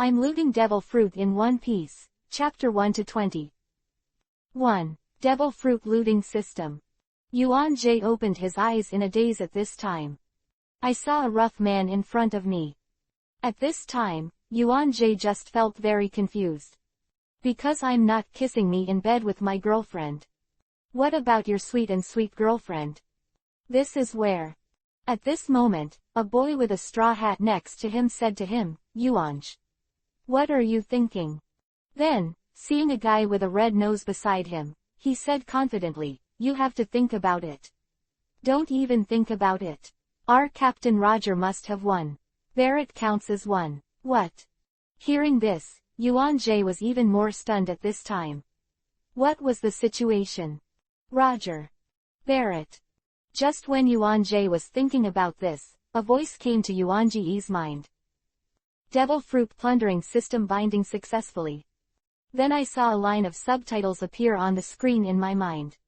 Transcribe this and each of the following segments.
I'm looting devil fruit in One Piece, Chapter 1-20. 1. Devil Fruit Looting System. Yuan-Jay opened his eyes in a daze at this time. I saw a rough man in front of me. At this time, Yuan-Jay just felt very confused. Because I'm not kissing me in bed with my girlfriend. What about your sweet girlfriend? This is where. At this moment, a boy with a straw hat next to him said to him, Yuan-J. What are you thinking? Then, seeing a guy with a red nose beside him, he said confidently, you have to think about it. Don't even think about it. Our Captain Roger must have won. Barrett counts as one. What? Hearing this, Yuan-Jay was even more stunned at this time. What was the situation? Roger. Barrett. Just when Yuan-Jay was thinking about this, a voice came to Yuan-Jay's mind. Devil Fruit Plundering System Binding Successfully. Then I saw a line of subtitles appear on the screen in my mind.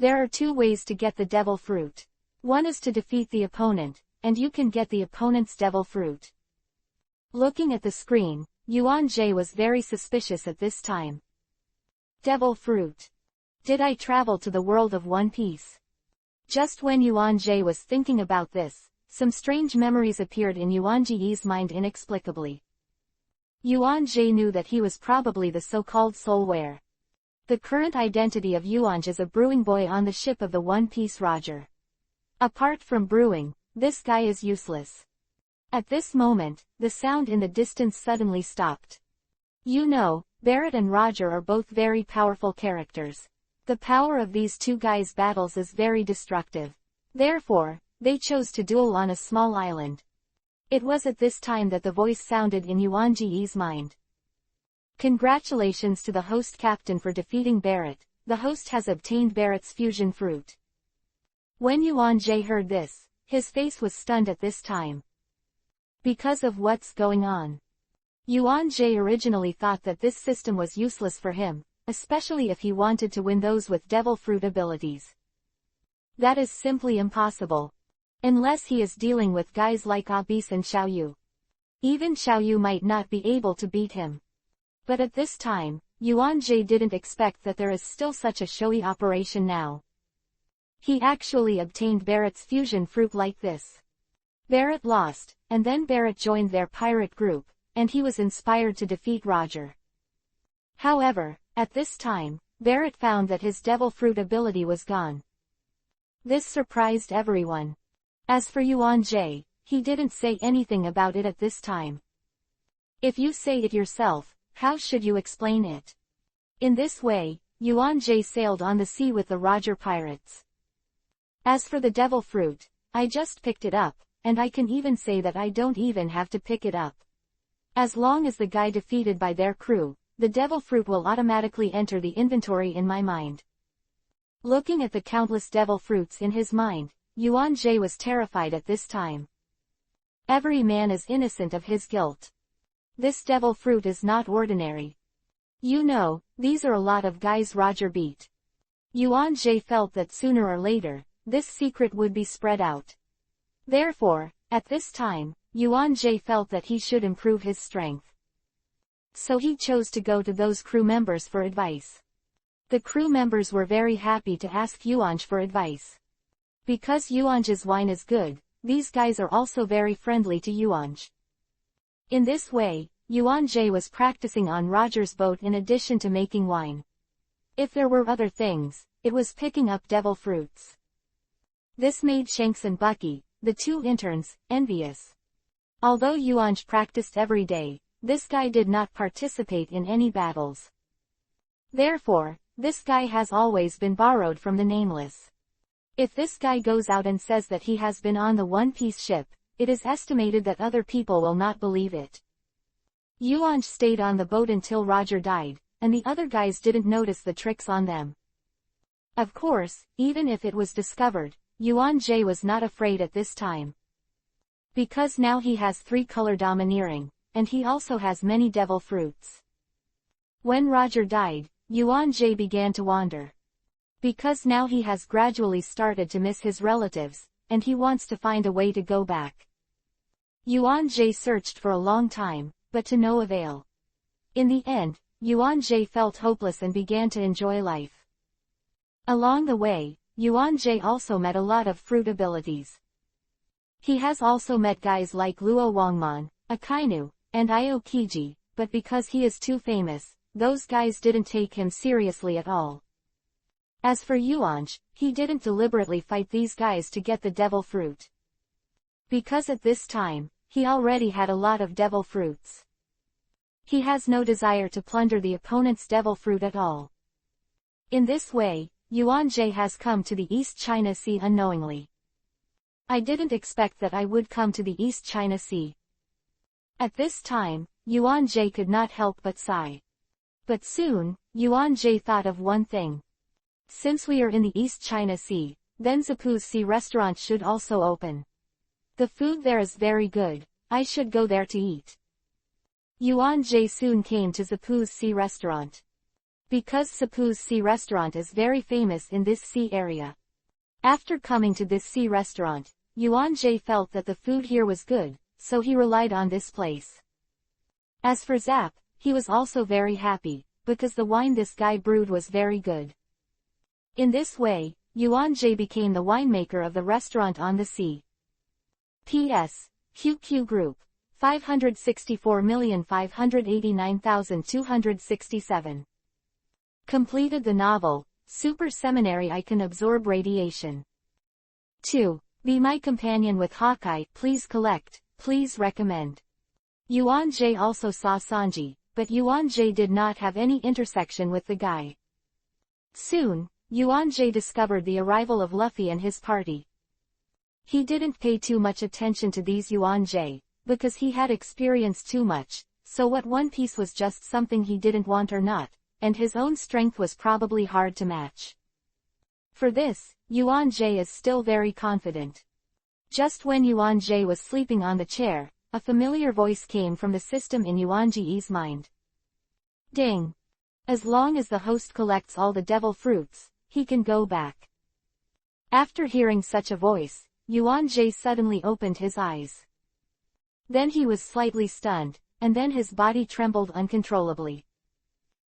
There are two ways to get the devil fruit. One is to defeat the opponent, and you can get the opponent's devil fruit. Looking at the screen, Yuan-Jay was very suspicious at this time. Devil fruit. Did I travel to the world of One Piece? Just when Yuan-Jay was thinking about this, some strange memories appeared in Yuan-Jay's mind inexplicably. Yuan-Jay knew that he was probably the so-called Soulware. The current identity of Yuan-Jay is a brewing boy on the ship of the One Piece Roger. Apart from brewing, this guy is useless. At this moment, the sound in the distance suddenly stopped. You know, Barrett and Roger are both very powerful characters. The power of these two guys' battles is very destructive. Therefore, they chose to duel on a small island. It was at this time that the voice sounded in Yuan-Jay's mind. Congratulations to the host captain for defeating Barrett. The host has obtained Barrett's fusion fruit. When Yuan-Jay heard this, his face was stunned at this time. Because of what's going on. Yuan-Jay originally thought that this system was useless for him, especially if he wanted to win those with devil fruit abilities. That is simply impossible. Unless he is dealing with guys like Obis and Xiaoyu. Even Xiaoyu might not be able to beat him. But at this time, Yuan-Jay didn't expect that there is still such a showy operation now. He actually obtained Barrett's fusion fruit like this. Barrett lost, and then Barrett joined their pirate group, and he was inspired to defeat Roger. However, at this time, Barrett found that his devil fruit ability was gone. This surprised everyone. As for Yuan-Jay, he didn't say anything about it at this time. If you say it yourself, how should you explain it? In this way, Yuan-Jay sailed on the sea with the Roger pirates. As for the devil fruit, I just picked it up, and I can even say that I don't even have to pick it up. As long as the guy defeated by their crew, the devil fruit will automatically enter the inventory in my mind. Looking at the countless devil fruits in his mind, Yuan-Jay was terrified at this time. Every man is innocent of his guilt. This devil fruit is not ordinary. You know, these are a lot of guys Roger beat. Yuan-Jay felt that sooner or later, this secret would be spread out. Therefore, at this time, Yuan-Jay felt that he should improve his strength. So he chose to go to those crew members for advice. The crew members were very happy to ask Yuan-Jay for advice. Because Yuan-Jay's wine is good, these guys are also very friendly to Yuan-Jay. In this way, Yuan-Jay was practicing on Roger's boat in addition to making wine. If there were other things, it was picking up devil fruits. This made Shanks and Buggy, the two interns, envious. Although Yuan-Jay practiced every day, this guy did not participate in any battles. Therefore, this guy has always been borrowed from the Nameless. If this guy goes out and says that he has been on the One Piece ship, it is estimated that other people will not believe it. Yuan-Jay stayed on the boat until Roger died, and the other guys didn't notice the tricks on them. Of course, even if it was discovered, Yuan-Jay was not afraid at this time. Because now he has 3-color domineering, and he also has many devil fruits. When Roger died, Yuan-Jay began to wander. Because now he has gradually started to miss his relatives, and he wants to find a way to go back. Yuan-Jay searched for a long time, but to no avail. In the end, Yuan Jie felt hopeless and began to enjoy life. Along the way, Yuan Jie also met a lot of fruit abilities. He has also met guys like Luo Wangman, Akainu, and Aokiji, but because he is too famous, those guys didn't take him seriously at all. As for Yuanj, he didn't deliberately fight these guys to get the devil fruit. Because at this time, he already had a lot of devil fruits. He has no desire to plunder the opponent's devil fruit at all. In this way, Yuan Jie has come to the East China Sea unknowingly. I didn't expect that I would come to the East China Sea. At this time, Yuan Jie could not help but sigh. But soon, Yuan Jie thought of one thing. Since we are in the East China Sea, then Zapu's Sea restaurant should also open. The food there is very good, I should go there to eat. Yuan Jie soon came to Zapu's Sea restaurant. Because Zapu's Sea restaurant is very famous in this sea area. After coming to this sea restaurant, Yuan Jie felt that the food here was good, so he relied on this place. As for Zap, he was also very happy, because the wine this guy brewed was very good. In this way, Yuan Jie became the winemaker of the restaurant on the sea. P.S. QQ Group, 564,589,267. Completed the novel, Super Seminary I Can Absorb Radiation. 2. Be my companion with Hawkeye, please collect, please recommend. Yuan Jie also saw Sanji, but Yuan Jie did not have any intersection with the guy. Soon, Yuan Jie discovered the arrival of Luffy and his party. He didn't pay too much attention to these Yuan Jie, because he had experienced too much, so what One Piece was just something he didn't want or not, and his own strength was probably hard to match. For this, Yuan Jie is still very confident. Just when Yuan Jie was sleeping on the chair, a familiar voice came from the system in Yuan Jie's mind. Ding! As long as the host collects all the devil fruits, he can go back. After hearing such a voice, Yuan Jie suddenly opened his eyes. Then he was slightly stunned, and then his body trembled uncontrollably.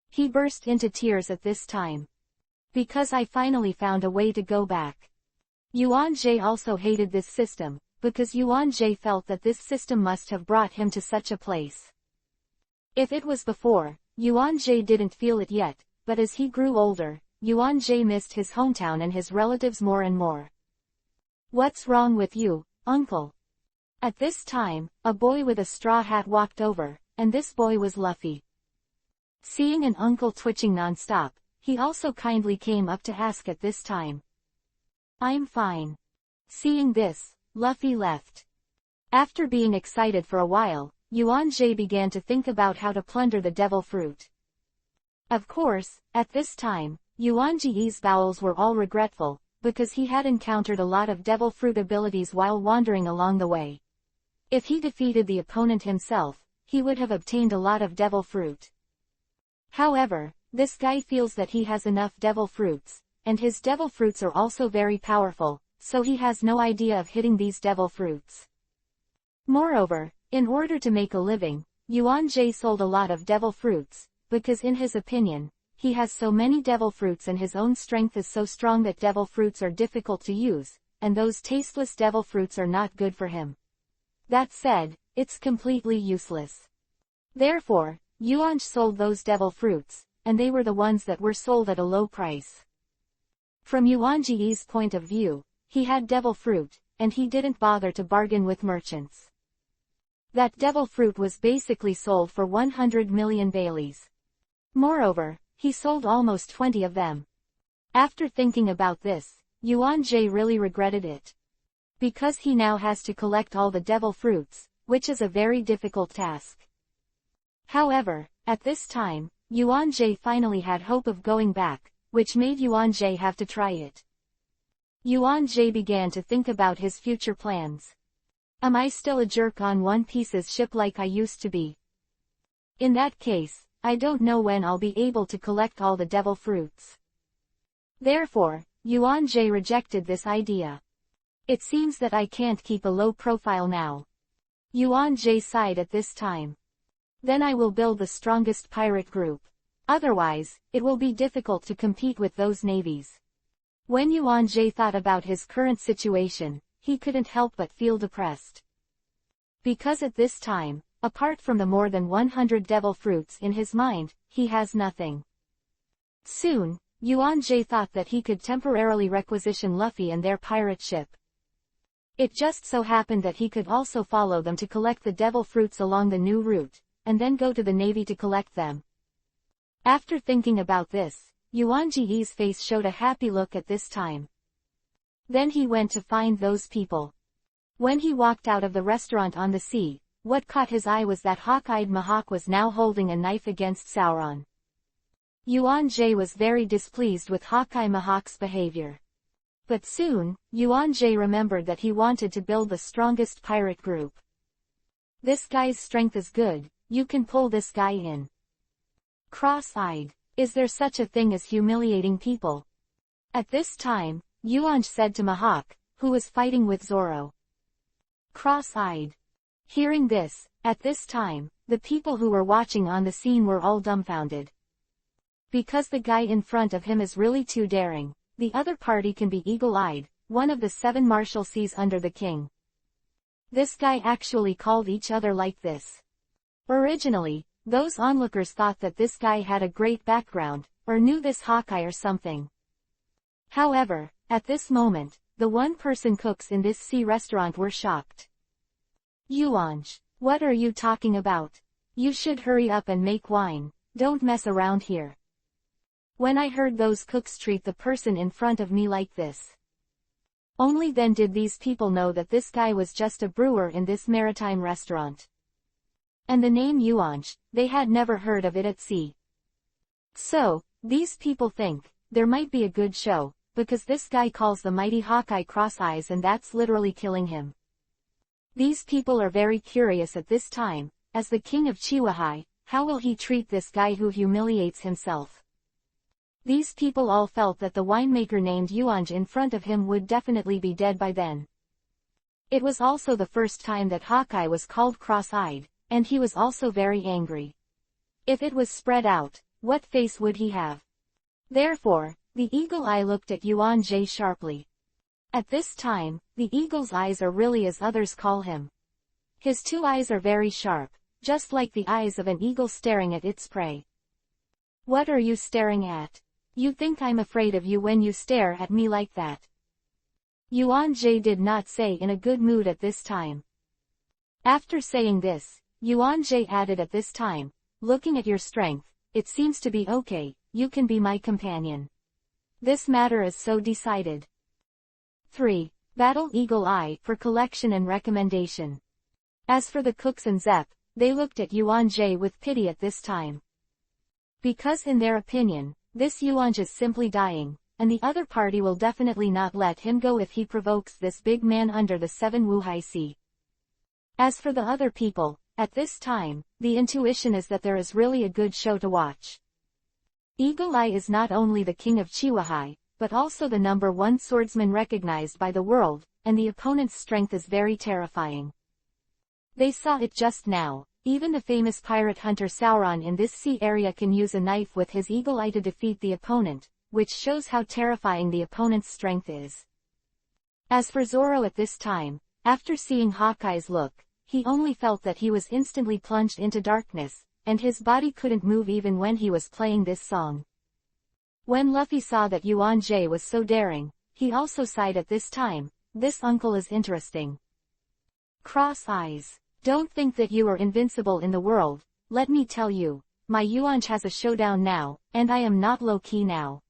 He burst into tears at this time. Because I finally found a way to go back. Yuan Jie also hated this system, because Yuan Jie felt that this system must have brought him to such a place. If it was before, Yuan Jie didn't feel it yet, but as he grew older, Yuan Jie missed his hometown and his relatives more and more. What's wrong with you, uncle? At this time, a boy with a straw hat walked over, and this boy was Luffy. Seeing an uncle twitching non-stop, he also kindly came up to ask at this time. I'm fine. Seeing this, Luffy left. After being excited for a while, Yuan Jie began to think about how to plunder the devil fruit. Of course, at this time, Yuan Jie's bowels were all regretful, because he had encountered a lot of devil fruit abilities while wandering along the way. If he defeated the opponent himself, he would have obtained a lot of devil fruit. However, this guy feels that he has enough devil fruits, and his devil fruits are also very powerful, so he has no idea of hitting these devil fruits. Moreover, in order to make a living, Yuan Jie sold a lot of devil fruits, because in his opinion, he has so many devil fruits and his own strength is so strong that devil fruits are difficult to use, and those tasteless devil fruits are not good for him. That said, it's completely useless. Therefore, Yuan sold those devil fruits, and they were the ones that were sold at a low price. From Yuan Jie's point of view, he had devil fruit, and he didn't bother to bargain with merchants. That devil fruit was basically sold for 100 million Baileys. Moreover, he sold almost 20 of them. After thinking about this, Yuan Jie really regretted it. Because he now has to collect all the devil fruits, which is a very difficult task. However, at this time, Yuan Jie finally had hope of going back, which made Yuan Jie have to try it. Yuan Jie began to think about his future plans. Am I still a jerk on One Piece's ship like I used to be? In that case, I don't know when I'll be able to collect all the devil fruits. Therefore, Yuan Jie rejected this idea. It seems that I can't keep a low profile now. Yuan Jie sighed at this time. Then I will build the strongest pirate group. Otherwise, it will be difficult to compete with those navies. When Yuan Jie thought about his current situation, he couldn't help but feel depressed. Because at this time, apart from the more than 100 devil fruits in his mind, he has nothing. Soon, Yuan Jie thought that he could temporarily requisition Luffy and their pirate ship. It just so happened that he could also follow them to collect the devil fruits along the new route, and then go to the navy to collect them. After thinking about this, Yuan Jie's face showed a happy look at this time. Then he went to find those people. When he walked out of the restaurant on the sea, what caught his eye was that hawk-eyed Mihawk was now holding a knife against Sauron. Yuan Jie was very displeased with Hawkeye Mihawk's behavior. But soon, Yuan Jie remembered that he wanted to build the strongest pirate group. This guy's strength is good, you can pull this guy in. Cross-eyed, is there such a thing as humiliating people? At this time, Yuan said to Mihawk, who was fighting with Zoro. Cross-eyed. Hearing this, at this time, the people who were watching on the scene were all dumbfounded. Because the guy in front of him is really too daring, the other party can be eagle-eyed, one of the 7 Marshalseas under the king. This guy actually called each other like this. Originally, those onlookers thought that this guy had a great background, or knew this Hawkeye or something. However, at this moment, the one-person cooks in this sea restaurant were shocked. Yuanj, what are you talking about? You should hurry up and make wine, don't mess around here. When I heard those cooks treat the person in front of me like this. Only then did these people know that this guy was just a brewer in this maritime restaurant. And the name Yuanj, they had never heard of it at sea. So, these people think, there might be a good show, because this guy calls the mighty Hawkeye Cross-Eyes and that's literally killing him. These people are very curious at this time, as the king of Chiwahai, how will he treat this guy who humiliates himself? These people all felt that the winemaker named Yuanj in front of him would definitely be dead by then. It was also the first time that Hawkeye was called cross-eyed, and he was also very angry. If it was spread out, what face would he have? Therefore, the eagle eye looked at Yuan Jie sharply. At this time, the eagle's eyes are really as others call him. His 2 eyes are very sharp, just like the eyes of an eagle staring at its prey. What are you staring at? You think I'm afraid of you when you stare at me like that? Yuan Jie did not say in a good mood at this time. After saying this, Yuan Jie added at this time, looking at your strength, it seems to be okay, you can be my companion. This matter is so decided. 3. Battle Eagle Eye for collection and recommendation. As for the cooks and Zepp, they looked at Yuan Jie with pity at this time. Because in their opinion, this Yuanj is simply dying, and the other party will definitely not let him go if he provokes this big man under the 7 Wuhai Sea. As for the other people, at this time, the intuition is that there is really a good show to watch. Eagle Eye is not only the king of Chiwahai, but also the #1 swordsman recognized by the world, and the opponent's strength is very terrifying. They saw it just now. Even the famous pirate hunter Sauron in this sea area can use a knife with his eagle eye to defeat the opponent, which shows how terrifying the opponent's strength is. As for Zoro at this time, after seeing Hawkeye's look, he only felt that he was instantly plunged into darkness, and his body couldn't move even when he was playing this song. When Luffy saw that Yuan Jie was so daring, he also sighed at this time, this uncle is interesting. Cross eyes. Don't think that you are invincible in the world, let me tell you, my Yuanj has a showdown now, and I am not low-key now.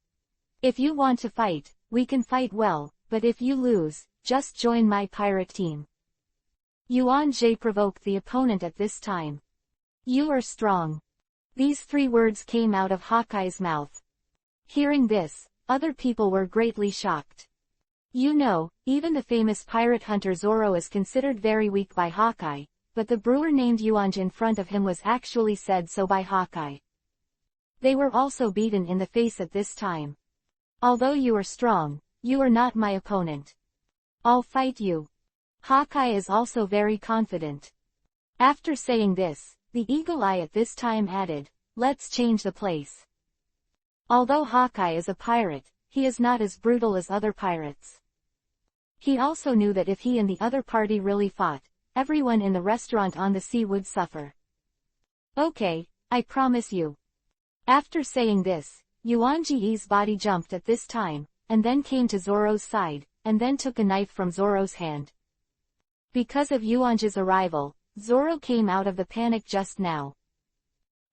If you want to fight, we can fight well, but if you lose, just join my pirate team. Yuan Jie provoked the opponent at this time. You are strong. These 3 words came out of Hawkeye's mouth. Hearing this, other people were greatly shocked. You know, even the famous pirate hunter Zoro is considered very weak by Hawkeye, but the brewer named Yuanj in front of him was actually said so by Hawkeye. They were also beaten in the face at this time. Although you are strong, you are not my opponent. I'll fight you. Hawkeye is also very confident. After saying this, The Eagle Eye at this time added, "Let's change the place." Although Hawkeye is a pirate, he is not as brutal as other pirates. He also knew that if he and the other party really fought, everyone in the restaurant on the sea would suffer. "Okay, I promise you." After saying this, Yuan-Ji's body jumped at this time, and then came to Zoro's side, and then took a knife from Zoro's hand. Because of Yuan-Ji's arrival, Zoro came out of the panic just now.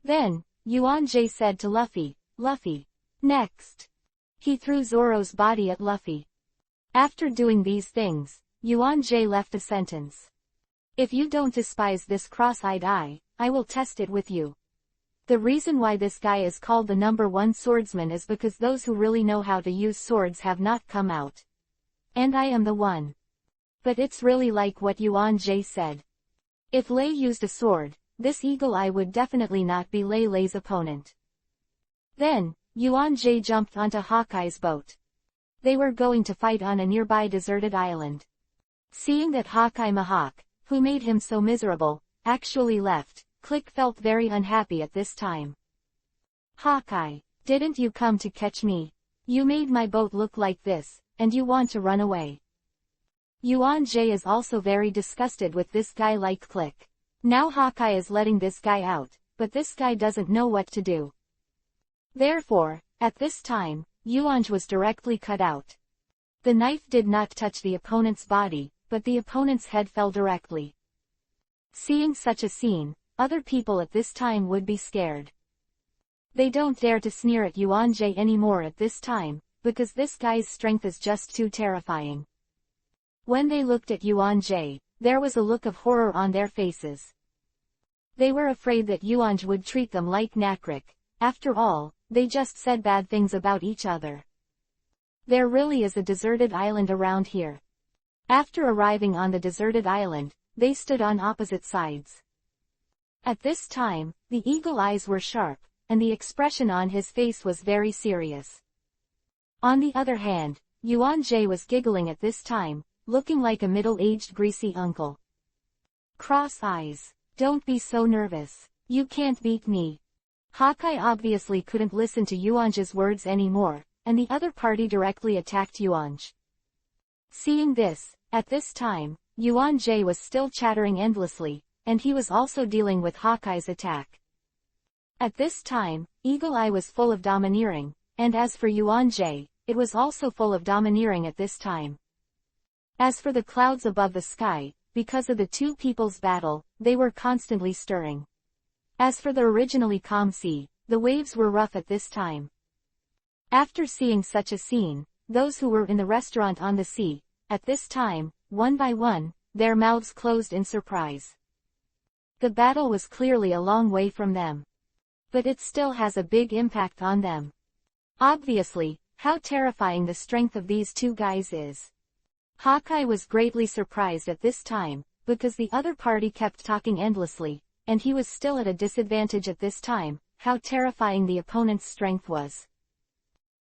Then, Yuan-Ji said to Luffy, "Luffy. Next." He threw Zoro's body at Luffy. After doing these things, Yuan-Ji left a sentence. "If you don't despise this cross-eyed eye, I will test it with you." The reason why this guy is called the #1 swordsman is because those who really know how to use swords have not come out. And I am the one. But it's really like what Yuan-Ji said. If Lei used a sword, this Eagle Eye would definitely not be Lei's opponent. Then, Yuan-Ji jumped onto Hawkeye's boat. They were going to fight on a nearby deserted island. Seeing that Hawkeye Mahawk, who made him so miserable, actually left, Click felt very unhappy at this time. "Hawkeye, didn't you come to catch me? You made my boat look like this, and you want to run away." Yuan-Ji is also very disgusted with this guy like Click. Now Hawkeye is letting this guy out, but this guy doesn't know what to do. Therefore, at this time, Yuan-Ji was directly cut out. The knife did not touch the opponent's body, but the opponent's head fell directly. Seeing such a scene, other people at this time would be scared. They don't dare to sneer at Yuan-Ji anymore at this time, because this guy's strength is just too terrifying. When they looked at Yuan-Ji, there was a look of horror on their faces. They were afraid that Yuan-Ji would treat them like Nakrik. After all, they just said bad things about each other. There really is a deserted island around here. After arriving on the deserted island, they stood on opposite sides. At this time, the eagle eyes were sharp, and the expression on his face was very serious. On the other hand, Yuan-Ji was giggling at this time, looking like a middle-aged greasy uncle. "Cross eyes. Don't be so nervous. You can't beat me." Hawkeye obviously couldn't listen to Yuan-Ji's words anymore, and the other party directly attacked Yuan-Ji. Seeing this, at this time, Yuan-Ji was still chattering endlessly, and he was also dealing with Hawkeye's attack. At this time, Eagle Eye was full of domineering, and as for Yuan-Ji, it was also full of domineering at this time. As for the clouds above the sky, because of the two people's battle, they were constantly stirring. As for the originally calm sea, the waves were rough at this time. After seeing such a scene, those who were in the restaurant on the sea, at this time, one by one, their mouths closed in surprise. The battle was clearly a long way from them. But it still has a big impact on them. Obviously, how terrifying the strength of these two guys is. Hawkeye was greatly surprised at this time, because the other party kept talking endlessly, and he was still at a disadvantage at this time, how terrifying the opponent's strength was.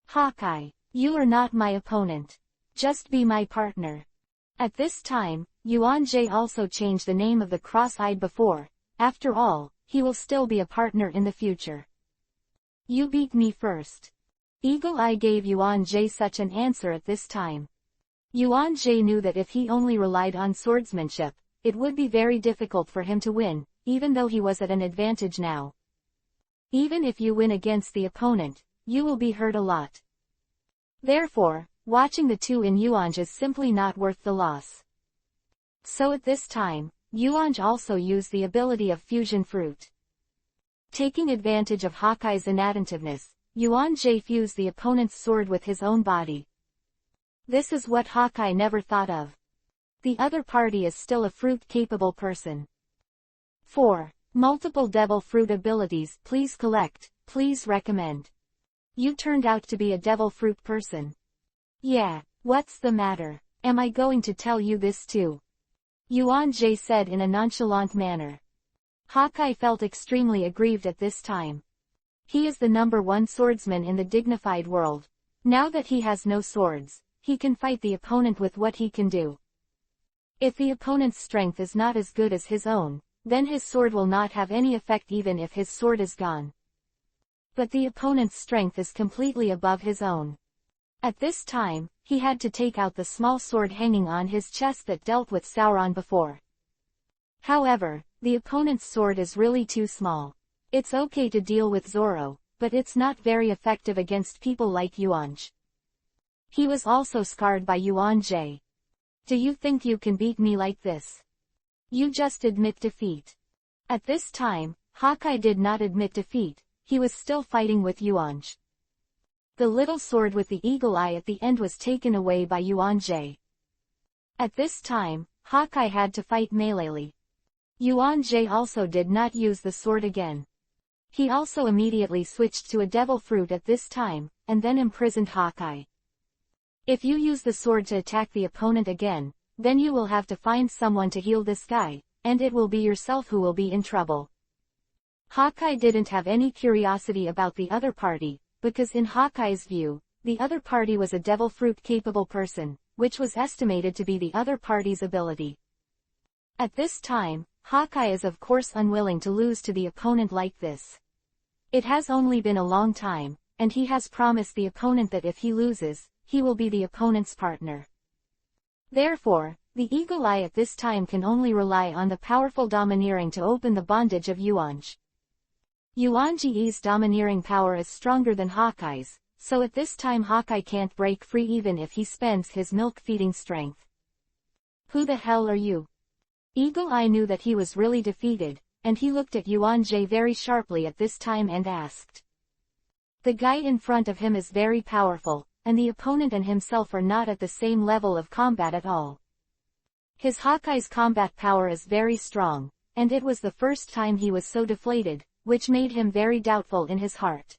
"Hawkeye, you are not my opponent. Just be my partner." At this time, Yuan-Ji also changed the name of the cross-eyed before. After all, he will still be a partner in the future. "You beat me first." Eagle Eye gave Yuan-Ji such an answer at this time. Yuan-Ji knew that if he only relied on swordsmanship, it would be very difficult for him to win, even though he was at an advantage now. Even if you win against the opponent, you will be hurt a lot. Therefore, watching the two in Yuan-Ji is simply not worth the loss. So at this time, Yuan-Ji also used the ability of Fusion Fruit. Taking advantage of Hawkeye's inattentiveness, Yuan-Ji fused the opponent's sword with his own body. This is what Hawkeye never thought of. The other party is still a fruit-capable person. 4. Multiple devil fruit abilities. Please collect, please recommend. You turned out to be a devil fruit person. Yeah, what's the matter? Am I going to tell you this too? Yuan-Ji said in a nonchalant manner. Hawkeye felt extremely aggrieved at this time. He is the #1 swordsman in the dignified world. Now that he has no swords, he can fight the opponent with what he can do. If the opponent's strength is not as good as his own, then his sword will not have any effect even if his sword is gone. But the opponent's strength is completely above his own. At this time, he had to take out the small sword hanging on his chest that dealt with Sauron before. However, the opponent's sword is really too small. It's okay to deal with Zoro, but it's not very effective against people like Yuanj. He was also scarred by Yuanj. Do you think you can beat me like this? You just admit defeat. At this time, Hawkeye did not admit defeat, he was still fighting with Yuanj. The little sword with the eagle eye at the end was taken away by Yuanj. At this time, Hawkeye had to fight melee'ly. Yuanj also did not use the sword again. He also immediately switched to a devil fruit at this time, and then imprisoned Hawkeye. If you use the sword to attack the opponent again, then you will have to find someone to heal this guy, and it will be yourself who will be in trouble. Hawkeye didn't have any curiosity about the other party, because in Hawkeye's view, the other party was a devil fruit-capable person, which was estimated to be the other party's ability. At this time, Hawkeye is of course unwilling to lose to the opponent like this. It has only been a long time, and he has promised the opponent that if he loses, he will be the opponent's partner. Therefore, the Eagle Eye at this time can only rely on the powerful domineering to open the bondage of Yuanj. Yuanji's domineering power is stronger than Hawkeye's, so at this time Hawkeye can't break free even if he spends his milk-feeding strength. Who the hell are you? Eagle Eye knew that he was really defeated, and he looked at Yuanj very sharply at this time and asked. The guy in front of him is very powerful, and the opponent and himself are not at the same level of combat at all. His Hawkeye's combat power is very strong, and it was the first time he was so deflated, which made him very doubtful in his heart.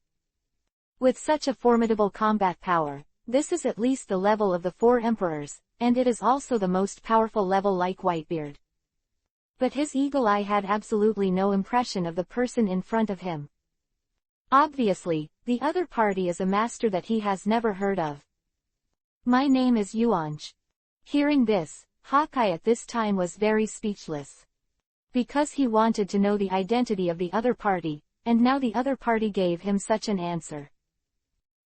With such a formidable combat power, this is at least the level of the 4 emperors, and it is also the most powerful level like Whitebeard. But his Eagle Eye had absolutely no impression of the person in front of him. Obviously, the other party is a master that he has never heard of. My name is Yuanj. Hearing this, Hawkeye at this time was very speechless. Because he wanted to know the identity of the other party, and now the other party gave him such an answer.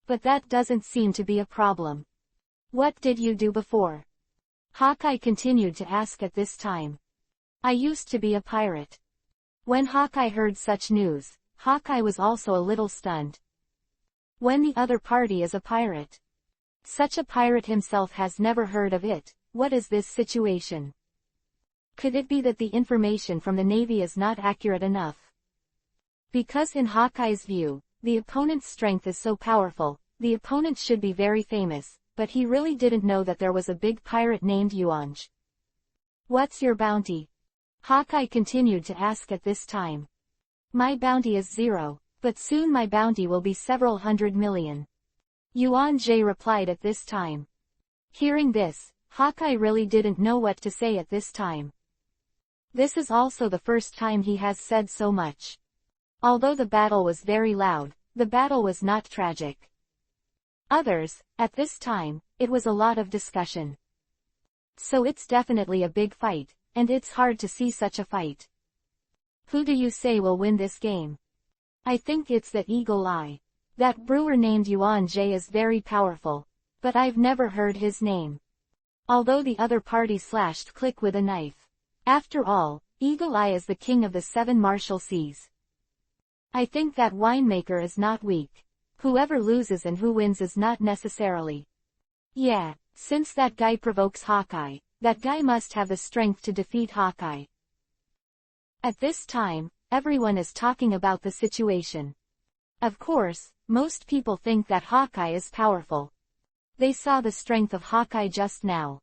But that doesn't seem to be a problem. What did you do before? Hawkeye continued to ask at this time. I used to be a pirate. When Hawkeye heard such news, Hawkeye was also a little stunned. When the other party is a pirate? Such a pirate himself has never heard of it. What is this situation? Could it be that the information from the Navy is not accurate enough? Because in Hawkeye's view, the opponent's strength is so powerful, the opponent should be very famous, but he really didn't know that there was a big pirate named Yuanj. What's your bounty? Hawkeye continued to ask at this time. My bounty is 0, but soon my bounty will be several 100 million. Yuanj replied at this time. Hearing this, Hawkeye really didn't know what to say at this time. This is also the first time he has said so much. Although the battle was very loud, the battle was not tragic. Others, at this time, it was a lot of discussion. So it's definitely a big fight, and it's hard to see such a fight. Who do you say will win this game? I think it's that Eagle Eye. That brewer named Yuanj is very powerful, but I've never heard his name. Although the other party slashed Click with a knife. After all, Eagle Eye is the king of the 7 Martial Seas. I think that winemaker is not weak. Whoever loses and who wins is not necessarily. Yeah, since that guy provokes Hawkeye, that guy must have the strength to defeat Hawkeye. At this time, everyone is talking about the situation. Of course, most people think that Hawkeye is powerful. They saw the strength of Hawkeye just now.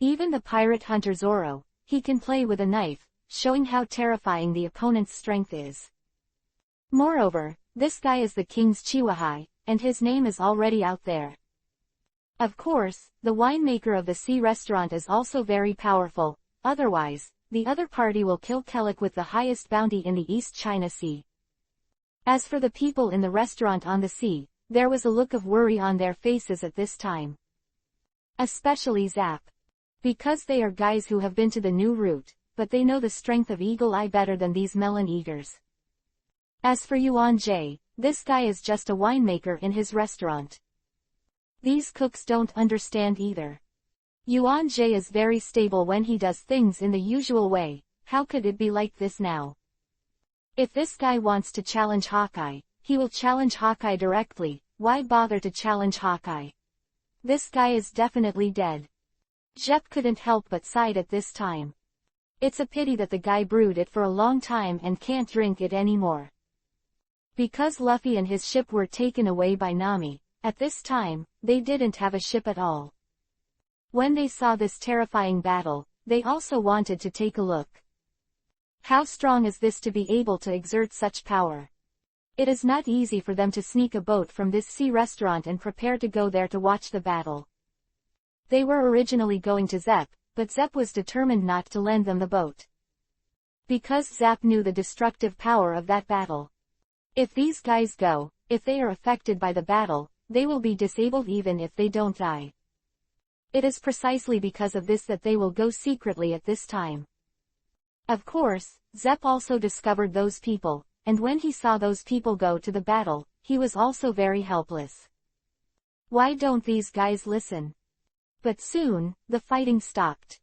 Even the pirate hunter Zoro, he can play with a knife, showing how terrifying the opponent's strength is. Moreover, this guy is the king's Chihuahua, and his name is already out there. Of course, the winemaker of the sea restaurant is also very powerful, otherwise, the other party will kill Kellic with the highest bounty in the East China Sea. As for the people in the restaurant on the sea, there was a look of worry on their faces at this time. Especially Zap. Because they are guys who have been to the new route, but they know the strength of Eagle Eye better than these melon eaters. As for Yuan Jie, this guy is just a winemaker in his restaurant. These cooks don't understand either. Yuan Jie is very stable when he does things in the usual way, how could it be like this now? If this guy wants to challenge Hawkeye, he will challenge Hawkeye directly, why bother to challenge Hawkeye? This guy is definitely dead. Jep couldn't help but sighed at this time. It's a pity that the guy brewed it for a long time and can't drink it anymore. Because Luffy and his ship were taken away by Nami, at this time, they didn't have a ship at all. When they saw this terrifying battle, they also wanted to take a look. How strong is this to be able to exert such power? It is not easy for them to sneak a boat from this sea restaurant and prepare to go there to watch the battle. They were originally going to Zep, but Zep was determined not to lend them the boat. Because Zep knew the destructive power of that battle. If these guys go, if they are affected by the battle, they will be disabled even if they don't die. It is precisely because of this that they will go secretly at this time. Of course, Zep also discovered those people, and when he saw those people go to the battle, he was also very helpless. Why don't these guys listen? But soon, the fighting stopped.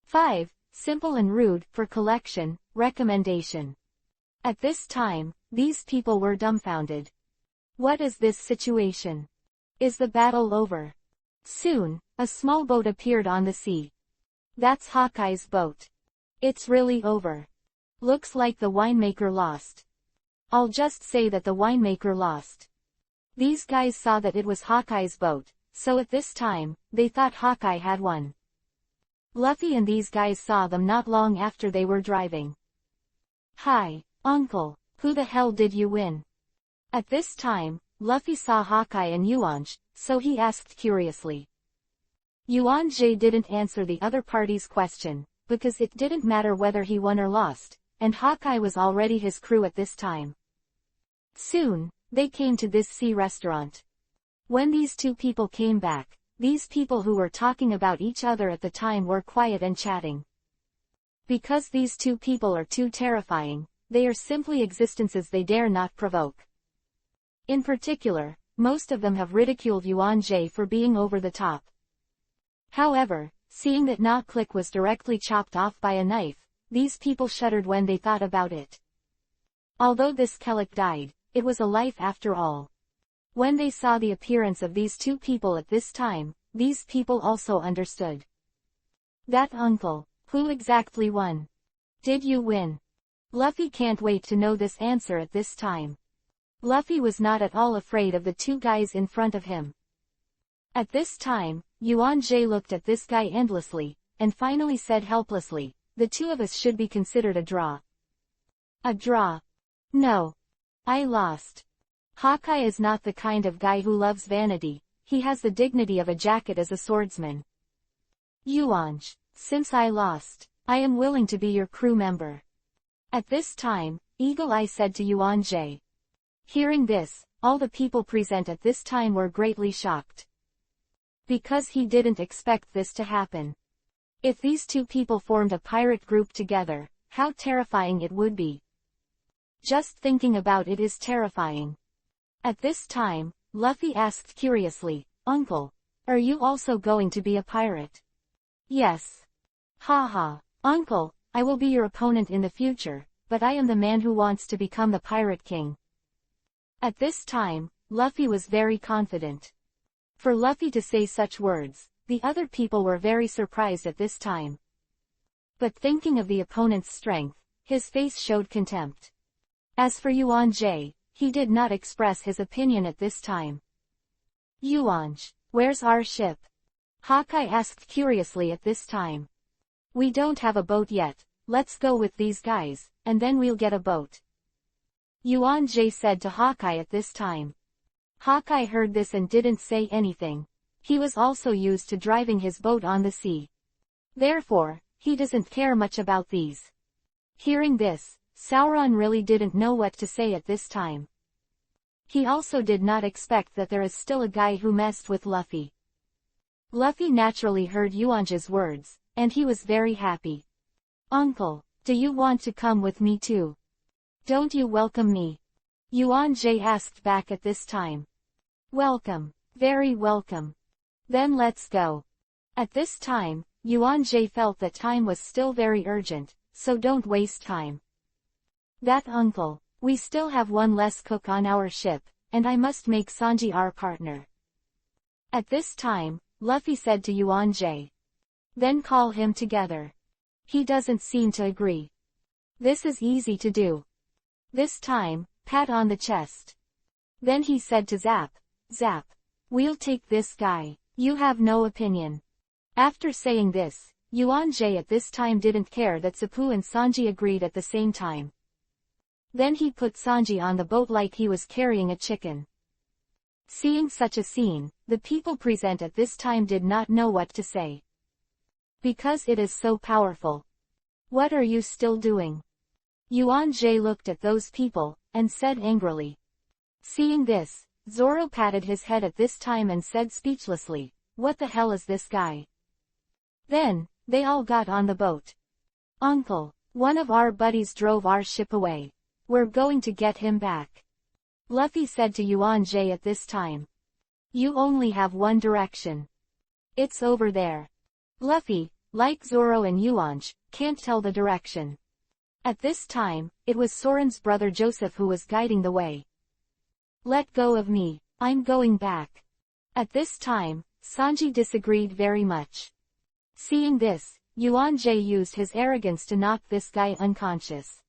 5. Simple and rude, for collection, recommendation. At this time, these people were dumbfounded. What is this situation? Is the battle over? Soon, a small boat appeared on the sea. That's Hawkeye's boat. It's really over. Looks like the winemaker lost. I'll just say that the winemaker lost. These guys saw that it was Hawkeye's boat, so at this time, they thought Hawkeye had won. Luffy and these guys saw them not long after they were driving. Hi, Uncle, who the hell did you win? At this time, Luffy saw Hawkeye and Yuanj, so he asked curiously. Yuan Jie didn't answer the other party's question, because it didn't matter whether he won or lost, and Hawkeye was already his crew at this time. Soon, they came to this sea restaurant. When these two people came back, these people who were talking about each other at the time were quiet and chatting. Because these two people are too terrifying, they are simply existences they dare not provoke. In particular, most of them have ridiculed Yuan Jie for being over the top. However, seeing that Na Click was directly chopped off by a knife, these people shuddered when they thought about it. Although this Kellic died, it was a life after all. When they saw the appearance of these two people at this time, these people also understood. That uncle, who exactly won? Did you win? Luffy can't wait to know this answer at this time. Luffy was not at all afraid of the two guys in front of him. At this time, Yuan Jie looked at this guy endlessly, and finally said helplessly, the two of us should be considered a draw. A draw? No. I lost. Hawkeye is not the kind of guy who loves vanity, he has the dignity of a jacket as a swordsman. Yuanj, since I lost, I am willing to be your crew member. At this time, Eagle Eye said to Yuan Jie. Hearing this, all the people present at this time were greatly shocked. Because he didn't expect this to happen. If these two people formed a pirate group together, how terrifying it would be. Just thinking about it is terrifying. At this time, Luffy asked curiously, Uncle, are you also going to be a pirate? Yes. Haha, Uncle, I will be your opponent in the future, but I am the man who wants to become the Pirate King. At this time, Luffy was very confident. For Luffy to say such words, the other people were very surprised at this time. But thinking of the opponent's strength, his face showed contempt. As for Yuan Jie, he did not express his opinion at this time. Yuanj, where's our ship? Hawkeye asked curiously at this time. We don't have a boat yet, let's go with these guys, and then we'll get a boat. Yuan Jie said to Hawkeye at this time. Hawkeye heard this and didn't say anything. He was also used to driving his boat on the sea. Therefore, he doesn't care much about these. Hearing this, Sauron really didn't know what to say at this time. He also did not expect that there is still a guy who messed with Luffy. Luffy naturally heard Yuanj's words, and he was very happy. Uncle, do you want to come with me too? Don't you welcome me? Yuan-Jie asked back at this time. Welcome. Very welcome. Then let's go. At this time, Yuan-Jie felt that time was still very urgent, so don't waste time. That uncle, we still have one less cook on our ship, and I must make Sanji our partner. At this time, Luffy said to Yuan-Jie. Then call him together. He doesn't seem to agree. This is easy to do. This time, pat on the chest. Then he said to Zap, Zap, we'll take this guy, you have no opinion. After saying this, Yuan-Jie at this time didn't care that Zapu and Sanji agreed at the same time. Then he put Sanji on the boat like he was carrying a chicken. Seeing such a scene, the people present at this time did not know what to say. Because it is so powerful. What are you still doing? Yuan-Jie looked at those people, and said angrily. Seeing this, Zoro patted his head at this time and said speechlessly, what the hell is this guy? Then, they all got on the boat. Uncle, one of our buddies drove our ship away. We're going to get him back. Luffy said to Yuan-Jie at this time. You only have one direction. It's over there. Luffy, like Zoro and Yuan-Jie, can't tell the direction. At this time, it was Soren's brother Joseph who was guiding the way. Let go of me, I'm going back. At this time, Sanji disagreed very much. Seeing this, Yuan-Jie used his arrogance to knock this guy unconscious.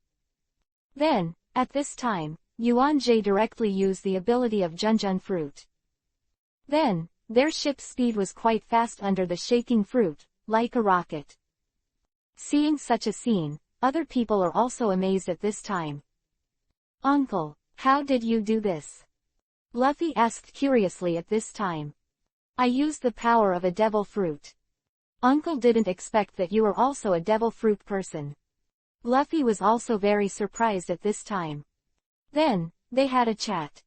Then, at this time, Yuan-Jie directly used the ability of Junjun fruit. Then, their ship's speed was quite fast under the shaking fruit, like a rocket. Seeing such a scene, other people are also amazed at this time. Uncle, how did you do this? Luffy asked curiously at this time. I used the power of a devil fruit. Uncle didn't expect that you were also a devil fruit person. Luffy was also very surprised at this time. Then, they had a chat.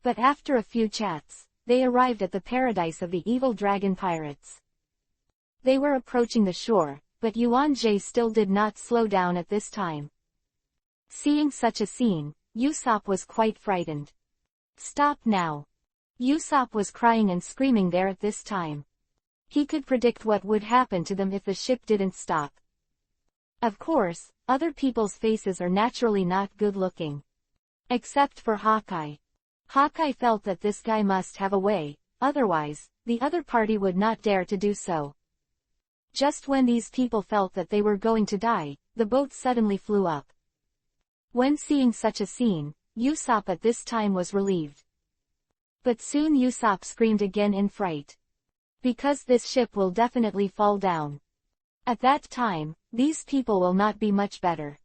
But after a few chats, they arrived at the paradise of the evil dragon pirates. They were approaching the shore, but Yuan-Jie still did not slow down at this time. Seeing such a scene, Usopp was quite frightened. Stop now. Usopp was crying and screaming there at this time. He could predict what would happen to them if the ship didn't stop. Of course, other people's faces are naturally not good looking. Except for Hawkeye. Hawkeye felt that this guy must have a way, otherwise, the other party would not dare to do so. Just when these people felt that they were going to die, the boat suddenly flew up. When seeing such a scene, Usopp at this time was relieved. But soon Usopp screamed again in fright. Because this ship will definitely fall down. At that time, these people will not be much better.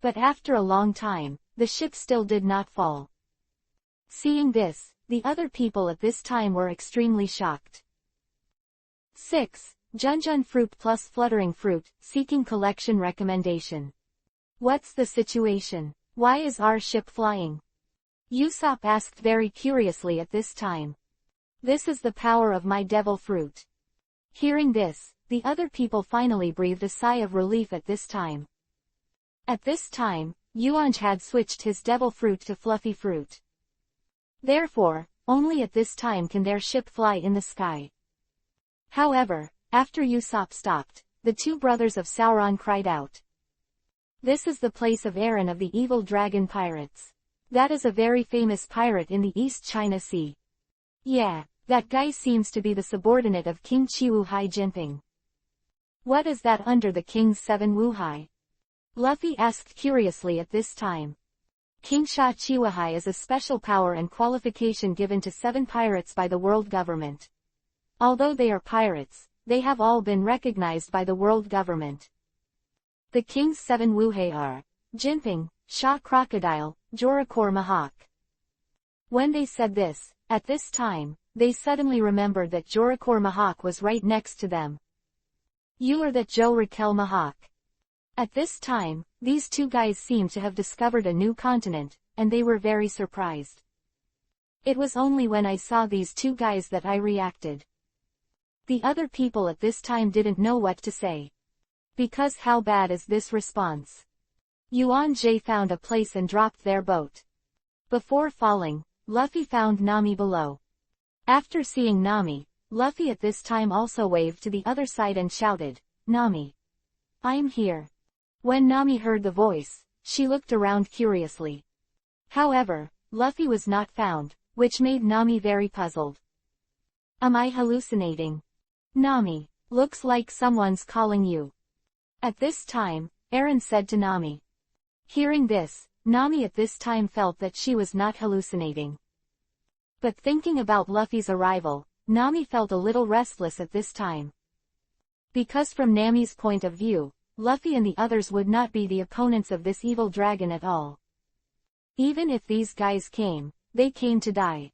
But after a long time, the ship still did not fall. Seeing this, the other people at this time were extremely shocked. 6. Junjun fruit plus fluttering fruit, seeking collection recommendation. What's the situation? Why is our ship flying? Usopp asked very curiously at this time. This is the power of my devil fruit. Hearing this, the other people finally breathed a sigh of relief at this time. At this time, Yuan-Jie had switched his devil fruit to fluffy fruit. Therefore, only at this time can their ship fly in the sky. However, after Usopp stopped, the two brothers of Sauron cried out. This is the place of Eren of the evil dragon pirates. That is a very famous pirate in the East China Sea. Yeah, that guy seems to be the subordinate of King Chiwuhai Jinping. What is that under the King's 7 Wuhai? Luffy asked curiously at this time. King Sha Chiwuhai is a special power and qualification given to 7 pirates by the world government. Although they are pirates, they have all been recognized by the world government. The King's 7 Wuhai are Jinping, Sha Crocodile, Jorakor Mahawk. When they said this, at this time, they suddenly remembered that Jorakor Mahawk was right next to them. You are that Joe Raquel Mahawk. At this time, these two guys seemed to have discovered a new continent, and they were very surprised. It was only when I saw these two guys that I reacted. The other people at this time didn't know what to say. Because how bad is this response? Yuan-Jay found a place and dropped their boat. Before falling, Luffy found Nami below. After seeing Nami, Luffy at this time also waved to the other side and shouted, "Nami! I'm here." When Nami heard the voice, she looked around curiously. However, Luffy was not found, which made Nami very puzzled. "Am I hallucinating? Nami, looks like someone's calling you." At this time, Eren said to Nami. Hearing this, Nami at this time felt that she was not hallucinating. But thinking about Luffy's arrival, Nami felt a little restless at this time. Because from Nami's point of view, Luffy and the others would not be the opponents of this evil dragon at all. Even if these guys came, they came to die.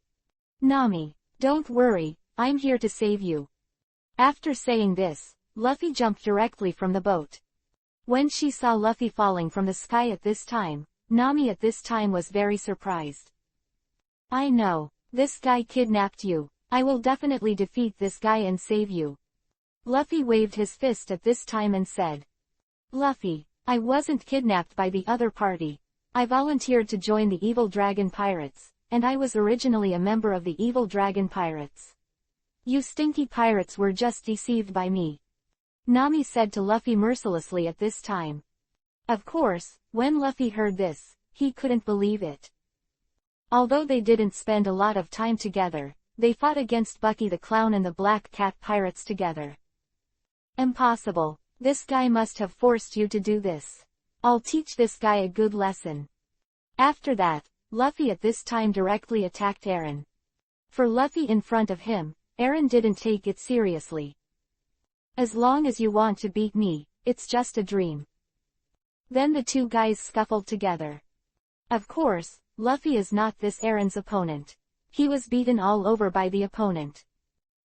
"Nami, don't worry, I'm here to save you." After saying this, Luffy jumped directly from the boat. When she saw Luffy falling from the sky at this time, Nami at this time was very surprised. "I know, this guy kidnapped you. I will definitely defeat this guy and save you." Luffy waved his fist at this time and said, "Luffy, I wasn't kidnapped by the other party. I volunteered to join the Evil Dragon Pirates, and I was originally a member of the Evil Dragon Pirates. You stinky pirates were just deceived by me," Nami said to Luffy mercilessly at this time. Of course, when Luffy heard this, he couldn't believe it. Although they didn't spend a lot of time together, they fought against Buggy the Clown and the Black Cat Pirates together. "Impossible. This guy must have forced you to do this. I'll teach this guy a good lesson." After that, Luffy at this time directly attacked Eren. For Luffy in front of him, Eren didn't take it seriously. "As long as you want to beat me, it's just a dream." Then the two guys scuffled together. Of course, Luffy is not this Eren's opponent. He was beaten all over by the opponent.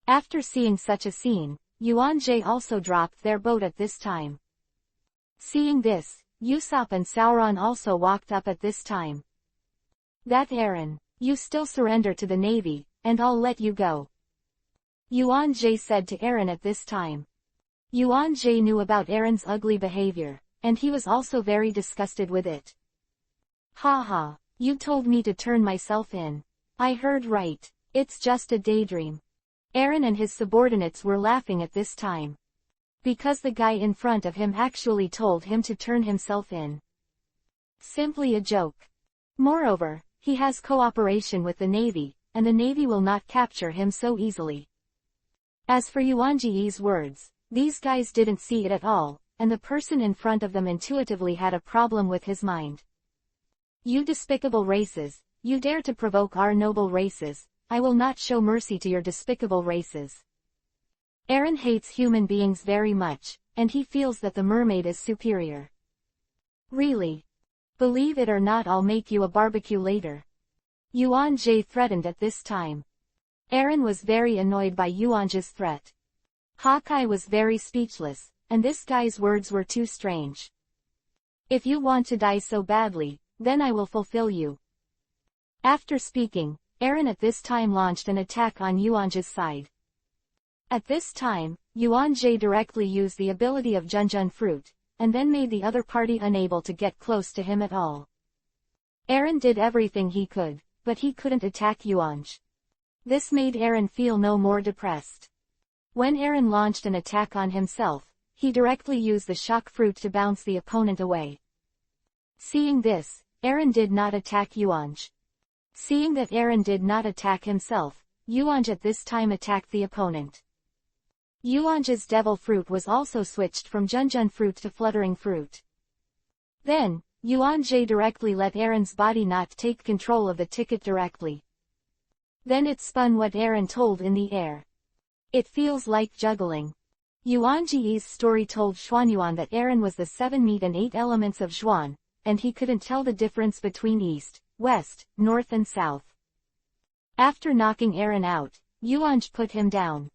After seeing such a scene, Yuan-Jay also dropped their boat at this time. Seeing this, Usopp and Sauron also walked up at this time. "That Eren, you still surrender to the Navy, and I'll let you go," Yuan-Jay said to Eren at this time. Yuan-Jay knew about Eren's ugly behavior, and he was also very disgusted with it. "Haha, you told me to turn myself in. I heard right, it's just a daydream." Eren and his subordinates were laughing at this time. Because the guy in front of him actually told him to turn himself in. Simply a joke. Moreover, he has cooperation with the Navy, and the Navy will not capture him so easily. As for Yuan-Jay's words, these guys didn't see it at all, and the person in front of them intuitively had a problem with his mind. "You despicable races, you dare to provoke our noble races, I will not show mercy to your despicable races." Eren hates human beings very much, and he feels that the mermaid is superior. "Really? Believe it or not, I'll make you a barbecue later," Yuan-Jay threatened at this time. Eren was very annoyed by Yuan-Jay's threat. Hawkeye was very speechless, and this guy's words were too strange. "If you want to die so badly, then I will fulfill you." After speaking, Eren at this time launched an attack on Yuan-Jay's side. At this time, Yuan-Jay directly used the ability of Junjun Fruit, and then made the other party unable to get close to him at all. Eren did everything he could, but he couldn't attack Yuan-Jay. This made Eren feel no more depressed. When Eren launched an attack on himself, he directly used the shock fruit to bounce the opponent away. Seeing this, Eren did not attack Yuan-Jay. Seeing that Eren did not attack himself, Yuan-Jay at this time attacked the opponent. Yuan-Jay's devil fruit was also switched from Junjun fruit to fluttering fruit. Then, Yuan-Jay directly let Eren's body not take control of the ticket directly. Then it spun what Eren told in the air. It feels like juggling. Yuan-Jay's story told Xuanyuan that Eren was the 7 meat and 8 elements of Xuan, and he couldn't tell the difference between east, west, north and south. After knocking Eren out, Yuan-Jay put him down.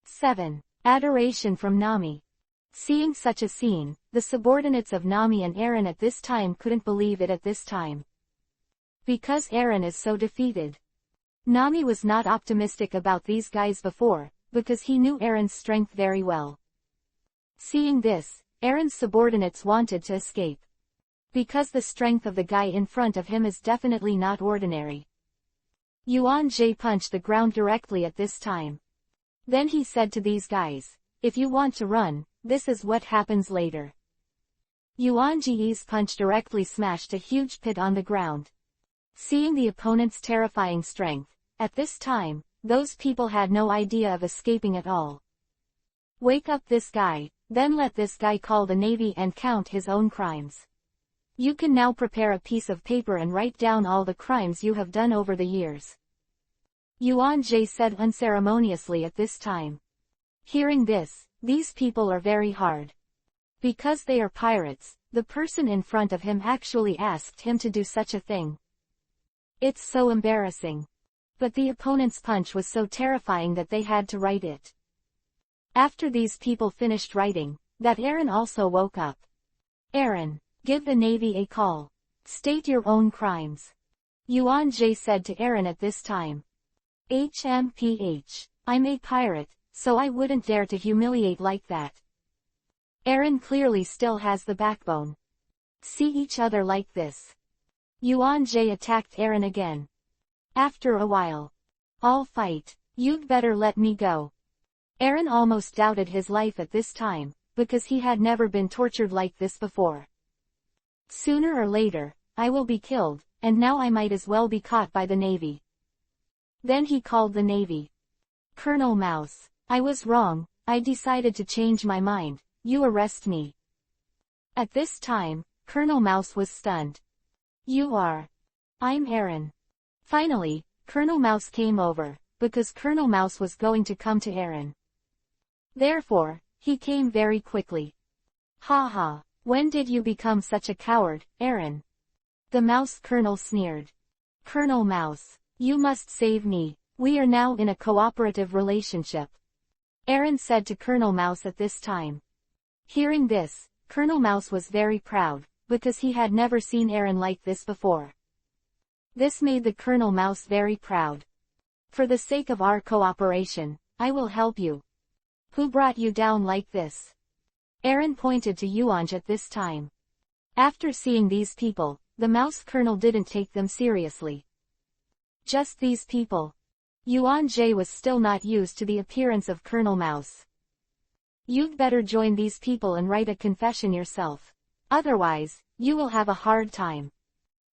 7. Adoration from Nami. Seeing such a scene, the subordinates of Nami and Eren at this time couldn't believe it at this time. Because Eren is so defeated. Nami was not optimistic about these guys before, because he knew Eren's strength very well. Seeing this, Aaron's subordinates wanted to escape. Because the strength of the guy in front of him is definitely not ordinary. Yuan Jie punched the ground directly at this time. Then he said to these guys, "If you want to run, this is what happens later." Yuan Jie's punch directly smashed a huge pit on the ground. Seeing the opponent's terrifying strength, at this time, those people had no idea of escaping at all. Wake up this guy, then let this guy call the Navy and count his own crimes. You can now prepare a piece of paper and write down all the crimes you have done over the years. Yuan Jie said unceremoniously at this time. Hearing this, these people are very hard. Because they are pirates, the person in front of him actually asked him to do such a thing. It's so embarrassing. But the opponent's punch was so terrifying that they had to write it. After these people finished writing, that Aaron also woke up. "Aaron, give the Navy a call. State your own crimes." Yuan Jie said to Aaron at this time. I'm a pirate, so I wouldn't dare to humiliate like that." Aaron clearly still has the backbone. See each other like this. Yuan Jie attacked Aaron again. After a while. "I'll fight. You'd better let me go." Aaron almost doubted his life at this time, because he had never been tortured like this before. Sooner or later, I will be killed, and now I might as well be caught by the Navy. Then he called the Navy. "Colonel Mouse, I was wrong, I decided to change my mind, you arrest me." At this time, Colonel Mouse was stunned. "You are?" "I'm Aaron." Finally, Colonel Mouse came over, because Colonel Mouse was going to come to Aaron. Therefore, he came very quickly. "Ha ha, when did you become such a coward, Aaron?" The Mouse Colonel sneered. "Colonel Mouse, you must save me, we are now in a cooperative relationship," Aaron said to Colonel Mouse at this time. Hearing this, Colonel Mouse was very proud, because he had never seen Aaron like this before. This made the Colonel Mouse very proud. "For the sake of our cooperation, I will help you." "Who brought you down like this?" Aaron pointed to Yuan Jie at this time. After seeing these people, the Mouse Colonel didn't take them seriously. "Just these people." Yuan Jie was still not used to the appearance of Colonel Mouse. "You'd better join these people and write a confession yourself. Otherwise, you will have a hard time."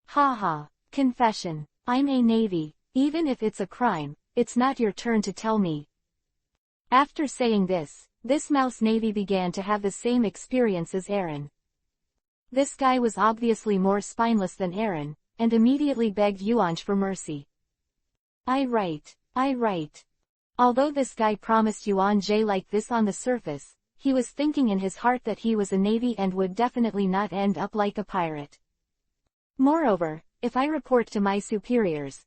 "Ha ha, confession. I'm a Navy, even if it's a crime, it's not your turn to tell me." After saying this Mouse Navy began to have the same experience as Aaron. This guy was obviously more spineless than Aaron, and immediately begged Yuan Jie for mercy. I write. Although this guy promised Yuan Jie like this on the surface, he was thinking in his heart that he was a Navy and would definitely not end up like a pirate. Moreover, if I report to my superiors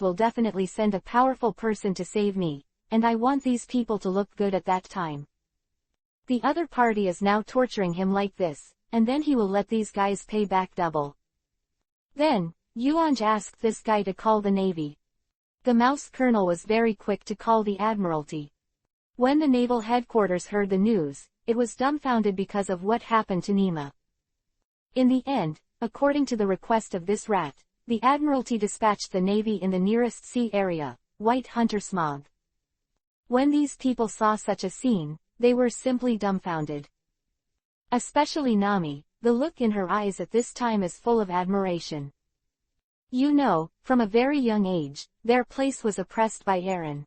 will definitely send a powerful person to save me, and I want these people to look good at that time. The other party is now torturing him like this, and then he will let these guys pay back double. Then, Yuan Jie asked this guy to call the Navy. The Mouse Colonel was very quick to call the Admiralty. When the naval headquarters heard the news, it was dumbfounded because of what happened to Nima. In the end, according to the request of this rat, the Admiralty dispatched the Navy in the nearest sea area, White Hunter Smog. When these people saw such a scene, they were simply dumbfounded. Especially Nami, the look in her eyes at this time is full of admiration. You know, from a very young age, their place was oppressed by Aaron.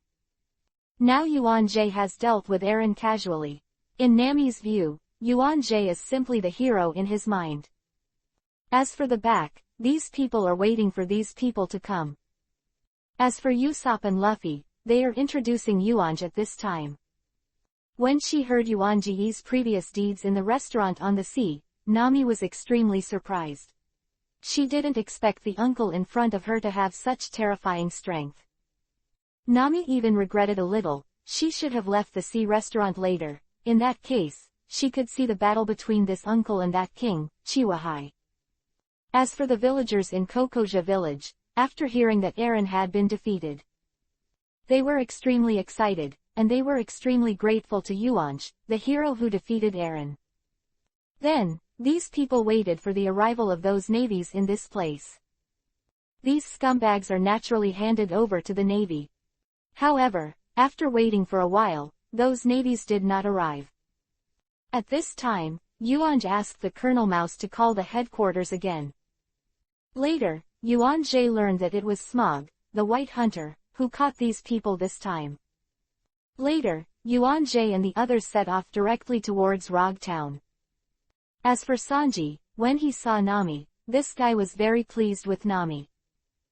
Now Yuan Jie has dealt with Aaron casually. In Nami's view, Yuan Jie is simply the hero in his mind. As for the back, these people are waiting for these people to come. As for Usopp and Luffy, they are introducing Yuan Jie at this time. When she heard Yuan Jie's previous deeds in the restaurant on the sea, Nami was extremely surprised. She didn't expect the uncle in front of her to have such terrifying strength. Nami even regretted a little, she should have left the sea restaurant later. In that case, she could see the battle between this uncle and that king, Chiwahai. As for the villagers in Kokoja village, after hearing that Aaron had been defeated, they were extremely excited, and they were extremely grateful to Yuan Jie, the hero who defeated Aaron. Then, these people waited for the arrival of those navies in this place. These scumbags are naturally handed over to the Navy. However, after waiting for a while, those navies did not arrive. At this time, Yuanj asked the Colonel Mouse to call the headquarters again. Later, Yuanjie learned that it was Smog, the White Hunter, who caught these people this time. Later, Yuanjie and the others set off directly towards Rog Town. As for Sanji, when he saw Nami, this guy was very pleased with Nami.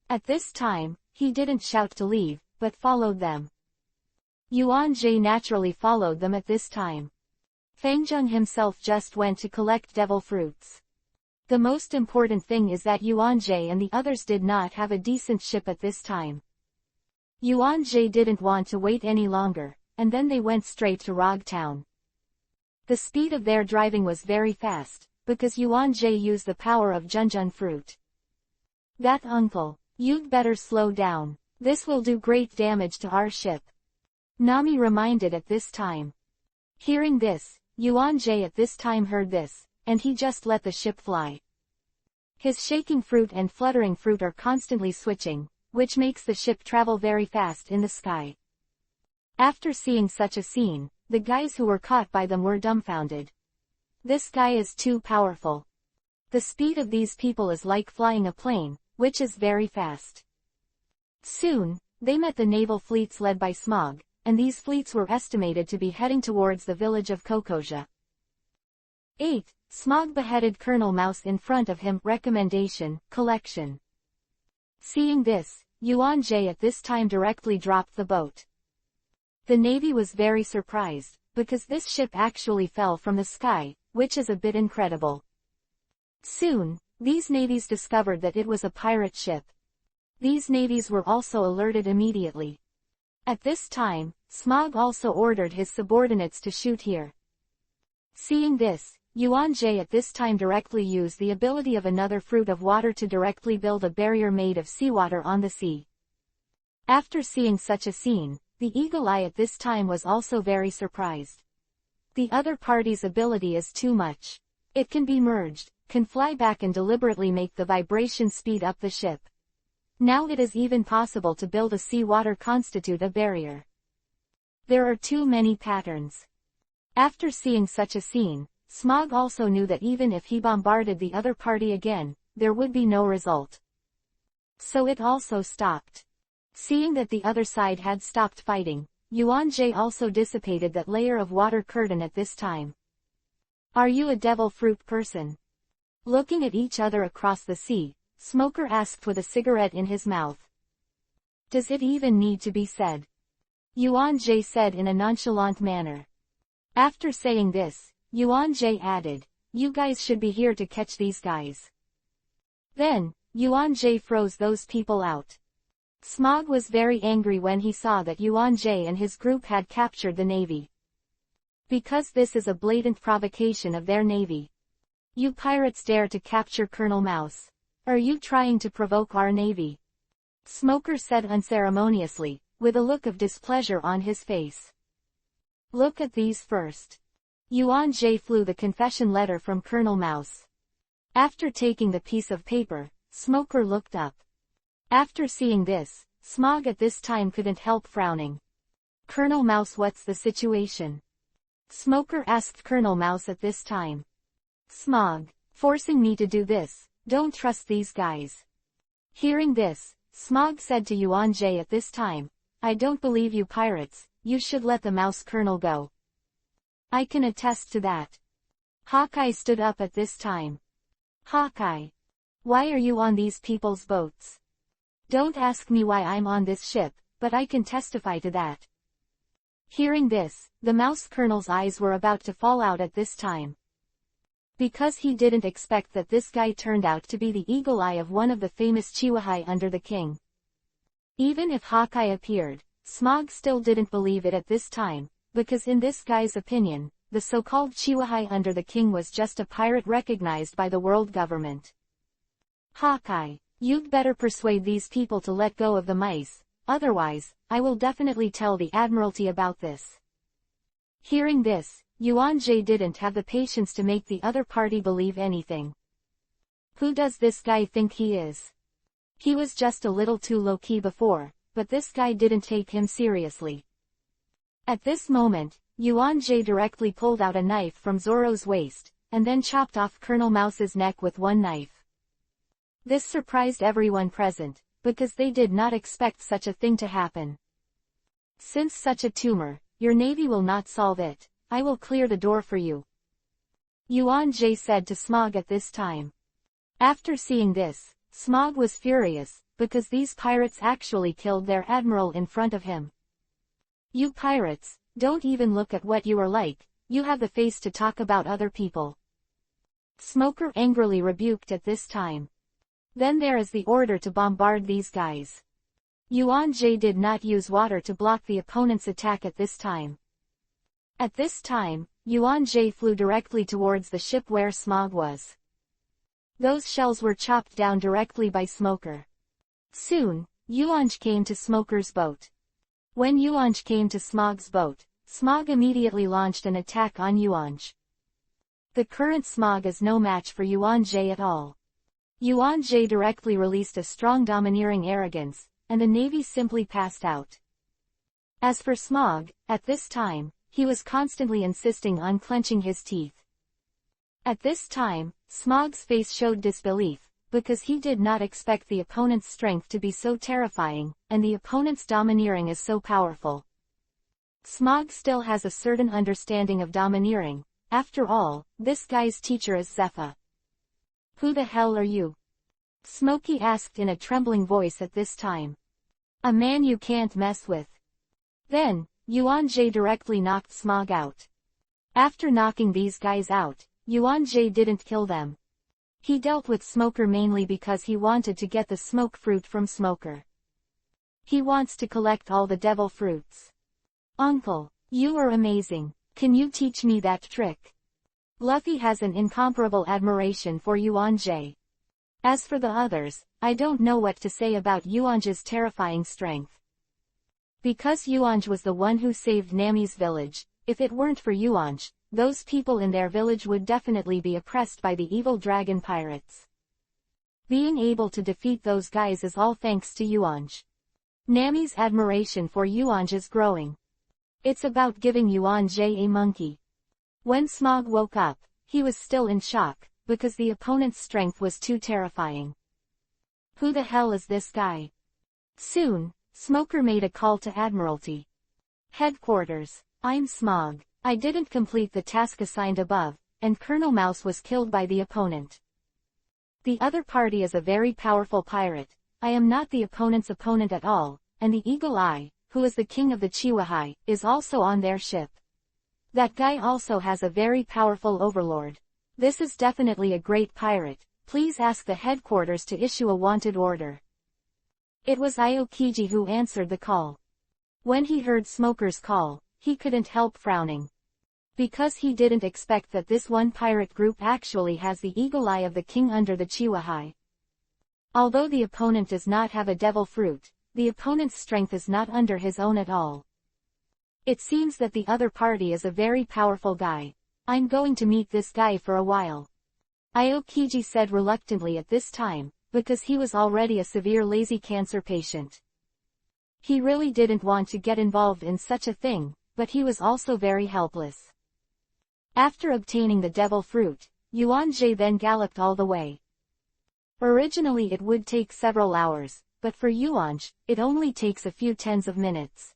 At this time, he didn't shout to leave, but followed them. Yuanjie naturally followed them at this time. Fangjung himself just went to collect devil fruits. The most important thing is that Yuanjie and the others did not have a decent ship at this time. Yuanjie didn't want to wait any longer, and then they went straight to Rog Town. The speed of their driving was very fast, because Yuanjie used the power of Junjun fruit. That uncle, you'd better slow down, this will do great damage to our ship. Nami reminded at this time. Hearing this, Yuanjie at this time heard this, and he just let the ship fly. His shaking fruit and fluttering fruit are constantly switching, which makes the ship travel very fast in the sky. After seeing such a scene, the guys who were caught by them were dumbfounded. This guy is too powerful. The speed of these people is like flying a plane, which is very fast. Soon, they met the naval fleets led by Smog, and these fleets were estimated to be heading towards the village of Kokoja. 8. Smog beheaded Colonel Mouse in front of him. Recommendation, collection. Seeing this, Yuanjie at this time directly dropped the boat. The Navy was very surprised, because this ship actually fell from the sky, which is a bit incredible. Soon, these navies discovered that it was a pirate ship. These navies were also alerted immediately. At this time, Smog also ordered his subordinates to shoot here. Seeing this, Yuanjie at this time directly used the ability of another fruit of water to directly build a barrier made of seawater on the sea. After seeing such a scene, the Eagle Eye at this time was also very surprised. The other party's ability is too much. It can be merged, can fly back and deliberately make the vibration speed up the ship. Now it is even possible to build a seawater constitute a barrier. There are too many patterns. After seeing such a scene, Smog also knew that even if he bombarded the other party again, there would be no result. So it also stopped. Seeing that the other side had stopped fighting, Yuanjie also dissipated that layer of water curtain at this time. Are you a devil fruit person? Looking at each other across the sea, Smoker asked with a cigarette in his mouth. Does it even need to be said? Yuanjie said in a nonchalant manner. After saying this, Yuanjie added, you guys should be here to catch these guys. Then, Yuanjie froze those people out. Smog was very angry when he saw that Yuanjie and his group had captured the Navy. Because this is a blatant provocation of their Navy. You pirates dare to capture Colonel Mouse. Are you trying to provoke our Navy? Smoker said unceremoniously, with a look of displeasure on his face. Look at these first. Yuanjie flew the confession letter from Colonel Mouse. After taking the piece of paper, Smoker looked up. After seeing this, Smog at this time couldn't help frowning. Colonel Mouse, what's the situation? Smoker asked Colonel Mouse at this time. Smog, forcing me to do this, don't trust these guys. Hearing this, Smog said to Yuanjie at this time, I don't believe you pirates, you should let the Mouse Colonel go. I can attest to that. Hawkeye stood up at this time. Hawkeye. Why are you on these people's boats? Don't ask me why I'm on this ship, but I can testify to that. Hearing this, the Mouse Colonel's eyes were about to fall out at this time. Because he didn't expect that this guy turned out to be the Eagle Eye of one of the famous Chihuahai under the king. Even if Hawkeye appeared, Smog still didn't believe it at this time, because in this guy's opinion, the so-called Chihuahai under the king was just a pirate recognized by the world government. Hawkeye, you'd better persuade these people to let go of the mice, otherwise, I will definitely tell the Admiralty about this. Hearing this, Yuan-jae didn't have the patience to make the other party believe anything. Who does this guy think he is? He was just a little too low-key before, but this guy didn't take him seriously. At this moment, Yuan-jae directly pulled out a knife from Zoro's waist, and then chopped off Colonel Mouse's neck with one knife. This surprised everyone present, because they did not expect such a thing to happen. Since such a tumor, your navy will not solve it, I will clear the door for you, Yuan-jae said to Smog at this time. After seeing this, Smog was furious, because these pirates actually killed their admiral in front of him. You pirates, don't even look at what you are like, you have the face to talk about other people. Smoker angrily rebuked at this time. Then there is the order to bombard these guys. Yuan-jae did not use water to block the opponent's attack at this time. At this time, Yuan-jae flew directly towards the ship where Smog was. Those shells were chopped down directly by Smoker. Soon, Yuan-jae came to Smoker's boat. When Yuan-jae came to Smog's boat, Smog immediately launched an attack on Yuan-jae. The current Smog is no match for Yuan-jae at all. Yuan-jae directly released a strong domineering arrogance, and the navy simply passed out. As for Smog, at this time, he was constantly insisting on clenching his teeth. At this time, Smog's face showed disbelief, because he did not expect the opponent's strength to be so terrifying, and the opponent's domineering is so powerful. Smog still has a certain understanding of domineering. After all, this guy's teacher is Zephyr. Who the hell are you? Smokey asked in a trembling voice at this time. A man you can't mess with. Then, Yuan-jae directly knocked Smog out. After knocking these guys out, Yuan-jae didn't kill them. He dealt with Smoker mainly because he wanted to get the smoke fruit from Smoker. He wants to collect all the devil fruits. Uncle, you are amazing. Can you teach me that trick? Luffy has an incomparable admiration for Yuan-jae. As for the others, I don't know what to say about Yuan-jae's terrifying strength. Because Yuan-jae was the one who saved Nami's village, if it weren't for Yuan-jae, those people in their village would definitely be oppressed by the evil dragon pirates. Being able to defeat those guys is all thanks to Yuan-jae. Nami's admiration for Yuan-jae is growing. It's about giving Yuan-jae a monkey. When Smog woke up, he was still in shock, because the opponent's strength was too terrifying. Who the hell is this guy? Soon, Smoker made a call to Admiralty. Headquarters, I'm Smog. I didn't complete the task assigned above, and Colonel Mouse was killed by the opponent. The other party is a very powerful pirate. I am not the opponent's opponent at all, and the Eagle Eye, who is the king of the Chihuahua, is also on their ship. That guy also has a very powerful overlord. This is definitely a great pirate. Please ask the headquarters to issue a wanted order. It was Aokiji who answered the call. When he heard Smoker's call, he couldn't help frowning. Because he didn't expect that this one pirate group actually has the eagle eye of the king under the Chihuahua. Although the opponent does not have a devil fruit, the opponent's strength is not under his own at all. It seems that the other party is a very powerful guy. I'm going to meet this guy for a while, Aokiji said reluctantly at this time, because he was already a severe lazy cancer patient. He really didn't want to get involved in such a thing, but he was also very helpless. After obtaining the devil fruit, Yuan-jae then galloped all the way. Originally it would take several hours, but for Yuan-jae, it only takes a few tens of minutes.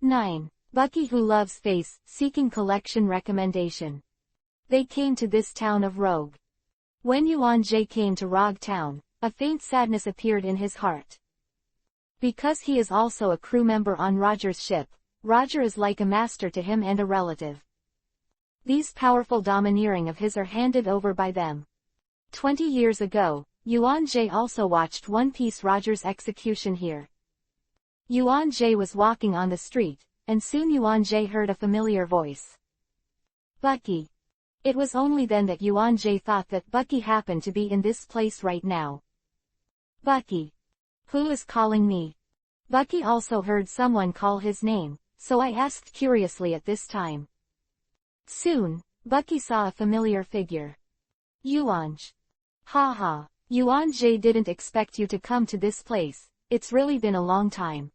9. Buggy who loves face, seeking collection recommendation. They came to this town of Rogue. When Yuan-jae came to Rogue Town, a faint sadness appeared in his heart. Because he is also a crew member on Roger's ship, Roger is like a master to him and a relative. These powerful domineering of his are handed over by them. 20 years ago, Yuan-jae also watched One Piece Roger's execution here. Yuan-jae was walking on the street, and soon Yuan-jae heard a familiar voice. Buggy. It was only then that Yuan-jae thought that Buggy happened to be in this place right now. Buggy. Who is calling me? Buggy also heard someone call his name, so I asked curiously at this time. Soon, Buggy saw a familiar figure. Yuanj. Haha, Yuanj didn't expect you to come to this place, it's really been a long time.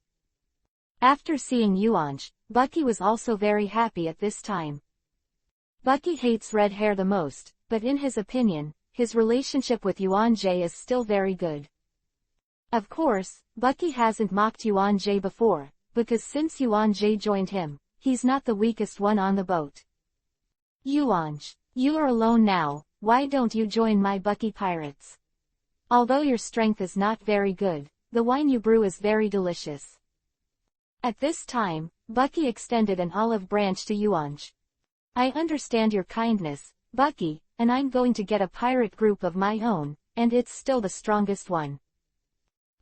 After seeing Yuanj, Buggy was also very happy at this time. Buggy hates red hair the most, but in his opinion, his relationship with Yuanj is still very good. Of course, Buggy hasn't mocked Yuanj before, because since Yuanj joined him, he's not the weakest one on the boat. Yuanj, you are alone now, why don't you join my Buggy pirates? Although your strength is not very good, the wine you brew is very delicious. At this time, Buggy extended an olive branch to Yuanj. I understand your kindness, Buggy, and I'm going to get a pirate group of my own, and it's still the strongest one.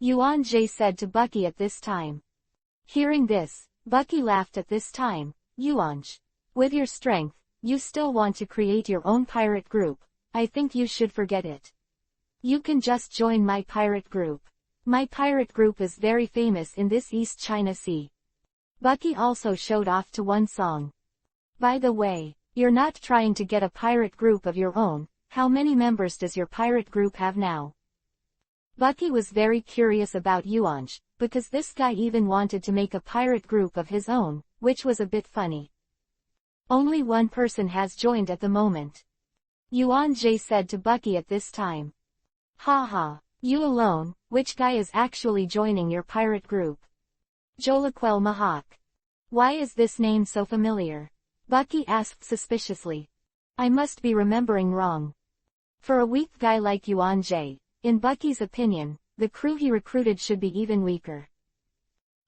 Yuanj said to Buggy at this time. Hearing this, Buggy laughed at this time. Yuanj, with your strength, you still want to create your own pirate group, I think you should forget it. You can just join my pirate group. My pirate group is very famous in this East China Sea. Buggy also showed off to one song. By the way, you're not trying to get a pirate group of your own, how many members does your pirate group have now? Buggy was very curious about Yuanj, because this guy even wanted to make a pirate group of his own, which was a bit funny. Only one person has joined at the moment. Yuanj said to Buggy at this time. Haha, you alone, which guy is actually joining your pirate group? Joliquel Mahawk. Why is this name so familiar? Buggy asked suspiciously. I must be remembering wrong. For a weak guy like Yuanj, in Buggy's opinion, the crew he recruited should be even weaker.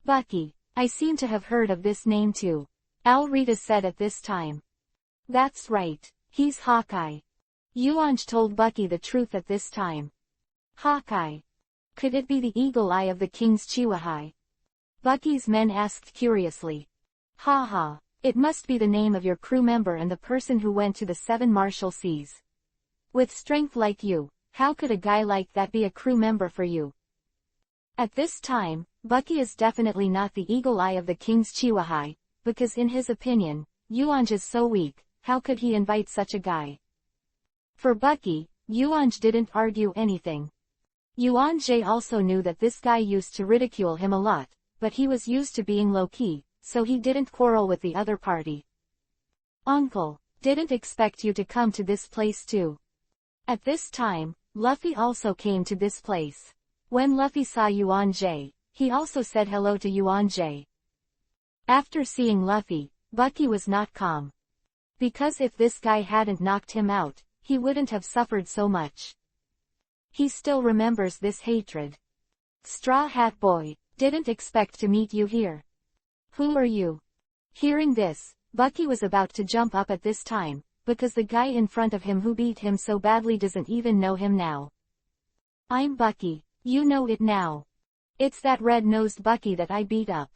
Buggy, I seem to have heard of this name too. Alrita said at this time. That's right, he's Hawkeye. Yuanj told Buggy the truth at this time. Hawkeye. Could it be the eagle eye of the king's Chihuahua? Buggy's men asked curiously. Haha, it must be the name of your crew member and the person who went to the 7 Martial Seas. With strength like you, how could a guy like that be a crew member for you? At this time, Buggy is definitely not the eagle eye of the king's Chihuahua, because in his opinion, Yuanj is so weak, how could he invite such a guy? For Buggy, Yuanj didn't argue anything. Yuanj also knew that this guy used to ridicule him a lot, but he was used to being low-key, so he didn't quarrel with the other party. Uncle, didn't expect you to come to this place too. At this time, Luffy also came to this place. When Luffy saw Yuanj, he also said hello to Yuanj. After seeing Luffy, Buggy was not calm. Because if this guy hadn't knocked him out, he wouldn't have suffered so much. He still remembers this hatred. Straw Hat Boy, didn't expect to meet you here. Who are you? Hearing this, Buggy was about to jump up at this time, because the guy in front of him who beat him so badly doesn't even know him now. I'm Buggy, you know it now. It's that red-nosed Buggy that I beat up.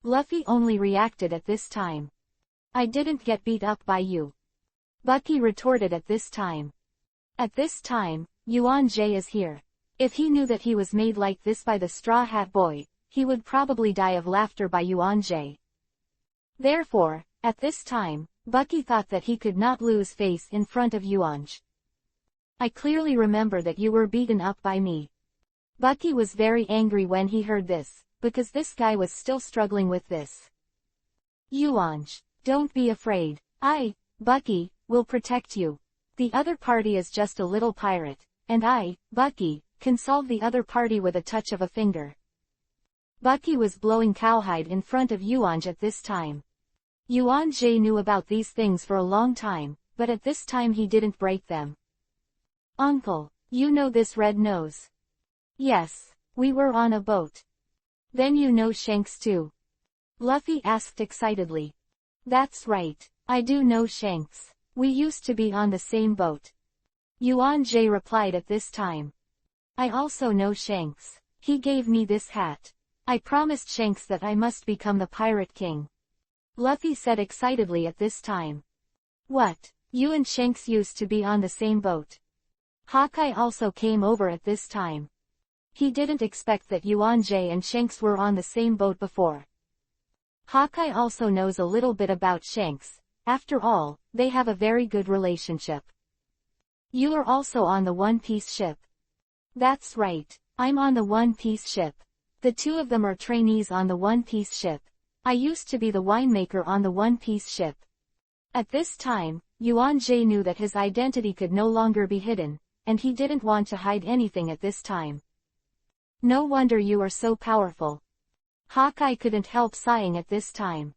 Luffy only reacted at this time. I didn't get beat up by you. Buggy retorted at this time. At this time, Yuanj is here. If he knew that he was made like this by the Straw Hat Boy, he would probably die of laughter by Yuanj. Therefore, at this time, Buggy thought that he could not lose face in front of Yuanj. I clearly remember that you were beaten up by me. Buggy was very angry when he heard this, because this guy was still struggling with this. Yuanj, don't be afraid. I, Buggy, will protect you. The other party is just a little pirate, and I, Buggy, can solve the other party with a touch of a finger. Buggy was blowing cowhide in front of Yuanj at this time. Yuanj knew about these things for a long time, but at this time he didn't break them. Uncle, you know this red nose? Yes, we were on a boat. Then you know Shanks too? Luffy asked excitedly. That's right, I do know Shanks. We used to be on the same boat. Yuanj replied at this time. I also know Shanks. He gave me this hat. I promised Shanks that I must become the Pirate King. Luffy said excitedly at this time. What, you and Shanks used to be on the same boat? Hawkeye also came over at this time. He didn't expect that Yuanj and Shanks were on the same boat before. Hawkeye also knows a little bit about Shanks, After all, they have a very good relationship. You are also on the One Piece ship. That's right, I'm on the One Piece ship. The two of them are trainees on the One Piece ship. I used to be the winemaker on the One Piece ship. At this time, Yuan Jie knew that his identity could no longer be hidden, and he didn't want to hide anything at this time. No wonder you are so powerful. Hawkeye couldn't help sighing at this time.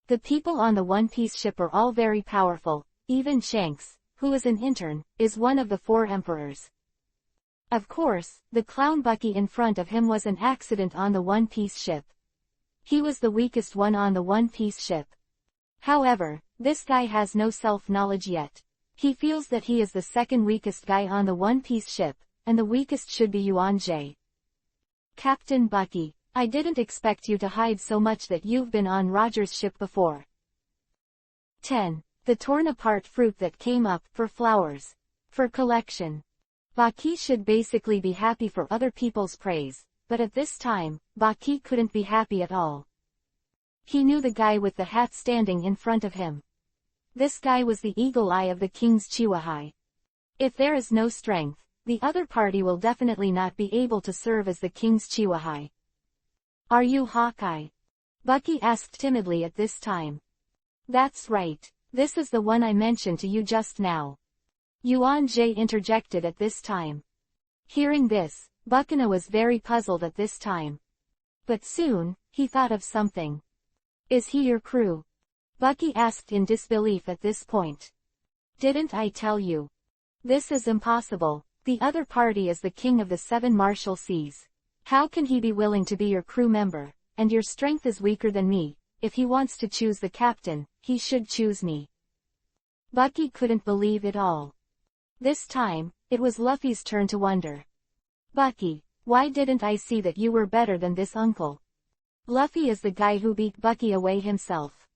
The people on the One Piece ship are all very powerful, even Shanks, who is an intern, is one of the 4 emperors. Of course, the clown Buggy in front of him was an accident on the One Piece ship. He was the weakest one on the One Piece ship. However, this guy has no self-knowledge yet. He feels that he is the second weakest guy on the One Piece ship, and the weakest should be Yuan Jie. Captain Buggy, I didn't expect you to hide so much that you've been on Roger's ship before. 10. The torn-apart fruit that came up for flowers. For collection. Baki should basically be happy for other people's praise, but at this time, Baki couldn't be happy at all. He knew the guy with the hat standing in front of him. This guy was the eagle eye of the king's Chihuahua. If there is no strength, the other party will definitely not be able to serve as the king's Chihuahua. Are you Hawkeye? Buggy asked timidly at this time. That's right, this is the one I mentioned to you just now. Yuan Jie interjected at this time. Hearing this, Buckina was very puzzled at this time. But soon, he thought of something. Is he your crew? Buggy asked in disbelief at this point. Didn't I tell you? This is impossible. The other party is the king of the 7 Martial Seas. How can he be willing to be your crew member, and your strength is weaker than me? If he wants to choose the captain, he should choose me. Buggy couldn't believe it all. This time, it was Luffy's turn to wonder. Buggy, why didn't I see that you were better than this uncle? Luffy is the guy who beat Buggy away himself.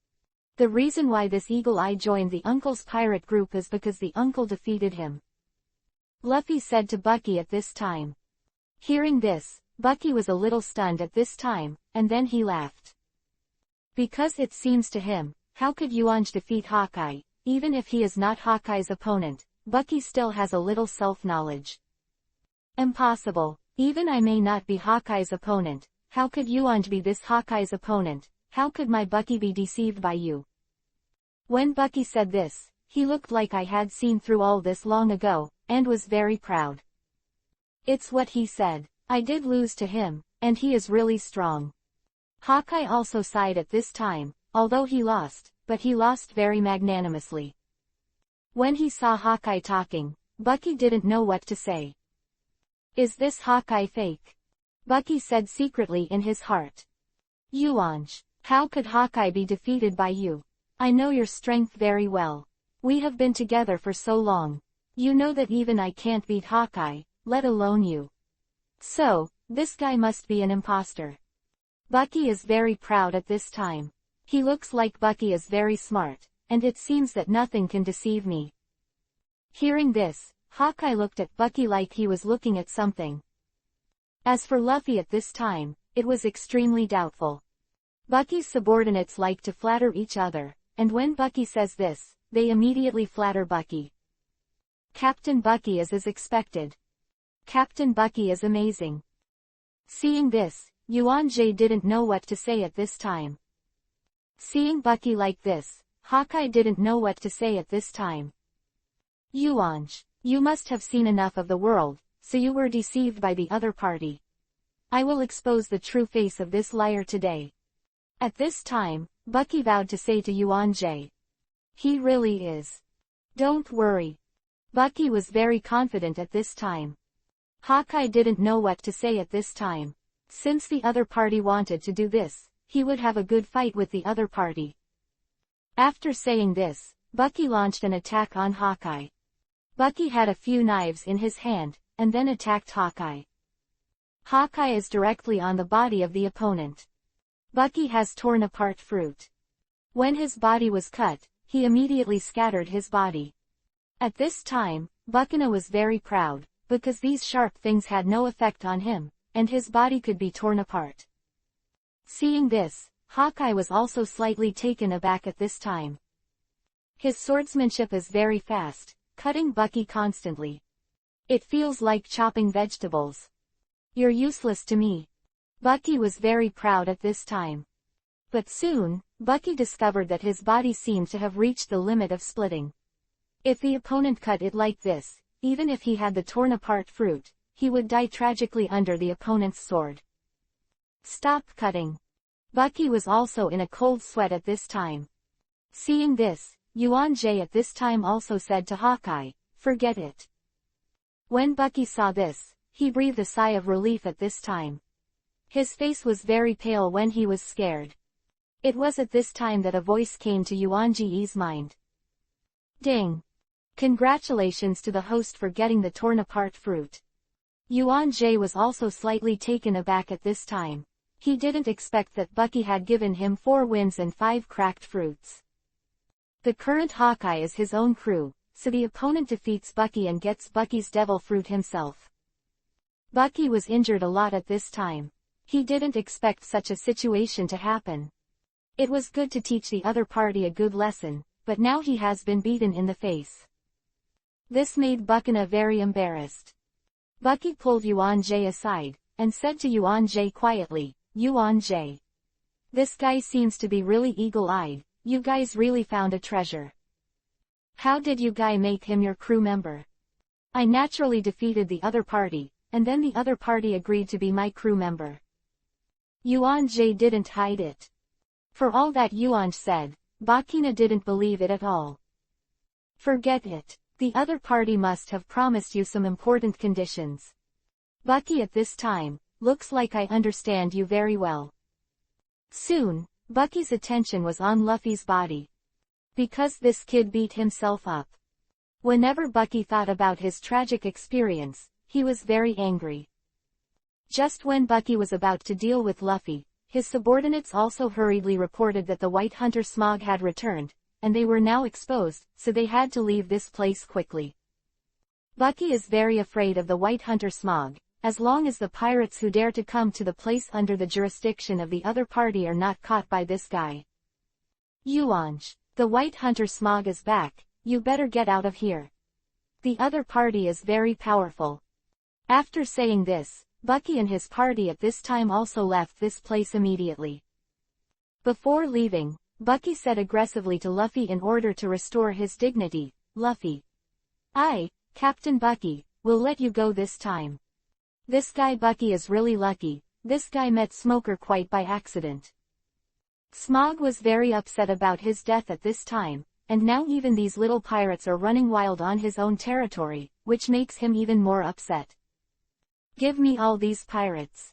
The reason why this eagle eye joined the uncle's pirate group is because the uncle defeated him. Luffy said to Buggy at this time. Hearing this, Buggy was a little stunned at this time, and then he laughed. Because it seems to him, how could Yuan defeat Hawkeye, even if he is not Hawkeye's opponent? Buggy still has a little self-knowledge. Impossible, even I may not be Hawkeye's opponent, how could Yuan be this Hawkeye's opponent? How could my Buggy be deceived by you? When Buggy said this, he looked like I had seen through all this long ago, and was very proud. It's what he said, I did lose to him, and he is really strong. Hawkeye also sighed at this time, although he lost, but he lost very magnanimously. When he saw Hawkeye talking, Buggy didn't know what to say. Is this Hawkeye fake? Buggy said secretly in his heart. Yuan, how could Hawkeye be defeated by you? I know your strength very well. We have been together for so long. You know that even I can't beat Hawkeye, let alone you. So, this guy must be an imposter. Buggy is very proud at this time. He looks like Buggy is very smart, and it seems that nothing can deceive me. Hearing this, Hawkeye looked at Buggy like he was looking at something. As for Luffy at this time, it was extremely doubtful. Buggy's subordinates like to flatter each other, and when Buggy says this, they immediately flatter Buggy. Captain Buggy is as expected. Captain Buggy is amazing. Seeing this, Yuan Jie didn't know what to say at this time. Seeing Buggy like this, Hawkeye didn't know what to say at this time. Yuan, you must have seen enough of the world, so you were deceived by the other party. I will expose the true face of this liar today. At this time, Buggy vowed to say to Yuan Jie. He really is. Don't worry. Buggy was very confident at this time. Hawkeye didn't know what to say at this time. Since the other party wanted to do this, he would have a good fight with the other party. After saying this, Buggy launched an attack on Hawkeye. Buggy had a few knives in his hand, and then attacked Hawkeye. Hawkeye is directly on the body of the opponent. Buggy has torn apart fruit. When his body was cut, he immediately scattered his body. At this time, Buckina was very proud, because these sharp things had no effect on him, and his body could be torn apart. Seeing this, Hawkeye was also slightly taken aback at this time. His swordsmanship is very fast, cutting Buggy constantly. It feels like chopping vegetables. You're useless to me. Buggy was very proud at this time. But soon, Buggy discovered that his body seemed to have reached the limit of splitting. If the opponent cut it like this, even if he had the torn-apart fruit, he would die tragically under the opponent's sword. Stop cutting. Buggy was also in a cold sweat at this time. Seeing this, Yuan-Jie at this time also said to Hawkeye, "Forget it." When Buggy saw this, he breathed a sigh of relief at this time. His face was very pale when he was scared. It was at this time that a voice came to Yuan-Jie's mind. Ding! Congratulations to the host for getting the torn-apart fruit. Yuan-Jie was also slightly taken aback at this time. He didn't expect that Buggy had given him 4 wins and 5 cracked fruits. The current Hawkeye is his own crew, so the opponent defeats Buggy and gets Buggy's devil fruit himself. Buggy was injured a lot at this time. He didn't expect such a situation to happen. It was good to teach the other party a good lesson, but now he has been beaten in the face. This made Buggy very embarrassed. Buggy pulled Yuan-Jie aside, and said to Yuan-Jie quietly, "Yuan-Jie. This guy seems to be really eagle-eyed, you guys really found a treasure. How did you guys make him your crew member? I naturally defeated the other party, and then the other party agreed to be my crew member." Yuan-Jie didn't hide it. For all that Yuan said, Buggy didn't believe it at all. "Forget it. The other party must have promised you some important conditions. Buggy at this time, looks like I understand you very well." Soon, Buggy's attention was on Luffy's body. Because this kid beat himself up. Whenever Buggy thought about his tragic experience, he was very angry. Just when Buggy was about to deal with Luffy, his subordinates also hurriedly reported that the White Hunter Smog had returned, and they were now exposed, so they had to leave this place quickly. Buggy is very afraid of the White Hunter Smog, as long as the pirates who dare to come to the place under the jurisdiction of the other party are not caught by this guy. "Yuan-Jie, the White Hunter Smog is back, you better get out of here. The other party is very powerful." After saying this, Buggy and his party at this time also left this place immediately. Before leaving, Buggy said aggressively to Luffy in order to restore his dignity, "Luffy. I, Captain Buggy, will let you go this time. This guy Buggy is really lucky, this guy met Smoker quite by accident." Smog was very upset about his death at this time, and now even these little pirates are running wild on his own territory, which makes him even more upset. "Give me all these pirates."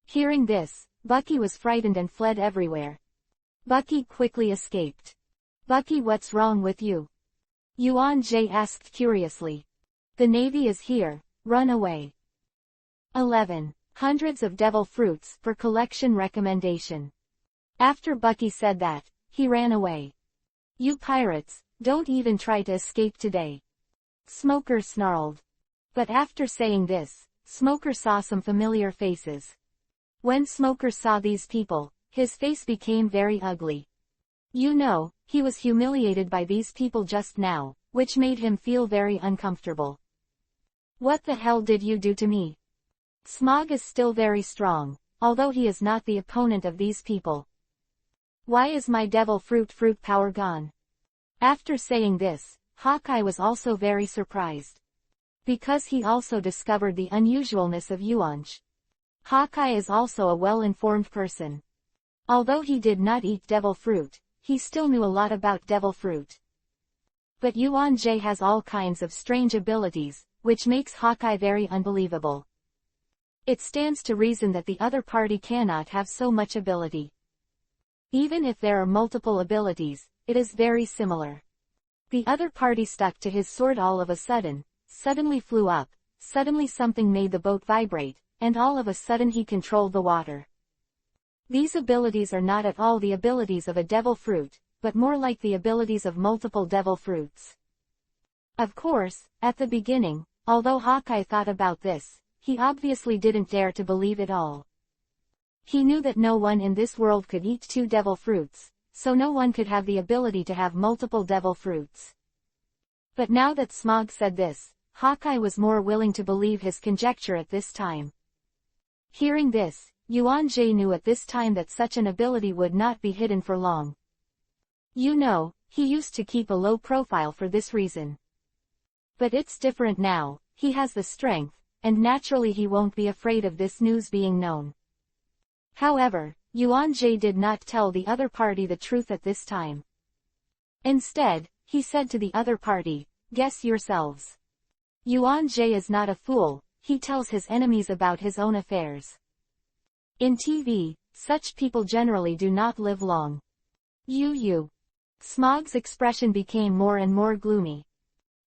Hearing this, Buggy was frightened and fled everywhere. Buggy quickly escaped. "Buggy, what's wrong with you?" Yuan-Jie asked curiously. "The Navy is here, run away." 11. Hundreds of devil fruits for collection recommendation. After Buggy said that, he ran away. "You pirates, don't even try to escape today," Smoker snarled. But after saying this, Smoker saw some familiar faces. When Smoker saw these people, his face became very ugly. You know, he was humiliated by these people just now, which made him feel very uncomfortable. "What the hell did you do to me?" Smog is still very strong, although he is not the opponent of these people. "Why is my devil fruit power gone?" After saying this, Hawkeye was also very surprised. Because he also discovered the unusualness of Yuan-Jie. Hawkeye is also a well-informed person. Although he did not eat devil fruit, he still knew a lot about devil fruit. But Yuan-Jie has all kinds of strange abilities, which makes Hawkeye very unbelievable. It stands to reason that the other party cannot have so much ability. Even if there are multiple abilities, it is very similar. The other party stuck to his sword all of a sudden, suddenly flew up, suddenly something made the boat vibrate, and all of a sudden he controlled the water. These abilities are not at all the abilities of a devil fruit, but more like the abilities of multiple devil fruits. Of course, at the beginning, although Hawkeye thought about this, he obviously didn't dare to believe it all. He knew that no one in this world could eat 2 devil fruits, so no one could have the ability to have multiple devil fruits. But now that Smaug said this, Hawkeye was more willing to believe his conjecture at this time. Hearing this, Yuan Jie knew at this time that such an ability would not be hidden for long. You know, he used to keep a low profile for this reason. But it's different now, he has the strength, and naturally he won't be afraid of this news being known. However, Yuan Jie did not tell the other party the truth at this time. Instead, he said to the other party, "Guess yourselves." Yuan Jie is not a fool, he tells his enemies about his own affairs. In TV, such people generally do not live long. You. Smaug's expression became more and more gloomy.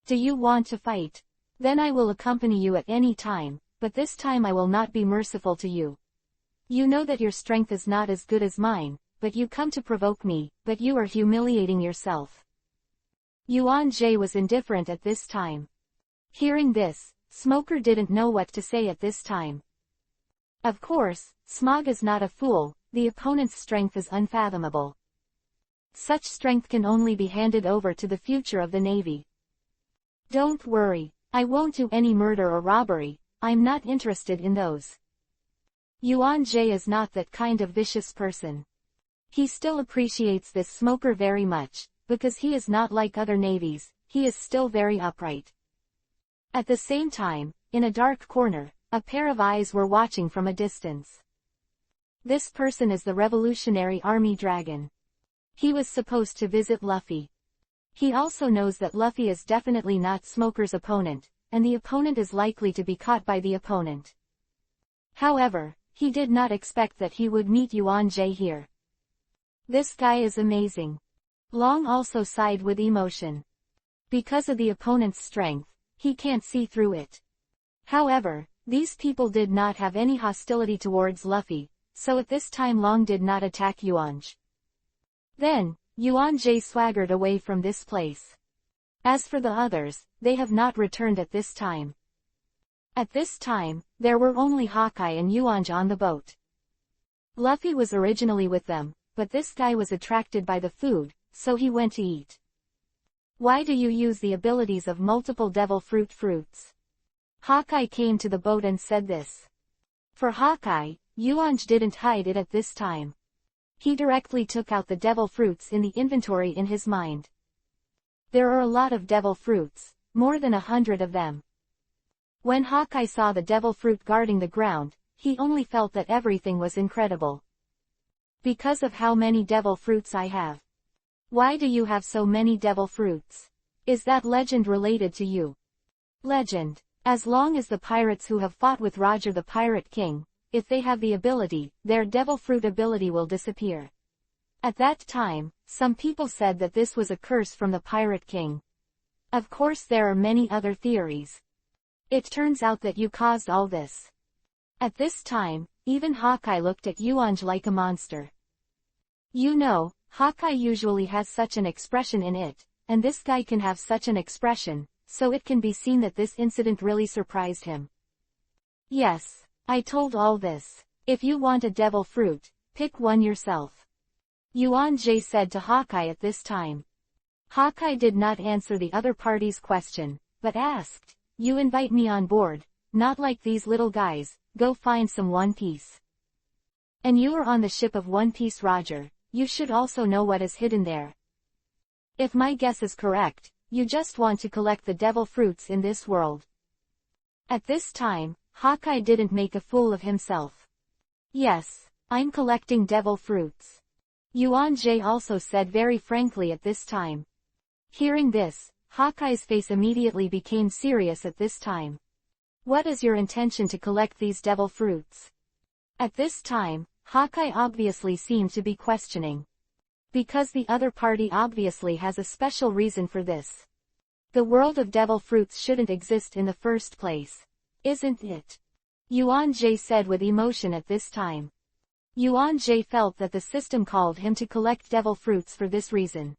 Do you want to fight? Then I will accompany you at any time, but this time I will not be merciful to you. You know that your strength is not as good as mine, but you come to provoke me, but you are humiliating yourself. Yuan Jie was indifferent at this time. Hearing this, Smoker didn't know what to say at this time. Of course, Smaug is not a fool, the opponent's strength is unfathomable. Such strength can only be handed over to the future of the Navy. Don't worry, I won't do any murder or robbery, I'm not interested in those. Yuan Jie is not that kind of vicious person. He still appreciates this Smoker very much, because he is not like other navies, he is still very upright. At the same time, in a dark corner, a pair of eyes were watching from a distance. This person is the Revolutionary Army Dragon. He was supposed to visit Luffy. He also knows that Luffy is definitely not Smoker's opponent, and the opponent is likely to be caught by the opponent. However, he did not expect that he would meet Yuan Jie here. This guy is amazing. Long also sighed with emotion. Because of the opponent's strength, he can't see through it. However, these people did not have any hostility towards Luffy, so at this time Long did not attack Yuan Jie. Then, Yuan Jie swaggered away from this place. As for the others, they have not returned at this time. At this time, there were only Hawkeye and Yuan Jie on the boat. Luffy was originally with them, but this guy was attracted by the food, so he went to eat. Why do you use the abilities of multiple devil fruits? Hawkeye came to the boat and said this. For Hawkeye, Yuan Jie didn't hide it at this time. He directly took out the devil fruits in the inventory in his mind. There are a lot of devil fruits, more than 100 of them. When Hawkeye saw the devil fruit guarding the ground, he only felt that everything was incredible. Because of how many devil fruits I have. Why do you have so many devil fruits? Is that legend related to you? Legend. As long as the pirates who have fought with Roger the Pirate King, if they have the ability, their devil fruit ability will disappear. At that time, some people said that this was a curse from the Pirate King. Of course there are many other theories. It turns out that you caused all this. At this time, even Hawkeye looked at Yuan Jie like a monster. You know, Hawkeye usually has such an expression in it, and this guy can have such an expression, so it can be seen that this incident really surprised him. Yes, I told all this. If you want a devil fruit, pick one yourself. Yuan Jie said to Hawkeye at this time. Hawkeye did not answer the other party's question, but asked, You invite me on board, not like these little guys, go find some One Piece. And you are on the ship of One Piece Roger, you should also know what is hidden there. If my guess is correct, you just want to collect the devil fruits in this world. At this time, Hawkeye didn't make a fool of himself. Yes, I'm collecting devil fruits. Yuan Jie also said very frankly at this time. Hearing this, Hawkeye's face immediately became serious at this time. What is your intention to collect these devil fruits? At this time, Hawkeye obviously seemed to be questioning. Because the other party obviously has a special reason for this. The world of devil fruits shouldn't exist in the first place. Isn't it? Yuan Jie said with emotion at this time. Yuan Jie felt that the system called him to collect devil fruits for this reason.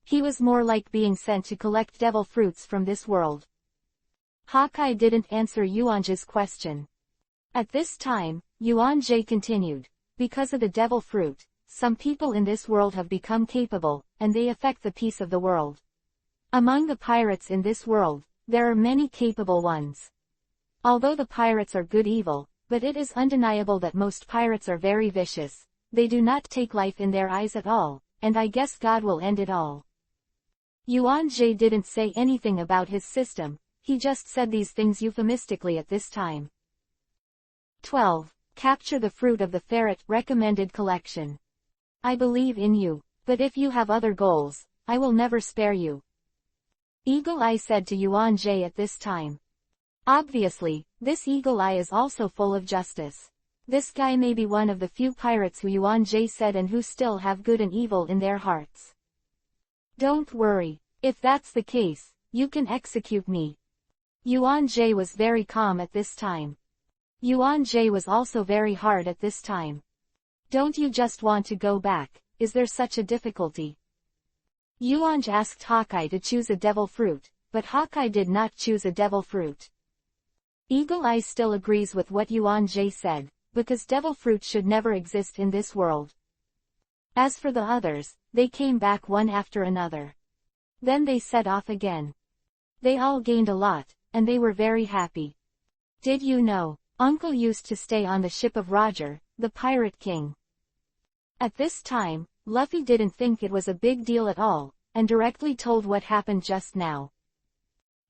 He was more like being sent to collect devil fruits from this world. Hawkeye didn't answer Yuan Jie's question. At this time, Yuan Jie continued. Because of the devil fruit, some people in this world have become capable, and they affect the peace of the world. Among the pirates in this world, there are many capable ones. Although the pirates are good evil, but it is undeniable that most pirates are very vicious. They do not take life in their eyes at all, and I guess God will end it all. Yuan Jie didn't say anything about his system, he just said these things euphemistically at this time. 12. Capture the Fruit of the Ferret Recommended Collection. I believe in you, but if you have other goals, I will never spare you. Eagle Eye said to Yuan Jie at this time. Obviously, this Eagle Eye is also full of justice. This guy may be one of the few pirates who Yuan Jie said and who still have good and evil in their hearts. Don't worry, if that's the case, you can execute me. Yuan Jie was very calm at this time. Yuan Jie was also very hard at this time. Don't you just want to go back, is there such a difficulty? Yuan Jie asked Hawkeye to choose a devil fruit, but Hawkeye did not choose a devil fruit. Eagle Eye still agrees with what Yuan Jie said, because devil fruit should never exist in this world. As for the others, they came back one after another. Then they set off again. They all gained a lot, and they were very happy. Did you know, Uncle used to stay on the ship of Roger, the Pirate King. At this time, Luffy didn't think it was a big deal at all, and directly told what happened just now.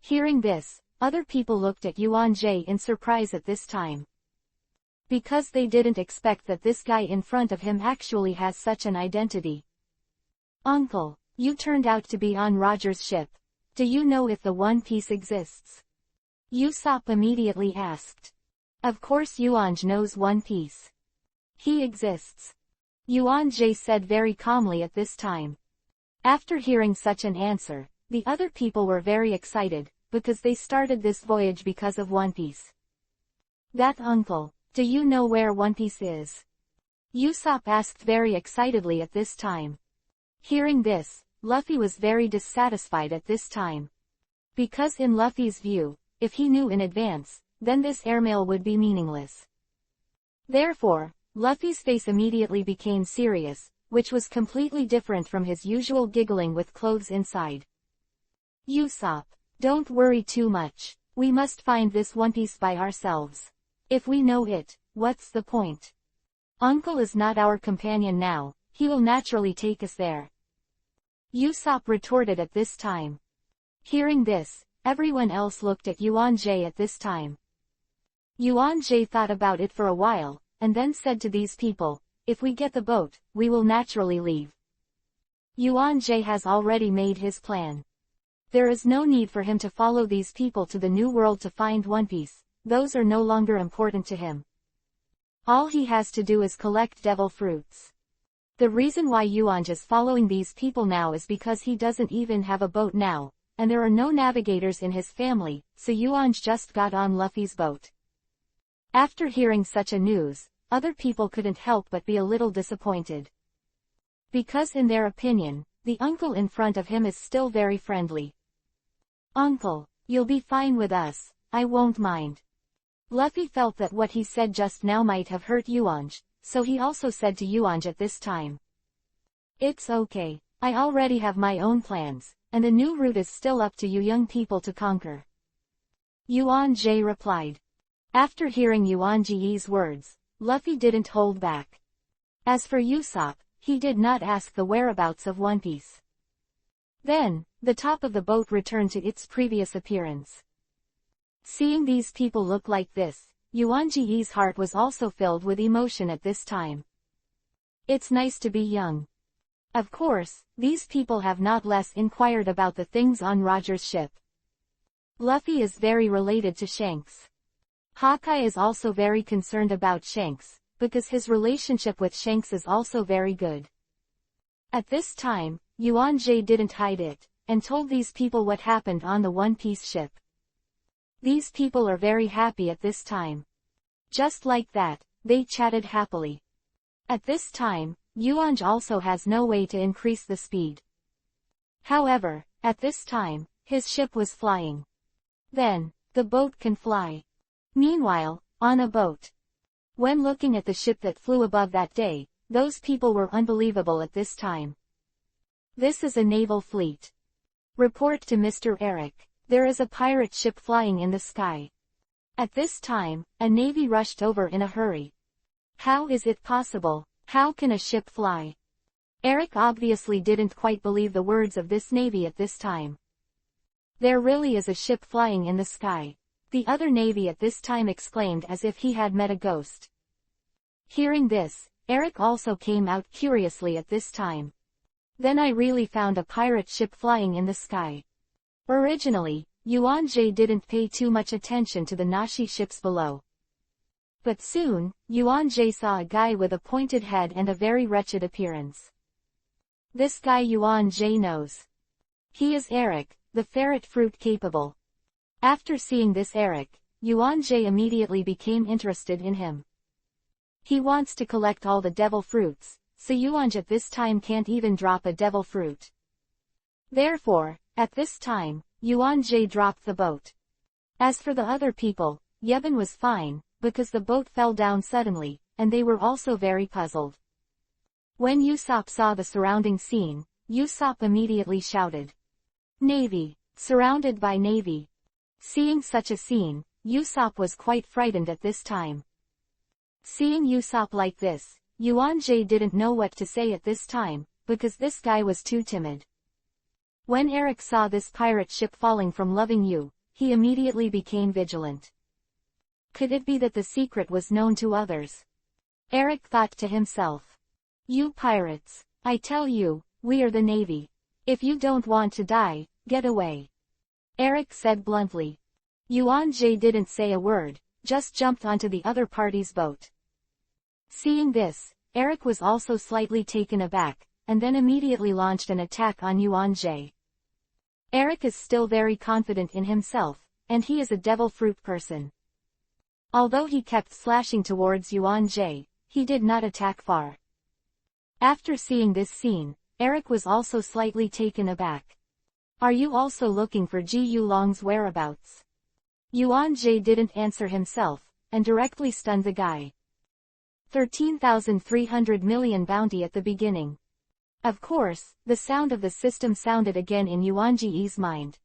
Hearing this, other people looked at Yuan Jie in surprise at this time. Because they didn't expect that this guy in front of him actually has such an identity. Uncle, you turned out to be on Roger's ship. Do you know if the One Piece exists? Usopp immediately asked. Of course Yuan Jie knows One Piece. He exists. Yuan Jie said very calmly at this time. After hearing such an answer, the other people were very excited, because they started this voyage because of One Piece. That uncle, do you know where One Piece is? Usopp asked very excitedly at this time. Hearing this, Luffy was very dissatisfied at this time. Because in Luffy's view, if he knew in advance, then this airmail would be meaningless. Therefore, Luffy's face immediately became serious, which was completely different from his usual giggling with clothes inside. Usopp, don't worry too much, we must find this One Piece by ourselves. If we know it, what's the point? Uncle is not our companion now, he will naturally take us there. Usopp retorted at this time. Hearing this, everyone else looked at Yuan Jie at this time. Yuan Jie thought about it for a while, and then said to these people, if we get the boat, we will naturally leave. Yuan Jie has already made his plan. There is no need for him to follow these people to the New World to find One Piece, those are no longer important to him. All he has to do is collect devil fruits. The reason why Yuan Jie is following these people now is because he doesn't even have a boat now, and there are no navigators in his family, so Yuan Jie just got on Luffy's boat. After hearing such a news, other people couldn't help but be a little disappointed. Because in their opinion, the uncle in front of him is still very friendly. Uncle, you'll be fine with us, I won't mind. Luffy felt that what he said just now might have hurt Yuan Jie, so he also said to Yuan Jie at this time. It's okay, I already have my own plans, and a new route is still up to you young people to conquer. Yuan Jie replied. After hearing Yuan Jie's words, Luffy didn't hold back. As for Usopp, he did not ask the whereabouts of One Piece. Then, the top of the boat returned to its previous appearance. Seeing these people look like this, Yuan Jie's heart was also filled with emotion at this time. It's nice to be young. Of course, these people have not less inquired about the things on Roger's ship. Luffy is very related to Shanks. Hawkeye is also very concerned about Shanks, because his relationship with Shanks is also very good. At this time, Yuan Jie didn't hide it, and told these people what happened on the One Piece ship. These people are very happy at this time. Just like that, they chatted happily. At this time, Yuan Jie also has no way to increase the speed. However, at this time, his ship was flying. Then, the boat can fly. Meanwhile, on a boat. When looking at the ship that flew above that day, those people were unbelievable at this time. This is a naval fleet. Report to Mr. Eric. There is a pirate ship flying in the sky. At this time, a navy rushed over in a hurry. How is it possible? How can a ship fly? Eric obviously didn't quite believe the words of this navy at this time. There really is a ship flying in the sky. The other navy at this time exclaimed as if he had met a ghost. Hearing this, Eric also came out curiously at this time. Then I really found a pirate ship flying in the sky. Originally, Yuan-Jie didn't pay too much attention to the Nashi ships below. But soon, Yuan-Jie saw a guy with a pointed head and a very wretched appearance. This guy Yuan-Jie knows. He is Eric, the ferret fruit capable. After seeing this Eric, Yuan-Jie immediately became interested in him. He wants to collect all the devil fruits, so Yuan-Jie at this time can't even drop a devil fruit. Therefore, at this time, Yuan-Jie dropped the boat. As for the other people, Yeben was fine, because the boat fell down suddenly, and they were also very puzzled. When Usopp saw the surrounding scene, Usopp immediately shouted, "Navy! Surrounded by Navy!" Seeing such a scene, Usopp was quite frightened at this time. Seeing Usopp like this, Yuan-Jie didn't know what to say at this time, because this guy was too timid. When Eric saw this pirate ship falling from Loving You, he immediately became vigilant. Could it be that the secret was known to others? Eric thought to himself. You pirates, I tell you, we are the Navy. If you don't want to die, get away. Eric said bluntly. Yuan-Jie didn't say a word, just jumped onto the other party's boat. Seeing this, Eric was also slightly taken aback, and then immediately launched an attack on Yuan-Jie. Eric is still very confident in himself, and he is a devil fruit person. Although he kept slashing towards Yuan-Jie, he did not attack far. After seeing this scene, Eric was also slightly taken aback. Are you also looking for Ji Yulong's whereabouts? Yuan-Jie didn't answer himself, and directly stunned the guy. 13,300 million bounty at the beginning. Of course, the sound of the system sounded again in Yuan-Jie's mind.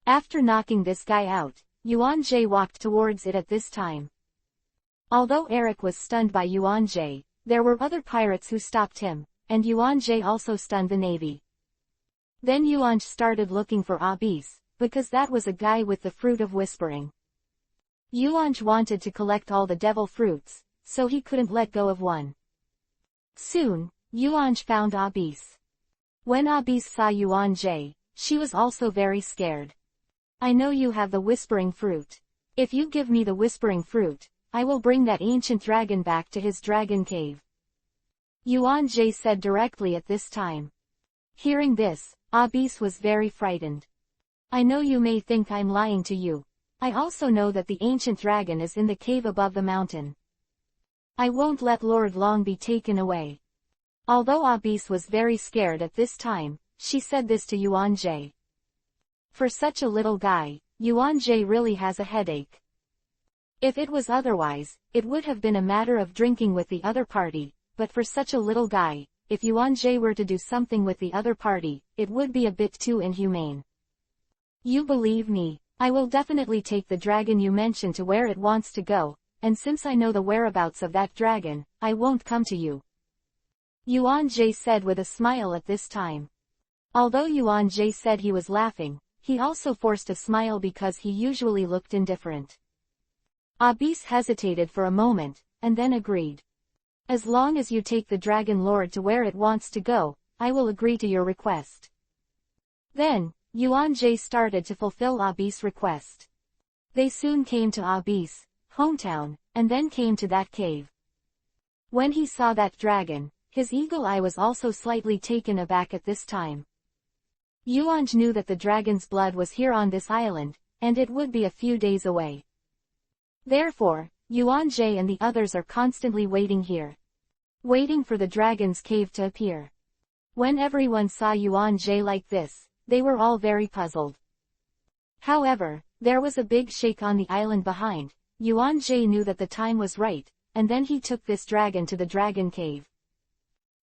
After knocking this guy out, Yuan-Jie walked towards it at this time. Although Eric was stunned by Yuan-Jie, there were other pirates who stopped him, and Yuan-Jie also stunned the navy. Then Yuan-Jie started looking for Abyss, because that was a guy with the fruit of whispering. Yuan-Jie wanted to collect all the devil fruits, so he couldn't let go of one. Soon, Yuan-Jie found Abyss. When Abyss saw Yuan-Jie, she was also very scared. I know you have the whispering fruit. If you give me the whispering fruit, I will bring that ancient dragon back to his dragon cave. Yuan-Jie said directly at this time. Hearing this, Abyss was very frightened. I know you may think I'm lying to you. I also know that the ancient dragon is in the cave above the mountain. I won't let Lord Long be taken away. Although Abyss was very scared at this time, she said this to Yuan-Jie. For such a little guy, Yuan-Jie really has a headache. If it was otherwise, it would have been a matter of drinking with the other party, but for such a little guy, if Yuan-Jie were to do something with the other party, it would be a bit too inhumane. You believe me, I will definitely take the dragon you mentioned to where it wants to go, and since I know the whereabouts of that dragon, I won't come to you. Yuan-Jie said with a smile at this time. Although Yuan-Jie said he was laughing, he also forced a smile because he usually looked indifferent. Abyss hesitated for a moment, and then agreed. As long as you take the Dragon Lord to where it wants to go, I will agree to your request. Then, Yuan-Jie started to fulfill Abyss' request. They soon came to Abyss' hometown, and then came to that cave. When he saw that dragon, his eagle eye was also slightly taken aback at this time. Yuan-Jie knew that the dragon's blood was here on this island, and it would be a few days away. Therefore, Yuan-Jie and the others are constantly waiting here. Waiting for the dragon's cave to appear. When everyone saw Yuan-Jie like this, they were all very puzzled. However, there was a big shake on the island behind. Yuan-Jie knew that the time was right, and then he took this dragon to the dragon cave.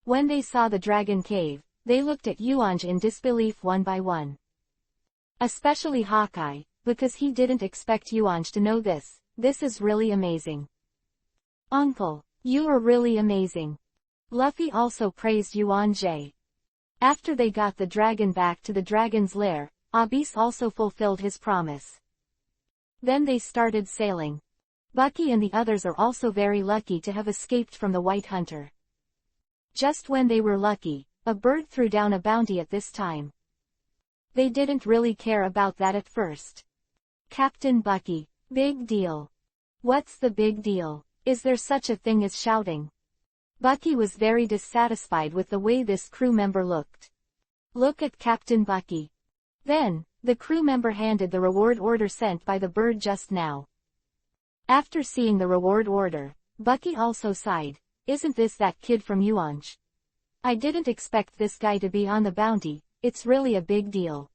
When they saw the dragon cave, they looked at Yuanj in disbelief one by one. Especially Hawkeye, because he didn't expect Yuanj to know this. This is really amazing. Uncle, you are really amazing. Luffy also praised Yuanj. After they got the dragon back to the dragon's lair, Abyss also fulfilled his promise. Then they started sailing. Buggy and the others are also very lucky to have escaped from the White Hunter. Just when they were lucky, a bird threw down a bounty at this time. They didn't really care about that at first. Captain Buggy, big deal. What's the big deal? Is there such a thing as shouting? Buggy was very dissatisfied with the way this crew member looked. Look at Captain Buggy. Then, the crew member handed the reward order sent by the bird just now. After seeing the reward order, Buggy also sighed. Isn't this that kid from Yuanj? I didn't expect this guy to be on the bounty. It's really a big deal.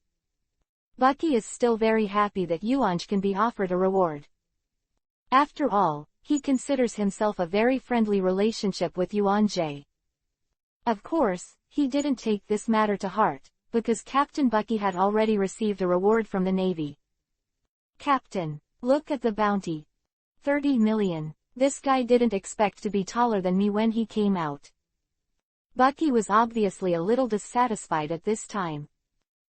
Buggy is still very happy that Yuanj can be offered a reward. After all, he considers himself a very friendly relationship with Yuanj. Of course, he didn't take this matter to heart, because Captain Buggy had already received a reward from the Navy. Captain, look at the bounty. 30 million. This guy didn't expect to be taller than me when he came out. Buggy was obviously a little dissatisfied at this time.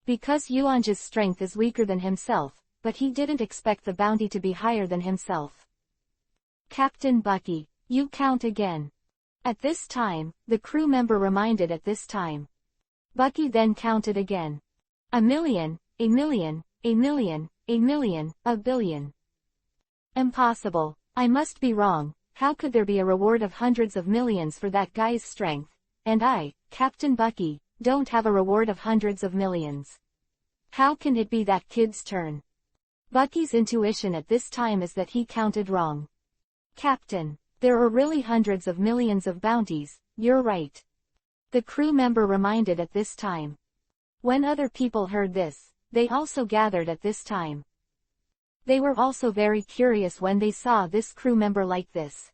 Because Yuanj's strength is weaker than himself, but he didn't expect the bounty to be higher than himself. Captain Buggy, you count again. At this time, the crew member reminded at this time. Buggy then counted again. 1 million, 1 million, 1 million, 1 million, 1 billion. Impossible. I must be wrong. How could there be a reward of hundreds of millions for that guy's strength? And I, Captain Buggy, don't have a reward of hundreds of millions. How can it be that kid's turn? Buggy's intuition at this time is that he counted wrong. Captain, there are really hundreds of millions of bounties, you're right. The crew member reminded at this time. When other people heard this, they also gathered at this time. They were also very curious when they saw this crew member like this.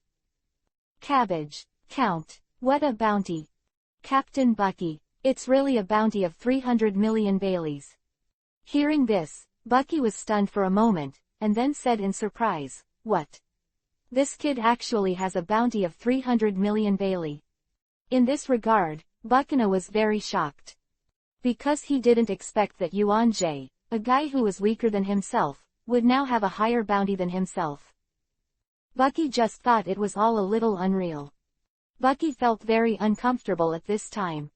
Cabbage, count, what a bounty. Captain Buggy, it's really a bounty of 300 million Baileys. Hearing this, Buggy was stunned for a moment, and then said in surprise, what? This kid actually has a bounty of 300 million Bailey. In this regard, Buckina was very shocked. Because he didn't expect that Yuanj, a guy who was weaker than himself, would now have a higher bounty than himself. Buggy just thought it was all a little unreal. Buggy felt very uncomfortable at this time.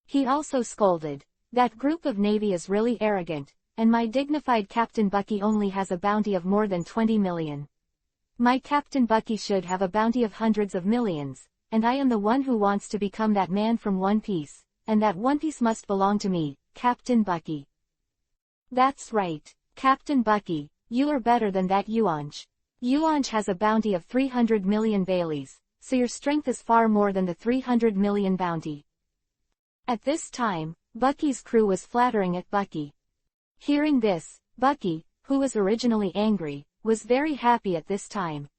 He also scolded. That group of Navy is really arrogant, and my dignified Captain Buggy only has a bounty of more than 20 million. My Captain Buggy should have a bounty of hundreds of millions, and I am the one who wants to become that man from One Piece, and that One Piece must belong to me, Captain Buggy. That's right, Captain Buggy, you are better than that Yuanj. Yuanj has a bounty of 300 million Baileys, so your strength is far more than the 300 million bounty. At this time, Buggy's crew was flattering at Buggy. Hearing this, Buggy, who was originally angry, was very happy at this time.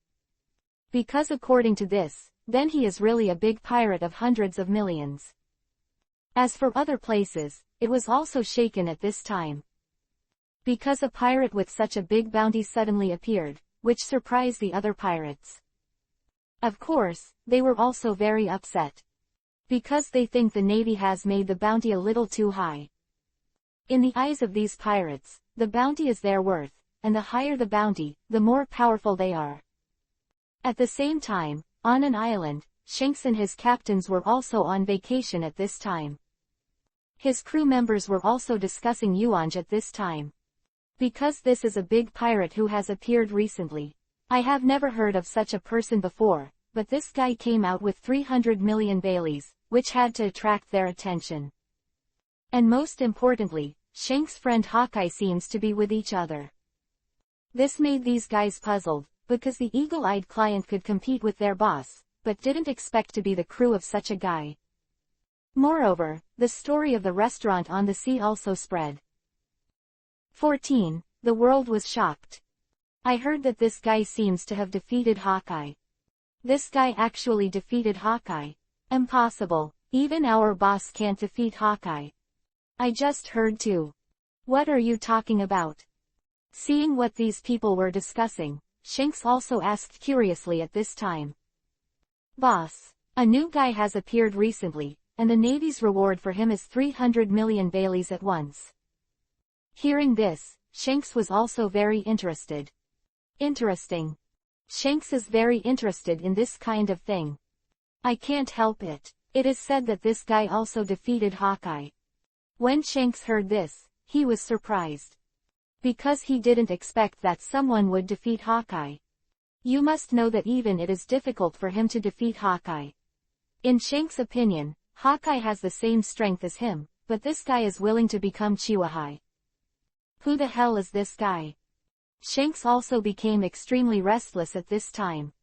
Because according to this, then he is really a big pirate of hundreds of millions. As for other places, it was also shaken at this time. Because a pirate with such a big bounty suddenly appeared, which surprised the other pirates. Of course, they were also very upset. Because they think the Navy has made the bounty a little too high. In the eyes of these pirates, the bounty is their worth, and the higher the bounty, the more powerful they are. At the same time, on an island, Shanks and his captains were also on vacation at this time. His crew members were also discussing Yuanj at this time. Because this is a big pirate who has appeared recently. I have never heard of such a person before, but this guy came out with 300 million Baileys, which had to attract their attention. And most importantly, Shanks' friend Hawkeye seems to be with each other. This made these guys puzzled, because the eagle-eyed client could compete with their boss, but didn't expect to be the crew of such a guy. Moreover, the story of the restaurant on the sea also spread. 14. The world was shocked. I heard that this guy seems to have defeated Hawkeye. This guy actually defeated Hawkeye. Impossible. Even our boss can't defeat Hawkeye. I just heard too. What are you talking about? Seeing what these people were discussing, Shanks also asked curiously at this time. Boss, a new guy has appeared recently, and the Navy's reward for him is 300 million Baileys at once. Hearing this, Shanks was also very interested. Interesting. Shanks is very interested in this kind of thing. I can't help it. It is said that this guy also defeated Hawkeye. When Shanks heard this, he was surprised. Because he didn't expect that someone would defeat Hawkeye. You must know that even it is difficult for him to defeat Hawkeye. In Shanks' opinion, Hawkeye has the same strength as him, but this guy is willing to become Chihuahua. Who the hell is this guy? Shanks also became extremely restless at this time.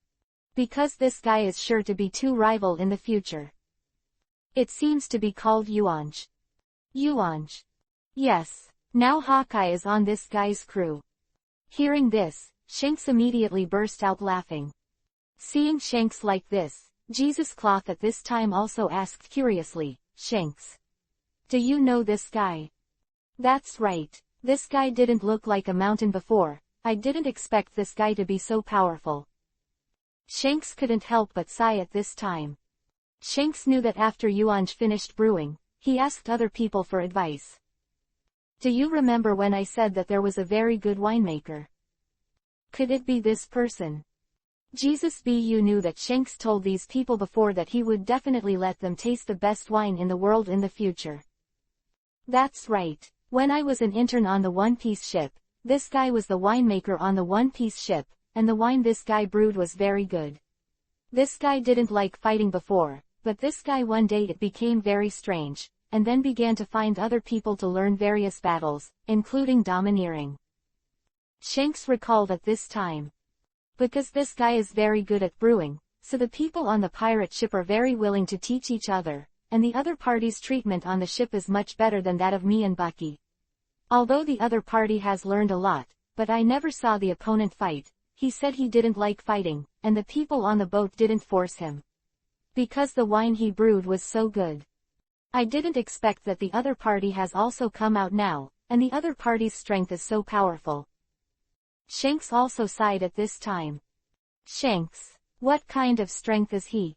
Because this guy is sure to be too rival in the future. It seems to be called Yuanj. Yuanj. Yes, now Hawkeye is on this guy's crew. Hearing this, Shanks immediately burst out laughing. Seeing Shanks like this, Jesus Cloth at this time also asked curiously, Shanks, do you know this guy? That's right, this guy didn't look like a mountain before, I didn't expect this guy to be so powerful. Shanks couldn't help but sigh at this time. Shanks knew that after Yuanj finished brewing, he asked other people for advice. Do you remember when I said that there was a very good winemaker? Could it be this person? Jesus Bu knew that Shanks told these people before that he would definitely let them taste the best wine in the world in the future. That's right, when I was an intern on the One Piece ship, this guy was the winemaker on the One Piece ship, and the wine this guy brewed was very good. This guy didn't like fighting before, but this guy one day it became very strange, and then began to find other people to learn various battles, including domineering. Shanks recalled at this time. Because this guy is very good at brewing, so the people on the pirate ship are very willing to teach each other, and the other party's treatment on the ship is much better than that of me and Buggy. Although the other party has learned a lot, but I never saw the opponent fight, he said he didn't like fighting, and the people on the boat didn't force him. Because the wine he brewed was so good. I didn't expect that the other party has also come out now, and the other party's strength is so powerful. Shanks also sighed at this time. Shanks, what kind of strength is he?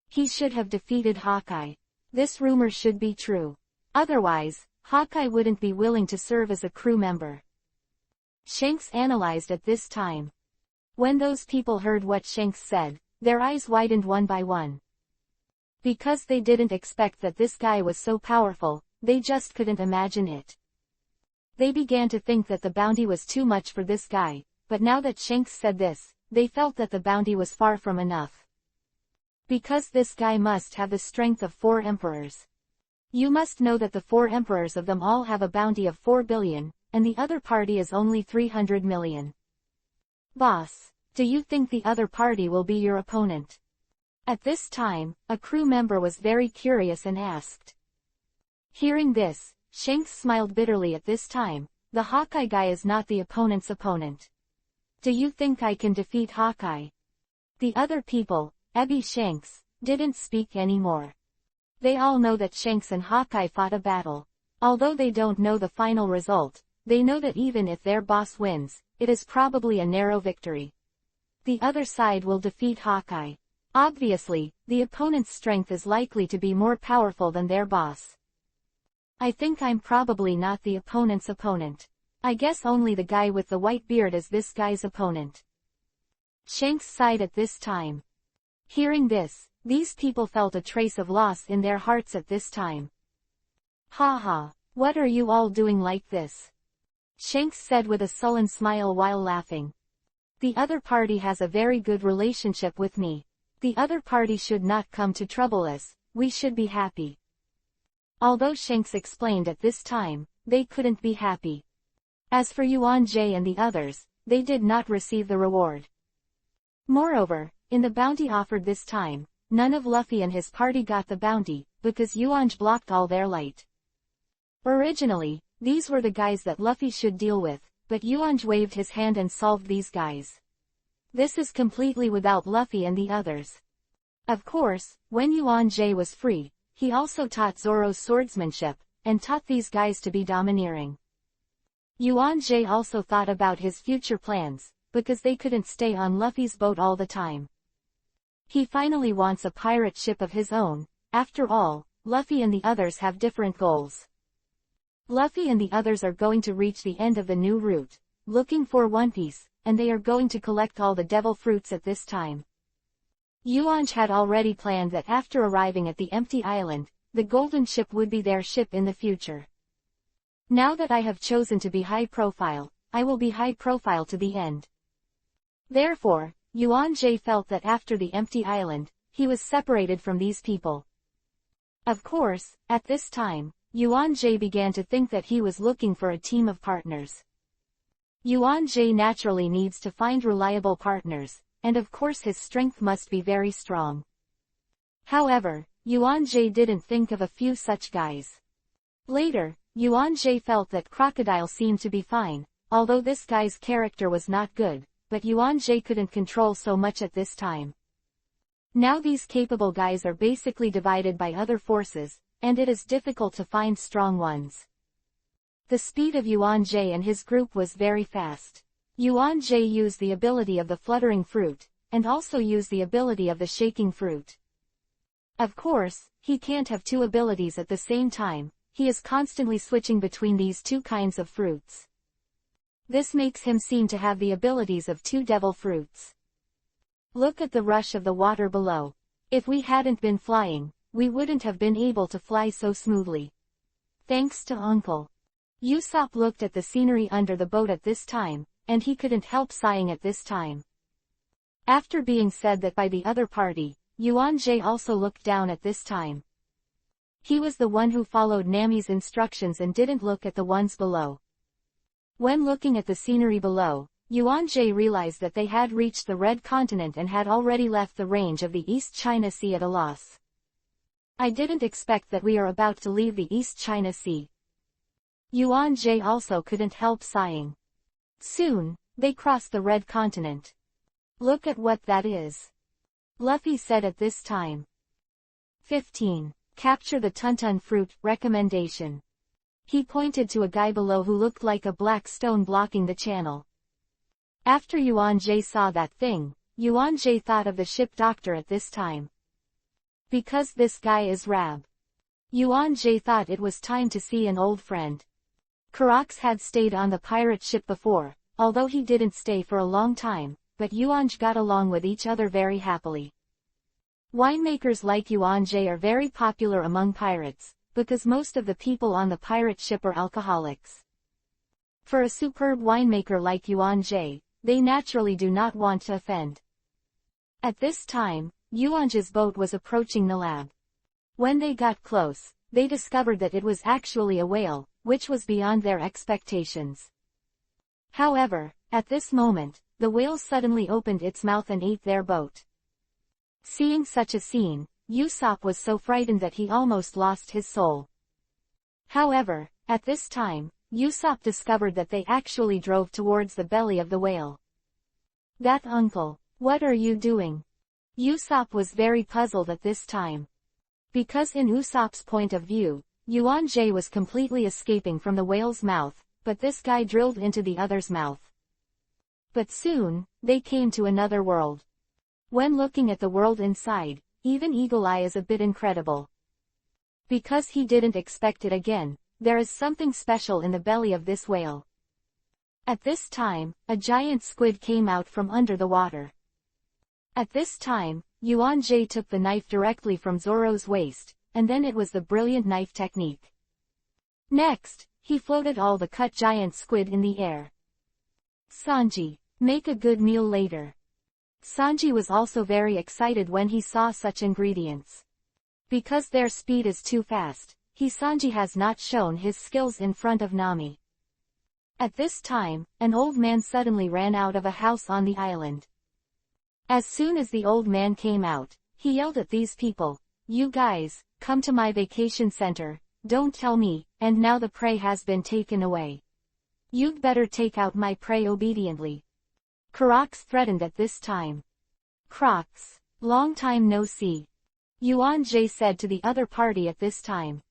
He should have defeated Hawkeye. This rumor should be true. Otherwise, Hawkeye wouldn't be willing to serve as a crew member. Shanks analyzed at this time. When those people heard what Shanks said, their eyes widened one by one. Because they didn't expect that this guy was so powerful, they just couldn't imagine it. They began to think that the bounty was too much for this guy, but now that Shanks said this, they felt that the bounty was far from enough. Because this guy must have the strength of 4 emperors. You must know that the 4 emperors of them all have a bounty of 4 billion, and the other party is only 300 million. Boss, do you think the other party will be your opponent? At this time, a crew member was very curious and asked. Hearing this, Shanks smiled bitterly at this time. The Hawkeye guy is not the opponent's opponent. Do you think I can defeat Hawkeye? The other people, Shanks, didn't speak anymore. They all know that Shanks and Hawkeye fought a battle. Although they don't know the final result, they know that even if their boss wins, it is probably a narrow victory. The other side will defeat Hawkeye. Obviously, the opponent's strength is likely to be more powerful than their boss. I think I'm probably not the opponent's opponent. I guess only the guy with the white beard is this guy's opponent. Shanks sighed at this time. Hearing this, these people felt a trace of loss in their hearts at this time. Ha ha, what are you all doing like this? Shanks said with a sullen smile while laughing. The other party has a very good relationship with me. The other party should not come to trouble us, we should be happy. Although Shanks explained at this time, they couldn't be happy. As for Yuan and the others, they did not receive the reward. Moreover, in the bounty offered this time, none of Luffy and his party got the bounty, because Yuan blocked all their light. Originally, these were the guys that Luffy should deal with, but Yuan waved his hand and solved these guys. This is completely without Luffy and the others. Of course, when Yuan was free, he also taught Zoro's swordsmanship, and taught these guys to be domineering. Yuan-Jay also thought about his future plans, because they couldn't stay on Luffy's boat all the time. He finally wants a pirate ship of his own. After all, Luffy and the others have different goals. Luffy and the others are going to reach the end of the new route, looking for One Piece, and they are going to collect all the devil fruits at this time. Yuan had already planned that after arriving at the empty island, the golden ship would be their ship in the future. Now that I have chosen to be high profile, I will be high profile to the end. Therefore, Yuan-Jay felt that after the empty island, he was separated from these people. Of course, at this time, Yuan-Jay began to think that he was looking for a team of partners. Yuan-Jay naturally needs to find reliable partners, and of course his strength must be very strong. However, Yuan-Jay didn't think of a few such guys. Later, Yuan-Jay felt that Crocodile seemed to be fine, although this guy's character was not good, but Yuan-Jay couldn't control so much at this time. Now these capable guys are basically divided by other forces, and it is difficult to find strong ones. The speed of Yuan-Jay and his group was very fast. Yuan-Jay used the ability of the fluttering fruit, and also used the ability of the shaking fruit. Of course, he can't have two abilities at the same time, he is constantly switching between these two kinds of fruits. This makes him seem to have the abilities of two devil fruits. Look at the rush of the water below. If we hadn't been flying, we wouldn't have been able to fly so smoothly. Thanks to Uncle. Usopp looked at the scenery under the boat at this time, and he couldn't help sighing at this time. After being said that by the other party, Yuan-Jay also looked down at this time. He was the one who followed Nami's instructions and didn't look at the ones below. When looking at the scenery below, Yuan-Jay realized that they had reached the Red Continent and had already left the range of the East China Sea at a loss. I didn't expect that we are about to leave the East China Sea. Yuan-Jay also couldn't help sighing. Soon, they crossed the Red Continent. Look at what that is. Luffy said at this time. 15. Capture the Tuntun fruit. Recommendation. He pointed to a guy below who looked like a black stone blocking the channel. After Yuan-Jay saw that thing, Yuan-Jay thought of the ship doctor at this time. Because this guy is Rab. Yuan-Jay thought it was time to see an old friend. Karax had stayed on the pirate ship before, although he didn't stay for a long time, but Yuan-Jay got along with each other very happily. Winemakers like Yuan-Jay are very popular among pirates, because most of the people on the pirate ship are alcoholics. For a superb winemaker like Yuan-Jay, they naturally do not want to offend. At this time, Yuan-Jay's boat was approaching the lab. When they got close, they discovered that it was actually a whale, which was beyond their expectations. However, at this moment, the whale suddenly opened its mouth and ate their boat. Seeing such a scene, Usopp was so frightened that he almost lost his soul. However, at this time, Usopp discovered that they actually drove towards the belly of the whale. That uncle, what are you doing? Usopp was very puzzled at this time. Because in Usopp's point of view, Yuan-Jay was completely escaping from the whale's mouth, but this guy drilled into the other's mouth. But soon, they came to another world. When looking at the world inside, even Eagle Eye is a bit incredible. Because he didn't expect it again, there is something special in the belly of this whale. At this time, a giant squid came out from under the water. At this time, Yuan-Jay took the knife directly from Zoro's waist, and then it was the brilliant knife technique. Next, he floated all the cut giant squid in the air. Sanji, make a good meal later. Sanji was also very excited when he saw such ingredients. Because their speed is too fast, Sanji has not shown his skills in front of Nami. At this time, an old man suddenly ran out of a house on the island. As soon as the old man came out, he yelled at these people, "You guys, come to my vacation center, don't tell me, and now the prey has been taken away. You'd better take out my prey obediently." Karax threatened at this time. Crocs, long time no see. Yuan Jie said to the other party at this time.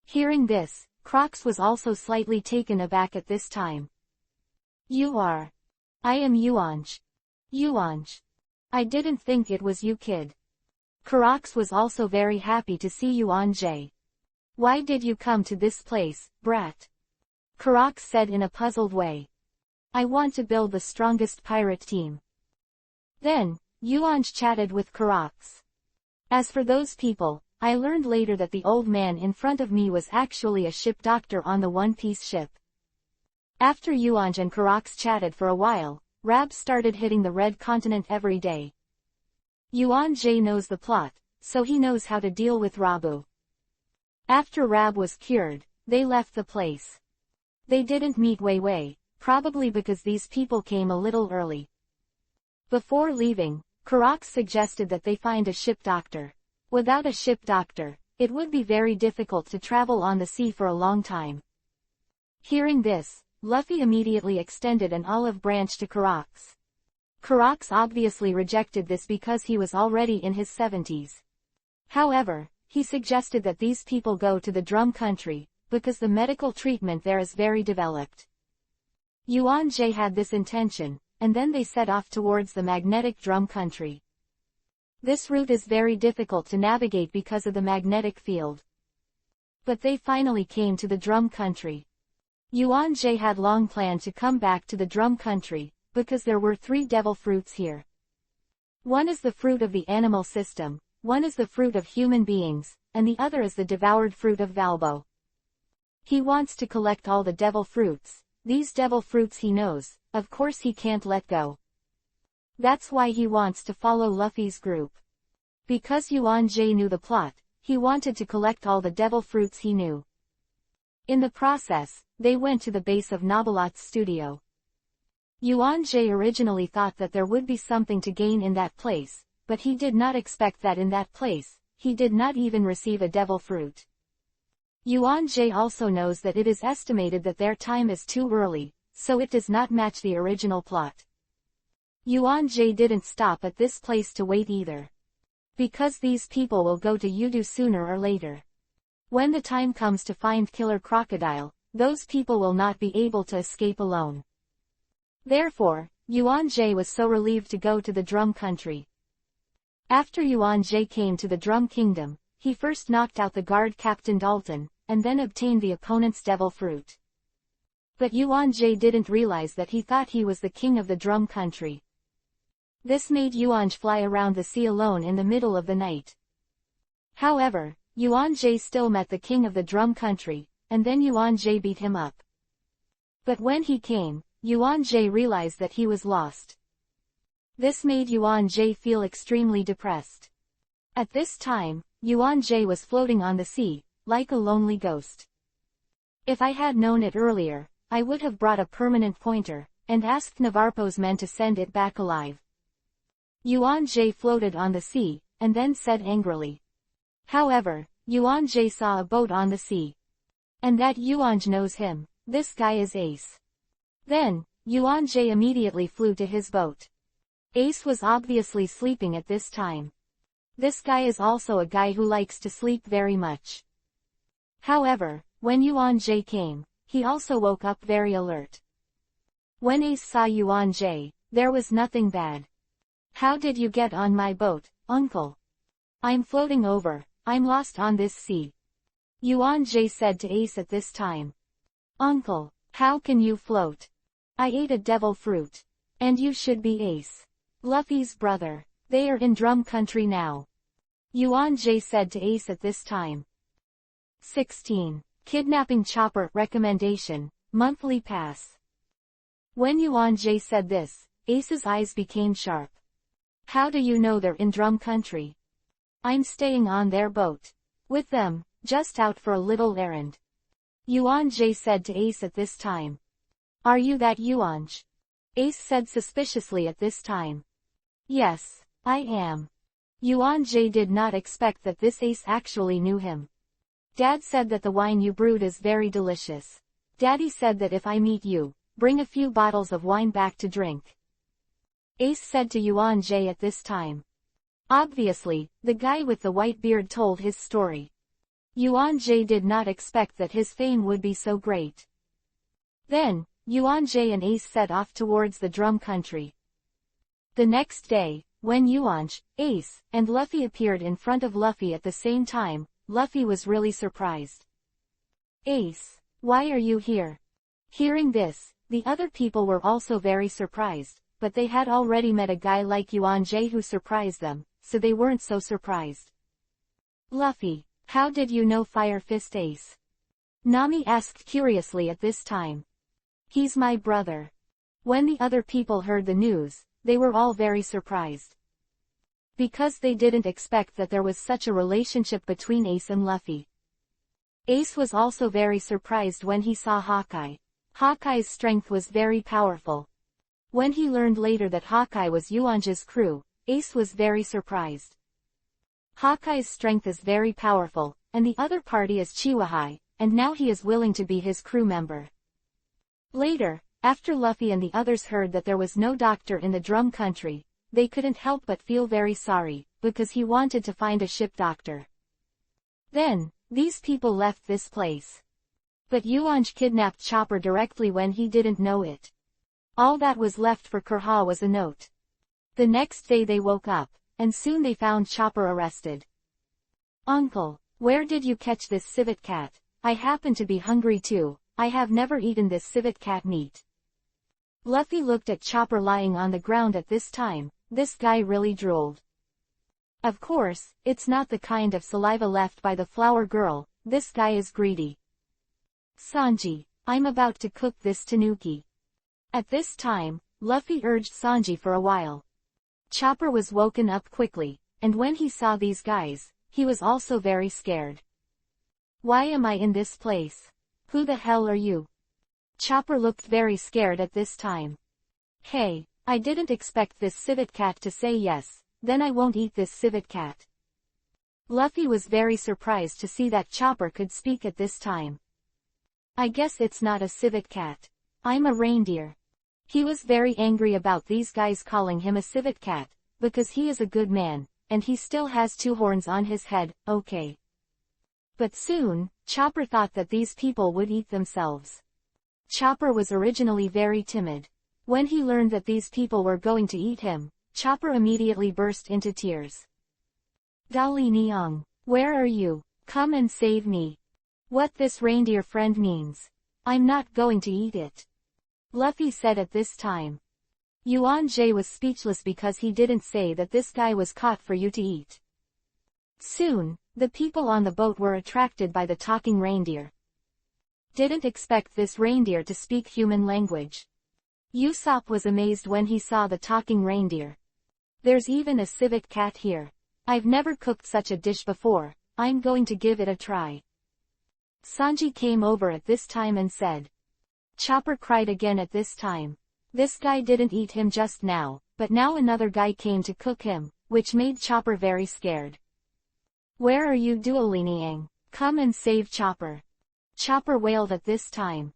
Hearing this, Crocs was also slightly taken aback at this time. You are. I am Yuanj. Yuanj. I didn't think it was you, kid. Crocs was also very happy to see Yuan Jie. Why did you come to this place, brat? Crocs said in a puzzled way. I want to build the strongest pirate team. Then, Yuanj chatted with Crocs. As for those people, I learned later that the old man in front of me was actually a ship doctor on the One Piece ship. After Yuanj and Crocs chatted for a while, Rab started hitting the Red Continent every day. Yuan Jie knows the plot, so he knows how to deal with Rabu. After Rab was cured, they left the place. They didn't meet Wei Wei, probably because these people came a little early. Before leaving, Crocs suggested that they find a ship doctor. Without a ship doctor, it would be very difficult to travel on the sea for a long time. Hearing this, Luffy immediately extended an olive branch to Crocs. Crocs obviously rejected this because he was already in his 70s. However, he suggested that these people go to the Drum Country, because the medical treatment there is very developed. Yuan Jie had this intention, and then they set off towards the magnetic Drum Country. This route is very difficult to navigate because of the magnetic field. But they finally came to the Drum Country. Yuan Jie had long planned to come back to the Drum Country, because there were 3 devil fruits here. One is the fruit of the animal system, one is the fruit of human beings, and the other is the devoured fruit of Valbo. He wants to collect all the devil fruits. These devil fruits he knows, of course he can't let go. That's why he wants to follow Luffy's group. Because Yuan Jie knew the plot, he wanted to collect all the devil fruits he knew. In the process, they went to the base of Novelot's studio. Yuan Jie originally thought that there would be something to gain in that place, but he did not expect that in that place, he did not even receive a devil fruit. Yuan Jie also knows that it is estimated that their time is too early, so it does not match the original plot. Yuan Jie didn't stop at this place to wait either. Because these people will go to Yudu sooner or later. When the time comes to find Killer Crocodile, those people will not be able to escape alone. Therefore, Yuan Jie was so relieved to go to the Drum Country. After Yuan Jie came to the Drum Kingdom, he first knocked out the guard Captain Dalton, and then obtained the opponent's devil fruit. But Yuan Jie didn't realize that he thought he was the king of the Drum Country. This made Yuan Jie fly around the sea alone in the middle of the night. However, Yuan Jie still met the king of the Drum Country, and then Yuan Jie beat him up. But when he came, Yuan Jie realized that he was lost. This made Yuan Jie feel extremely depressed. At this time, Yuan Jie was floating on the sea, like a lonely ghost. If I had known it earlier, I would have brought a permanent pointer, and asked Navarpo's men to send it back alive. Yuan Jie floated on the sea, and then said angrily. However, Yuan Jie saw a boat on the sea. And that Yuan Jie knows him, this guy is Ace. Then, Yuan Jie immediately flew to his boat. Ace was obviously sleeping at this time. This guy is also a guy who likes to sleep very much. However, when Yuan Jie came, he also woke up very alert. When Ace saw Yuan Jie, there was nothing bad. How did you get on my boat, uncle? I'm floating over, I'm lost on this sea. Yuan Jie said to Ace at this time. Uncle, how can you float? I ate a devil fruit. And you should be Ace. Luffy's brother. They are in Drum Country now. Yuan Jie said to Ace at this time. 16. Kidnapping Chopper Recommendation, Monthly Pass. When Yuan Jie said this, Ace's eyes became sharp. How do you know they're in Drum Country? I'm staying on their boat. With them, just out for a little errand. Yuan Jie said to Ace at this time. Are you that Yuan Jie? Ace said suspiciously at this time. Yes, I am. Yuan Jie did not expect that this Ace actually knew him. Dad said that the wine you brewed is very delicious. Daddy said that if I meet you, bring a few bottles of wine back to drink. Ace said to Yuan Jie at this time. Obviously, the guy with the white beard told his story. Yuan-Jie did not expect that his fame would be so great. Then, Yuan-Jie and Ace set off towards the drum country. The next day, when Yuan-Jie, Ace, and Luffy appeared in front of Luffy at the same time, Luffy was really surprised. "Ace, why are you here?" Hearing this, the other people were also very surprised, but they had already met a guy like Yuan-Jie who surprised them, so they weren't so surprised. "Luffy, how did you know Fire Fist Ace?" Nami asked curiously at this time. "He's my brother." When the other people heard the news, they were all very surprised. Because they didn't expect that there was such a relationship between Ace and Luffy. Ace was also very surprised when he saw Hawkeye. Hawkeye's strength was very powerful. When he learned later that Hawkeye was Yuan-Jie's crew, Ace was very surprised. Hawkeye's strength is very powerful, and the other party is Chihuahua, and now he is willing to be his crew member. Later, after Luffy and the others heard that there was no doctor in the drum country, they couldn't help but feel very sorry, because he wanted to find a ship doctor. Then, these people left this place. But Yuan-Jie kidnapped Chopper directly when he didn't know it. All that was left for Kurha was a note. The next day they woke up, and soon they found Chopper arrested. "Uncle, where did you catch this civet cat? I happen to be hungry too. I have never eaten this civet cat meat." Luffy looked at Chopper lying on the ground at this time. This guy really drooled. Of course, it's not the kind of saliva left by the flower girl. This guy is greedy. "Sanji, I'm about to cook this tanuki." At this time, Luffy urged Sanji for a while. Chopper was woken up quickly, and when he saw these guys, he was also very scared. "Why am I in this place? Who the hell are you?" Chopper looked very scared at this time. "Hey, I didn't expect this civet cat to say yes, then I won't eat this civet cat." Luffy was very surprised to see that Chopper could speak at this time. "I guess it's not a civet cat. I'm a reindeer." He was very angry about these guys calling him a civet cat, because he is a good man, and he still has 2 horns on his head, okay. But soon, Chopper thought that these people would eat themselves. Chopper was originally very timid. When he learned that these people were going to eat him, Chopper immediately burst into tears. "Dali Niang, where are you? Come and save me." "What this reindeer friend means. I'm not going to eat it," Luffy said at this time. Yuan-Jie was speechless because he didn't say that this guy was caught for you to eat. Soon, the people on the boat were attracted by the talking reindeer. Didn't expect this reindeer to speak human language. Usopp was amazed when he saw the talking reindeer. "There's even a civet cat here. I've never cooked such a dish before. I'm going to give it a try." Sanji came over at this time and said. Chopper cried again at this time. This guy didn't eat him just now, but now another guy came to cook him, which made Chopper very scared. "Where are you, Duoliniang? Come and save Chopper." Chopper wailed at this time.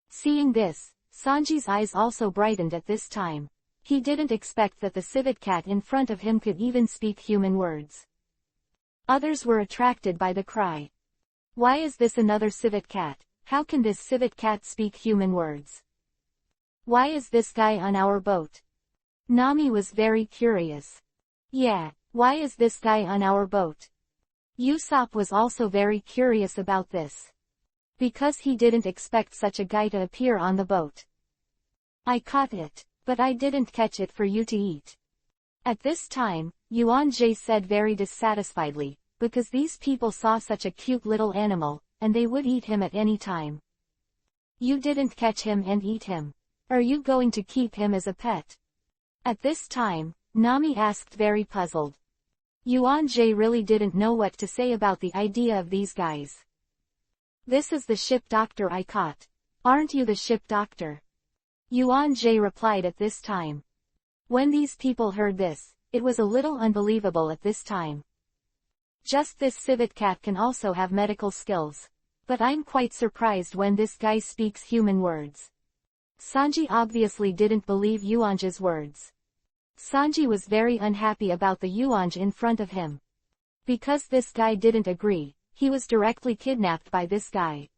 Seeing this, Sanji's eyes also brightened at this time. He didn't expect that the civet cat in front of him could even speak human words. Others were attracted by the cry. "Why is this another civet cat? How can this civet cat speak human words? Why is this guy on our boat?" Nami was very curious. "Yeah, why is this guy on our boat?" Usopp was also very curious about this. Because he didn't expect such a guy to appear on the boat. "I caught it, but I didn't catch it for you to eat." At this time, Yuan-Jie said very dissatisfiedly, because these people saw such a cute little animal, and they would eat him at any time. "You didn't catch him and eat him. Are you going to keep him as a pet?" At this time, Nami asked, very puzzled. Yuan-Jie really didn't know what to say about the idea of these guys. "This is the ship doctor I caught. Aren't you the ship doctor?" Yuan-Jie replied at this time. When these people heard this, it was a little unbelievable at this time. Just this civet cat can also have medical skills. But I'm quite surprised when this guy speaks human words. Sanji obviously didn't believe Yuan-Jie's words. Sanji was very unhappy about the Yuanj in front of him. Because this guy didn't agree, he was directly kidnapped by this guy.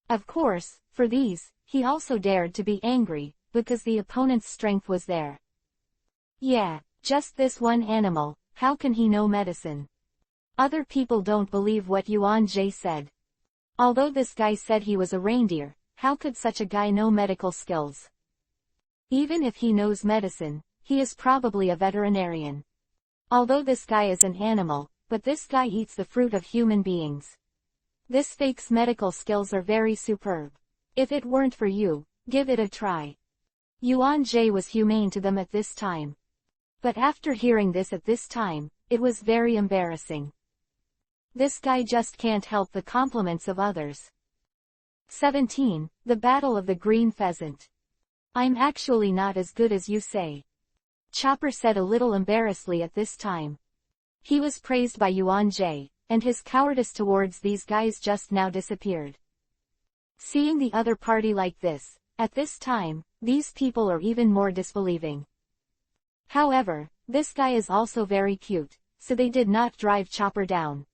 Of course, for these, he also dared to be angry, because the opponent's strength was there. Yeah, just this one animal, how can he know medicine? Other people don't believe what Yuan Jie said. Although this guy said he was a reindeer, how could such a guy know medical skills? Even if he knows medicine, he is probably a veterinarian. Although this guy is an animal, but this guy eats the fruit of human beings. This fake's medical skills are very superb. If it weren't for you, give it a try. Yuan Jie was humane to them at this time. But after hearing this at this time, it was very embarrassing. This guy just can't help the compliments of others. 17. The Battle of the Green Pheasant. I'm actually not as good as you say. Chopper said a little embarrassedly at this time. He was praised by Yuan Jie, and his cowardice towards these guys just now disappeared. Seeing the other party like this, at this time, these people are even more disbelieving. However, this guy is also very cute, so they did not drive Chopper down.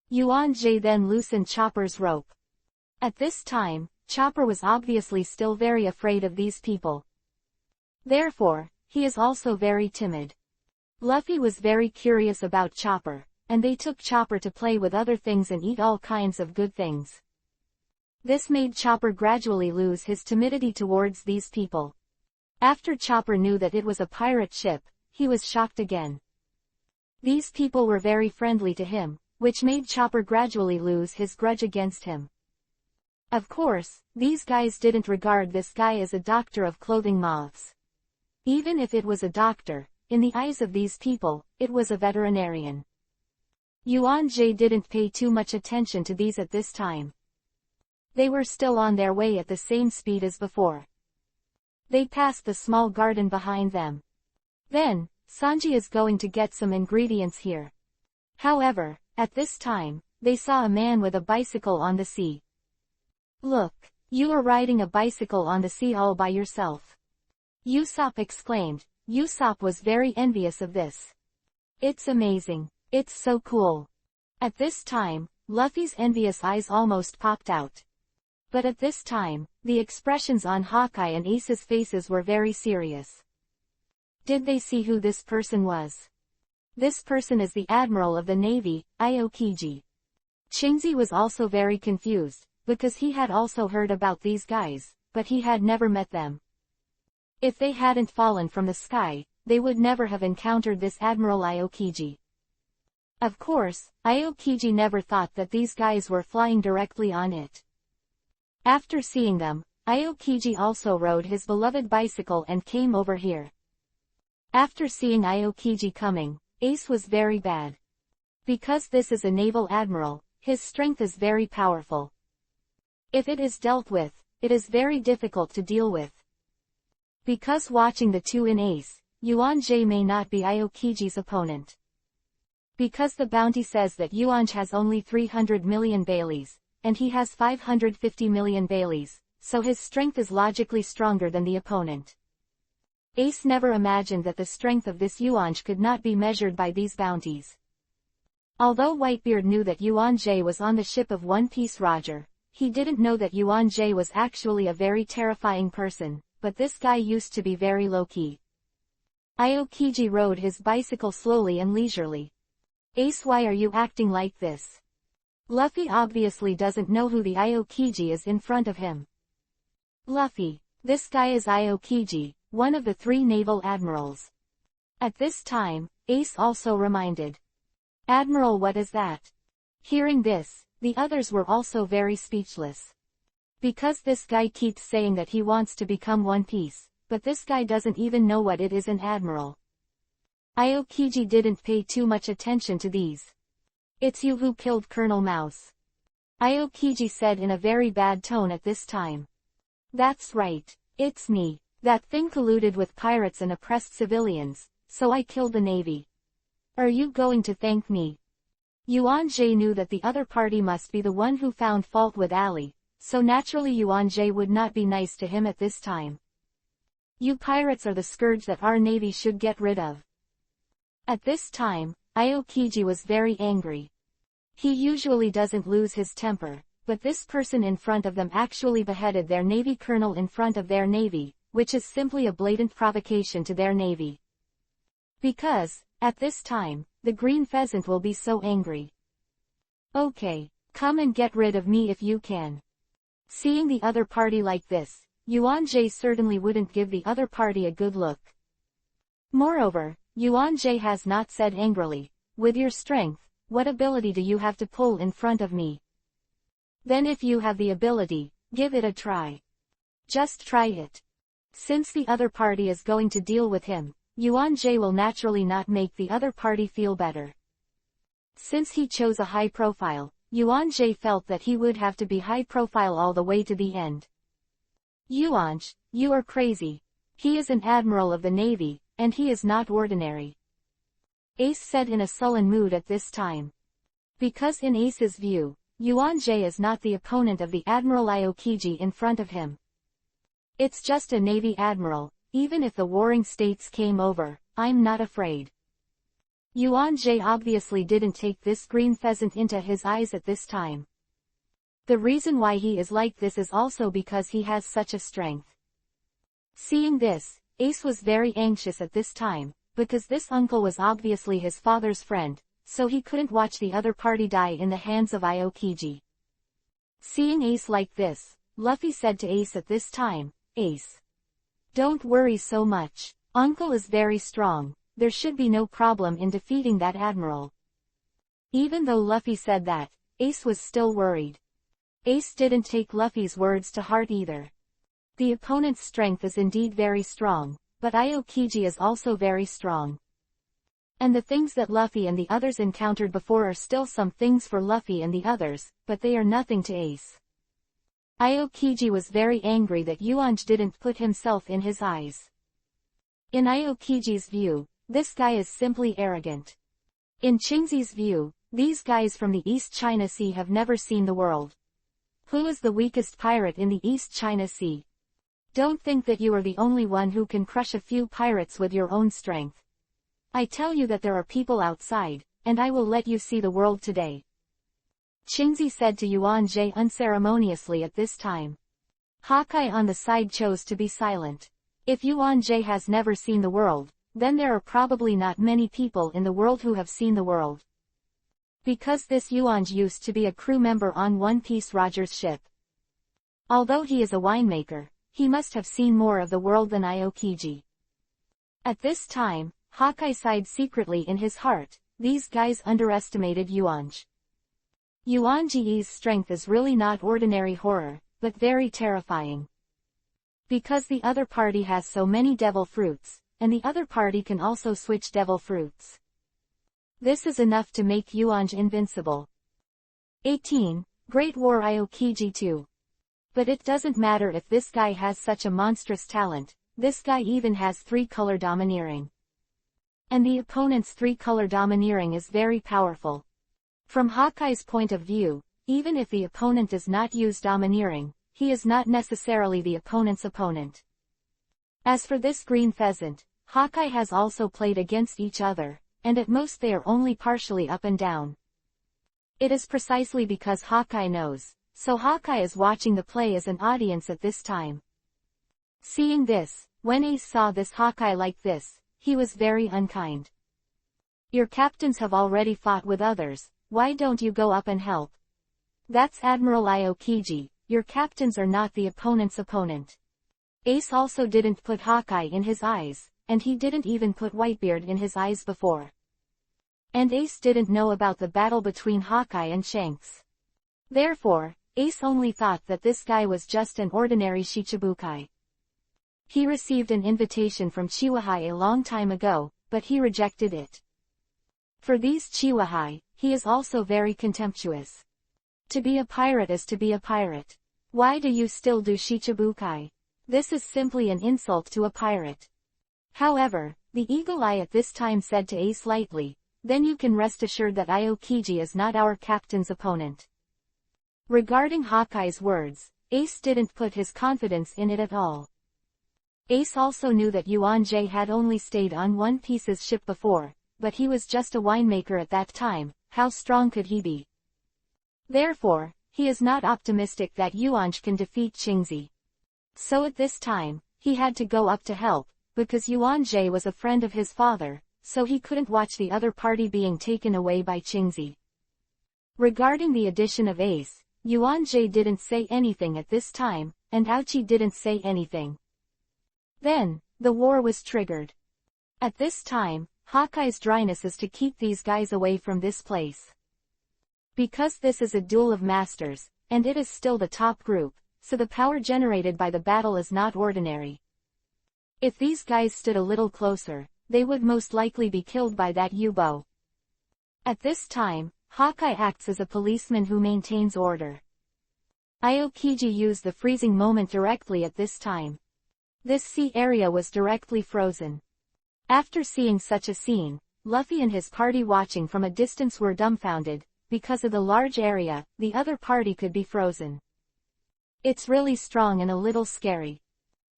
Yuan Jie then loosened Chopper's rope. At this time, Chopper was obviously still very afraid of these people. Therefore, he is also very timid. Luffy was very curious about Chopper, and they took Chopper to play with other things and eat all kinds of good things. This made Chopper gradually lose his timidity towards these people. After Chopper knew that it was a pirate ship, he was shocked again. These people were very friendly to him, which made Chopper gradually lose his grudge against him. Of course, these guys didn't regard this guy as a doctor of clothing moths. Even if it was a doctor, in the eyes of these people, it was a veterinarian. Yuan Jie didn't pay too much attention to these at this time. They were still on their way at the same speed as before. They passed the small garden behind them. Then, Sanji is going to get some ingredients here. However, at this time, they saw a man with a bicycle on the sea. Look, you are riding a bicycle on the sea all by yourself. Usopp exclaimed. Usopp was very envious of this. It's amazing. It's so cool. At this time, Luffy's envious eyes almost popped out. But at this time, the expressions on Hawkeye and Ace's faces were very serious. Did they see who this person was? This person is the Admiral of the Navy, Aokiji. Shinji was also very confused, because he had also heard about these guys, but he had never met them. If they hadn't fallen from the sky, they would never have encountered this Admiral Aokiji. Of course, Aokiji never thought that these guys were flying directly on it. After seeing them, Aokiji also rode his beloved bicycle and came over here. After seeing Aokiji coming, Ace was very bad. Because this is a naval admiral, his strength is very powerful. If it is dealt with, it is very difficult to deal with. Because watching the two in Ace, Yuan Jie may not be Aokiji's opponent. Because the bounty says that Yuan has only 300 million Baileys, and he has 550 million Baileys, so his strength is logically stronger than the opponent. Ace never imagined that the strength of this Yuan could not be measured by these bounties. Although Whitebeard knew that Yuan Jie was on the ship of One Piece Roger, he didn't know that Yuan Jie was actually a very terrifying person, but this guy used to be very low-key. Aokiji rode his bicycle slowly and leisurely. Ace, why are you acting like this? Luffy obviously doesn't know who the Aokiji is in front of him. Luffy, this guy is Aokiji, one of the 3 naval admirals. At this time, Ace also reminded. Admiral, what is that? Hearing this, the others were also very speechless. Because this guy keeps saying that he wants to become One Piece, but this guy doesn't even know what it is an admiral. Aokiji didn't pay too much attention to these. It's you who killed Colonel Mouse. Aokiji said in a very bad tone at this time. That's right, it's me. That thing colluded with pirates and oppressed civilians, so I killed the Navy. Are you going to thank me? Yuan Jie knew that the other party must be the one who found fault with Ali, so naturally Yuan Jie would not be nice to him at this time. You pirates are the scourge that our navy should get rid of. At this time, Aokiji was very angry. He usually doesn't lose his temper, but this person in front of them actually beheaded their navy colonel in front of their navy, which is simply a blatant provocation to their navy. Because, at this time, the green pheasant will be so angry. Okay, come and get rid of me if you can. Seeing the other party like this, Yuan-Jie certainly wouldn't give the other party a good look. Moreover, Yuan-Jie has not said angrily, "With your strength, what ability do you have to pull in front of me? Then if you have the ability, give it a try. Just try it." Since the other party is going to deal with him, Yuan-Jie will naturally not make the other party feel better. Since he chose a high profile, Yuan-Jie felt that he would have to be high profile all the way to the end. "Yuan-Jie, you are crazy. He is an admiral of the navy, and he is not ordinary," Ace said in a sullen mood at this time. Because in Ace's view, Yuan-Jie is not the opponent of the Admiral Aokiji in front of him. It's just a navy admiral. Even if the warring states came over, I'm not afraid. Yuan-Jie obviously didn't take this green pheasant into his eyes at this time. The reason why he is like this is also because he has such a strength. Seeing this, Ace was very anxious at this time, because this uncle was obviously his father's friend, so he couldn't watch the other party die in the hands of Aokiji. Seeing Ace like this, Luffy said to Ace at this time, "Ace, don't worry so much. Uncle is very strong. There should be no problem in defeating that admiral." Even though Luffy said that, Ace was still worried. Ace didn't take Luffy's words to heart either. The opponent's strength is indeed very strong, but Aokiji is also very strong. And the things that Luffy and the others encountered before are still some things for Luffy and the others, but they are nothing to Ace. Aokiji was very angry that Yuan-Jie didn't put himself in his eyes. In Aokiji's view, this guy is simply arrogant. In Qingzi's view, these guys from the East China Sea have never seen the world. Who is the weakest pirate in the East China Sea? Don't think that you are the only one who can crush a few pirates with your own strength. I tell you that there are people outside, and I will let you see the world today. Qingzi said to Yuan-Jie unceremoniously at this time. Hawkeye on the side chose to be silent. If Yuan-Jie has never seen the world, then there are probably not many people in the world who have seen the world. Because this Yuan-Jie used to be a crew member on One Piece Roger's ship. Although he is a winemaker, he must have seen more of the world than Aokiji. At this time, Hawkeye sighed secretly in his heart. These guys underestimated Yuan-Jie. Yuan-Jie's strength is really not ordinary horror, but very terrifying. Because the other party has so many devil fruits, and the other party can also switch devil fruits. This is enough to make Yuan-Jie invincible. 18. Great War Aokiji 2. But it doesn't matter if this guy has such a monstrous talent, this guy even has 3-color domineering. And the opponent's 3-color domineering is very powerful. From Hawkeye's point of view, even if the opponent does not use domineering, he is not necessarily the opponent's opponent. As for this green pheasant, Hawkeye has also played against each other, and at most they are only partially up and down. It is precisely because Hawkeye knows, so Hawkeye is watching the play as an audience at this time. Seeing this, when Ace saw this Hawkeye like this, he was very unkind. "Your captains have already fought with others, why don't you go up and help? That's Admiral Aokiji, your captains are not the opponent's opponent." Ace also didn't put Hawkeye in his eyes, and he didn't even put Whitebeard in his eyes before. And Ace didn't know about the battle between Hawkeye and Shanks. Therefore, Ace only thought that this guy was just an ordinary Shichibukai. He received an invitation from Chiwahai a long time ago, but he rejected it. For these Chiwahai, he is also very contemptuous. To be a pirate is to be a pirate. Why do you still do Shichibukai? This is simply an insult to a pirate. However, the Eagle Eye at this time said to Ace lightly, "Then you can rest assured that Aokiji is not our captain's opponent." Regarding Hawkeye's words, Ace didn't put his confidence in it at all. Ace also knew that Yuan-Jie had only stayed on One Piece's ship before, but he was just a winemaker at that time. How strong could he be? Therefore, he is not optimistic that Yuan-Jie can defeat Qingzi. So at this time, he had to go up to help, because Yuan-Jie was a friend of his father, so he couldn't watch the other party being taken away by Qingzi. Regarding the addition of Ace, Yuan-Jie didn't say anything at this time, and Aokiji didn't say anything. Then, the war was triggered. At this time, Hawkeye's dryness is to keep these guys away from this place. Because this is a duel of masters, and it is still the top group, so the power generated by the battle is not ordinary. If these guys stood a little closer, they would most likely be killed by that U-bow. At this time, Hawkeye acts as a policeman who maintains order. Aokiji used the freezing moment directly at this time. This sea area was directly frozen. After seeing such a scene, Luffy and his party watching from a distance were dumbfounded. Because of the large area, the other party could be frozen. It's really strong and a little scary.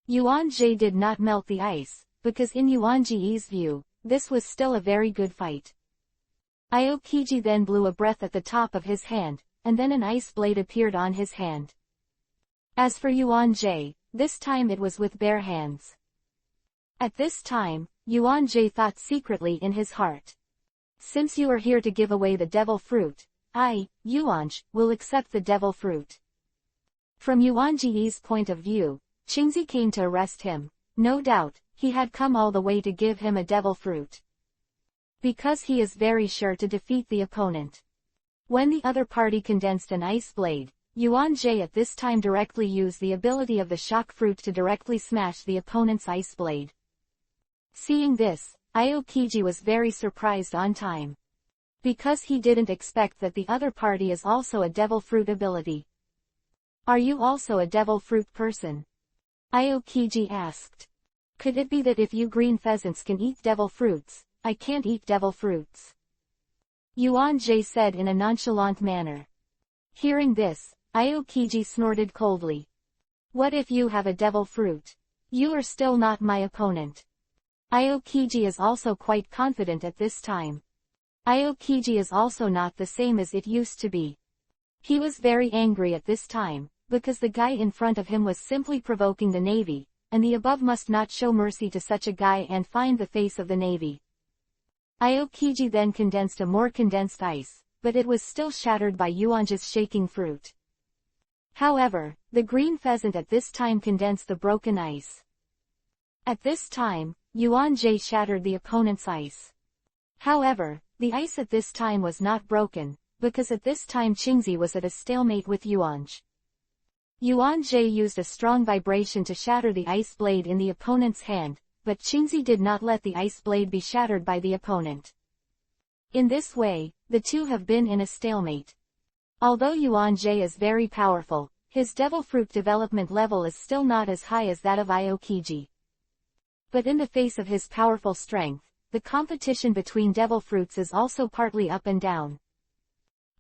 Yuan-Jie did not melt the ice, because in Yuan-Jie's view, this was still a very good fight. Aokiji then blew a breath at the top of his hand, and then an ice blade appeared on his hand. As for Yuan-Jie, this time it was with bare hands. At this time, Yuan-Jie thought secretly in his heart. Since you are here to give away the devil fruit, I, Yuan-Jie, will accept the devil fruit. From Yuan-Jie's point of view, Qingzi came to arrest him. No doubt, he had come all the way to give him a devil fruit. Because he is very sure to defeat the opponent. When the other party condensed an ice blade, Yuan-Jie at this time directly used the ability of the shock fruit to directly smash the opponent's ice blade. Seeing this, Aokiji was very surprised on time. Because he didn't expect that the other party is also a devil fruit ability. Are you also a devil fruit person? Aokiji asked. Could it be that if you green pheasants can eat devil fruits, I can't eat devil fruits? Yuan-Jie said in a nonchalant manner. Hearing this, Aokiji snorted coldly. What if you have a devil fruit? You are still not my opponent. Aokiji is also quite confident at this time. Aokiji is also not the same as it used to be. He was very angry at this time, because the guy in front of him was simply provoking the Navy, and the above must not show mercy to such a guy and find the face of the Navy. Aokiji then condensed a more condensed ice, but it was still shattered by Yuan-Jie's shaking fruit. However, the green pheasant at this time condensed the broken ice. At this time, Yuan-Jie shattered the opponent's ice. However, the ice at this time was not broken, because at this time Qingzi was at a stalemate with Yuan-Jie. Yuan-Jie used a strong vibration to shatter the ice blade in the opponent's hand, but Qingzi did not let the ice blade be shattered by the opponent. In this way, the two have been in a stalemate. Although Yuan-Jie is very powerful, his devil fruit development level is still not as high as that of Aokiji. But in the face of his powerful strength, the competition between devil fruits is also partly up and down.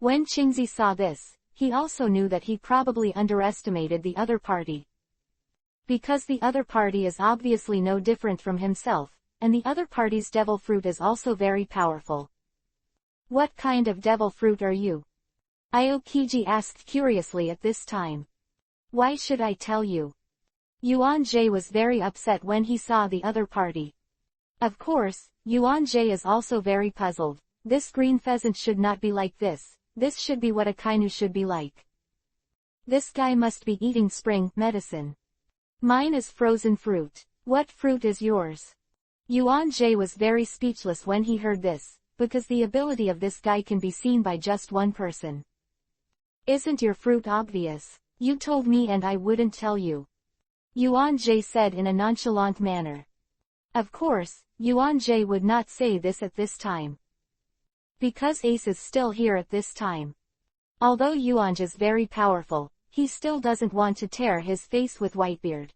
When Qingzi saw this, he also knew that he probably underestimated the other party. Because the other party is obviously no different from himself, and the other party's devil fruit is also very powerful. What kind of devil fruit are you? Aokiji asked curiously at this time. Why should I tell you? Yuan-Jie was very upset when he saw the other party. Of course, Yuan-Jie is also very puzzled. This green pheasant should not be like this. This should be what a kainu should be like. This guy must be eating spring medicine. Mine is frozen fruit. What fruit is yours? Yuan-Jie was very speechless when he heard this, because the ability of this guy can be seen by just one person. Isn't your fruit obvious? You told me and I wouldn't tell you. Yuan-Jie said in a nonchalant manner. Of course, Yuan-Jie would not say this at this time. Because Ace is still here at this time. Although Yuan-Jie is very powerful, he still doesn't want to tear his face with Whitebeard.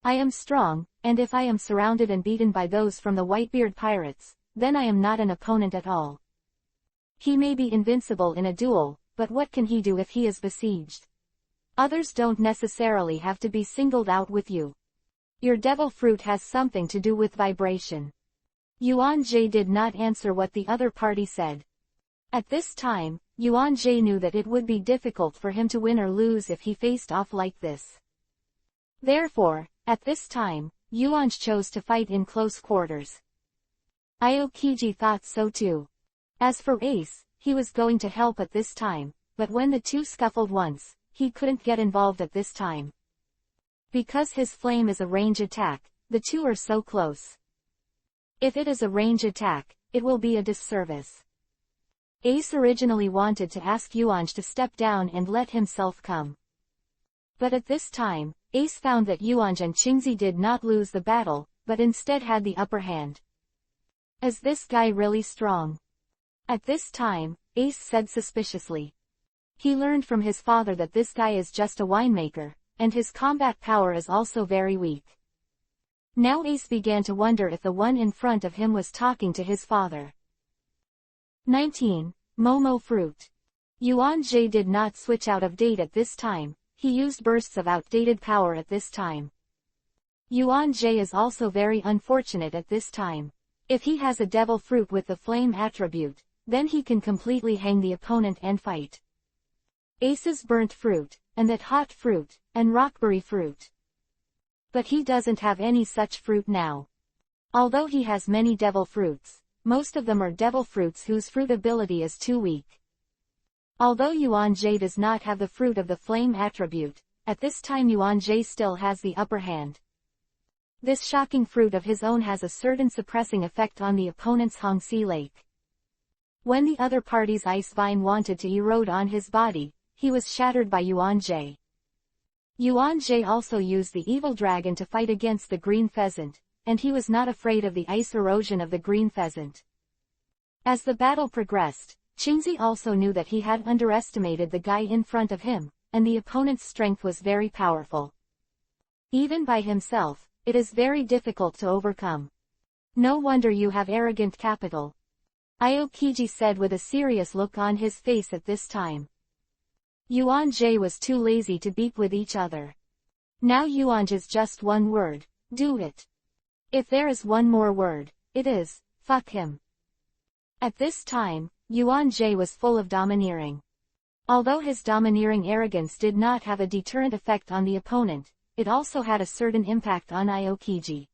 I am strong, and if I am surrounded and beaten by those from the Whitebeard pirates, then I am not an opponent at all. He may be invincible in a duel, but what can he do if he is besieged? Others don't necessarily have to be singled out with you. Your devil fruit has something to do with vibration. Yuan-Jie did not answer what the other party said. At this time, Yuan-Jie knew that it would be difficult for him to win or lose if he faced off like this. Therefore, at this time, Yuan-Jie chose to fight in close quarters. Aokiji thought so too. As for Ace, he was going to help at this time, but when the two scuffled once, he couldn't get involved at this time. Because his flame is a range attack, the two are so close. If it is a range attack, it will be a disservice. Ace originally wanted to ask Yuan-Jie to step down and let himself come. But at this time, Ace found that Yuan-Jie and Qingzi did not lose the battle, but instead had the upper hand. Is this guy really strong? At this time, Ace said suspiciously. He learned from his father that this guy is just a winemaker, and his combat power is also very weak. Now Ace began to wonder if the one in front of him was talking to his father. 19. Momo Fruit. Yuan-Jie did not switch out of date at this time, he used bursts of outdated power at this time. Yuan-Jie is also very unfortunate at this time. If he has a devil fruit with the flame attribute, then he can completely hang the opponent and fight. Ace's burnt fruit, and that hot fruit, and rockberry fruit. But he doesn't have any such fruit now. Although he has many devil fruits, most of them are devil fruits whose fruit ability is too weak. Although Yuan-Jie does not have the fruit of the flame attribute, at this time Yuan-Jie still has the upper hand. This shocking fruit of his own has a certain suppressing effect on the opponent's Hongxi Lake. When the other party's ice vine wanted to erode on his body, he was shattered by Yuan-Jie. Yuan-Jie also used the evil dragon to fight against the green pheasant, and he was not afraid of the ice erosion of the green pheasant. As the battle progressed, Qingzi also knew that he had underestimated the guy in front of him, and the opponent's strength was very powerful. Even by himself, it is very difficult to overcome. No wonder you have arrogant capital. Aokiji said with a serious look on his face at this time. Yuan-Jie was too lazy to beat with each other. Now Yuan-Jie's just one word, do it. If there is one more word, it is, fuck him. At this time, Yuan-Jie was full of domineering. Although his domineering arrogance did not have a deterrent effect on the opponent, it also had a certain impact on Aokiji.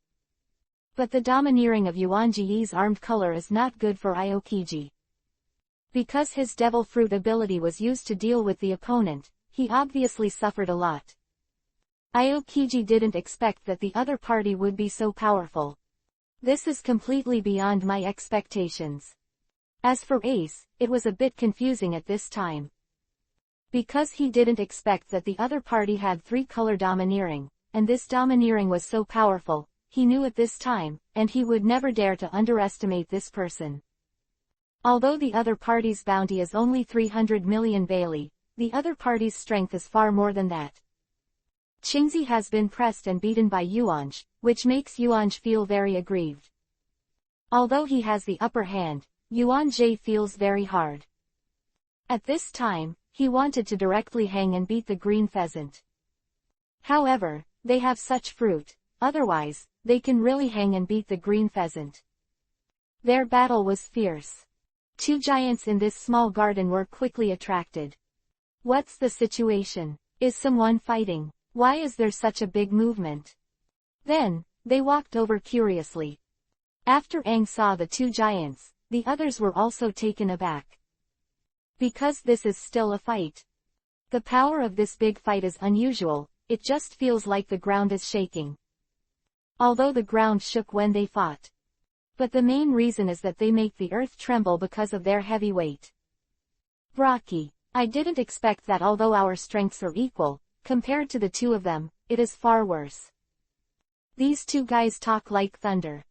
But the domineering of Yuan-Jie's armed color is not good for Aokiji. Because his devil fruit ability was used to deal with the opponent, he obviously suffered a lot. Aokiji didn't expect that the other party would be so powerful. This is completely beyond my expectations. As for Ace, it was a bit confusing at this time. Because he didn't expect that the other party had three-color domineering, and this domineering was so powerful, he knew at this time, and he would never dare to underestimate this person. Although the other party's bounty is only 300 million Bailey, the other party's strength is far more than that. Qingzi has been pressed and beaten by Yuan-Jie, which makes Yuan-Jie feel very aggrieved. Although he has the upper hand, Yuan-Jie feels very hard. At this time, he wanted to directly hang and beat the green pheasant. However, they have such fruit, otherwise, they can really hang and beat the green pheasant. Their battle was fierce. Two giants in this small garden were quickly attracted. What's the situation? Is someone fighting? Why is there such a big movement? Then, they walked over curiously. After Aang saw the two giants, the others were also taken aback. Because this is still a fight. The power of this big fight is unusual, it just feels like the ground is shaking. Although the ground shook when they fought. But the main reason is that they make the earth tremble because of their heavy weight. Brocky, I didn't expect that although our strengths are equal, compared to the two of them, it is far worse. These two guys talk like thunder.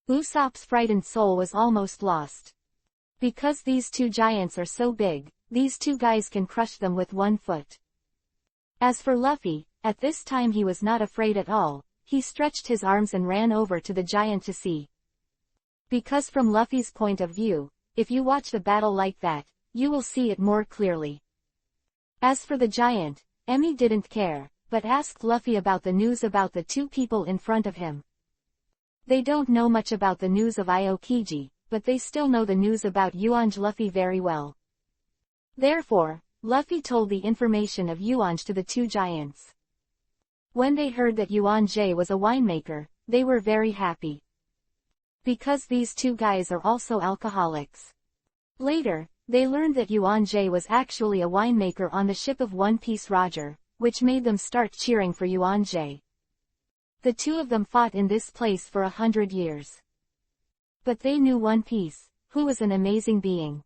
Usopp's frightened soul was almost lost. Because these two giants are so big, these two guys can crush them with one foot. As for Luffy, at this time he was not afraid at all, he stretched his arms and ran over to the giant to see. Because from Luffy's point of view, if you watch the battle like that, you will see it more clearly. As for the giant, Emmy didn't care, but asked Luffy about the news about the two people in front of him. They don't know much about the news of Aokiji, but they still know the news about Yuanj Luffy very well. Therefore, Luffy told the information of Yuanj to the two giants. When they heard that Yuanj was a winemaker, they were very happy. Because these two guys are also alcoholics. Later, they learned that Yuanj was actually a winemaker on the ship of One Piece Roger, which made them start cheering for Yuanj. The two of them fought in this place for 100 years. But they knew One Piece, who was an amazing being.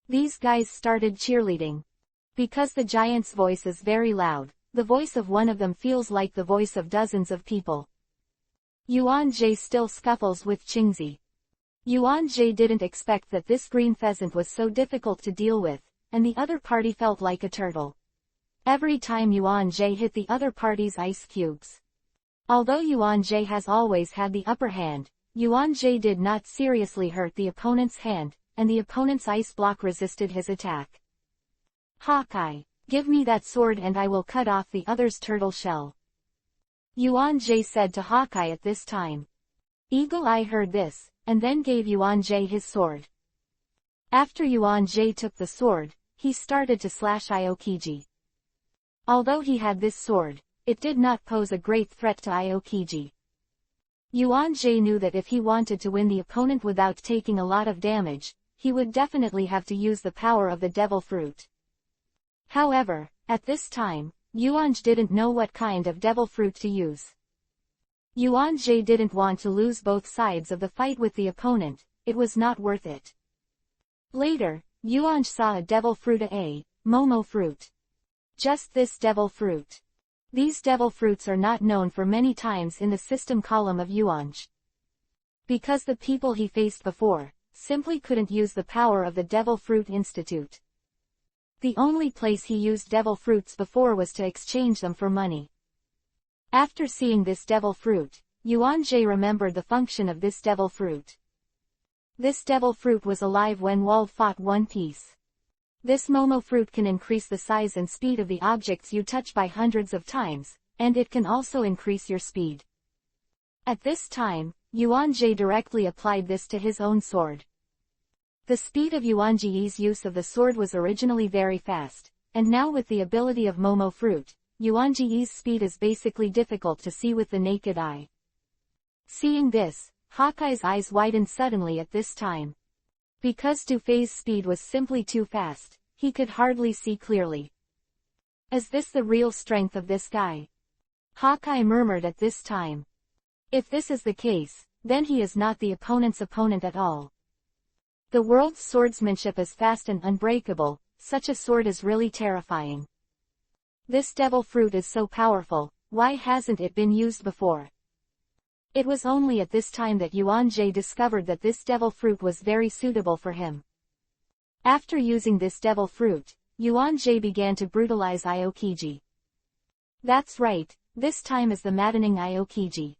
These guys started cheerleading. Because the giant's voice is very loud, the voice of one of them feels like the voice of dozens of people. Yuanj still scuffles with Qingzi. Yuanj didn't expect that this green pheasant was so difficult to deal with, and the other party felt like a turtle. Every time Yuanj hit the other party's ice cubes. Although Yuanj has always had the upper hand, Yuanj did not seriously hurt the opponent's hand, and the opponent's ice block resisted his attack. Hawkeye, give me that sword and I will cut off the other's turtle shell. Yuanj said to Hawkeye at this time. Eagle Eye heard this, and then gave Yuanj his sword. After Yuanj took the sword, he started to slash Aokiji. Although he had this sword, it did not pose a great threat to Aokiji. Yuanj knew that if he wanted to win the opponent without taking a lot of damage, he would definitely have to use the power of the devil fruit. However, at this time, Yuanj didn't know what kind of devil fruit to use. Yuanj didn't want to lose both sides of the fight with the opponent, it was not worth it. Later, Yuanj saw a devil fruit, a Momo fruit. Just this devil fruit. These devil fruits are not known for many times in the system column of Yuanj. Because the people he faced before, simply couldn't use the power of the Devil Fruit Institute. The only place he used devil fruits before was to exchange them for money. After seeing this devil fruit, Yuanj remembered the function of this devil fruit. This devil fruit was alive when Wald fought One Piece. This Momo fruit can increase the size and speed of the objects you touch by hundreds of times, and it can also increase your speed. At this time, Yuanj directly applied this to his own sword. The speed of Yuanji's use of the sword was originally very fast, and now with the ability of Momo fruit, Yuanji's speed is basically difficult to see with the naked eye. Seeing this, Hawkeye's eyes widened suddenly at this time. Because Dufay's speed was simply too fast, he could hardly see clearly. Is this the real strength of this guy? Hawkeye murmured at this time. If this is the case, then he is not the opponent's opponent at all. The world's swordsmanship is fast and unbreakable, such a sword is really terrifying. This devil fruit is so powerful, why hasn't it been used before? It was only at this time that Yuanj discovered that this devil fruit was very suitable for him. After using this devil fruit, Yuanj began to brutalize Aokiji. That's right, this time is the maddening Aokiji.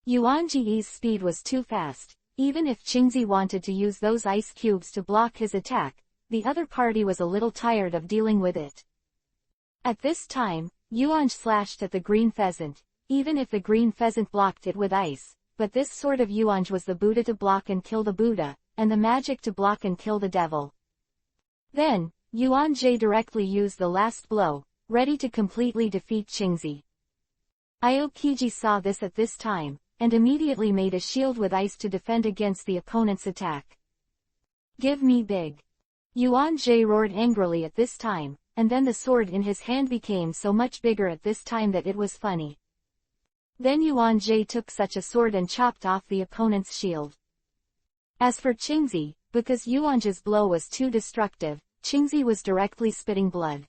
Yuanji's speed was too fast. Even if Qingzi wanted to use those ice cubes to block his attack, the other party was a little tired of dealing with it. At this time, Yuanj slashed at the green pheasant, even if the green pheasant blocked it with ice, but this sword of Yuanj was the Buddha to block and kill the Buddha, and the magic to block and kill the devil. Then, Yuanj directly used the last blow, ready to completely defeat Qingzi. Aokiji saw this at this time, and immediately made a shield with ice to defend against the opponent's attack. Give me big. Yuanj roared angrily at this time, and then the sword in his hand became so much bigger at this time that it was funny. Then Yuanj took such a sword and chopped off the opponent's shield. As for Qingzi, because Yuanj's blow was too destructive, Qingzi was directly spitting blood.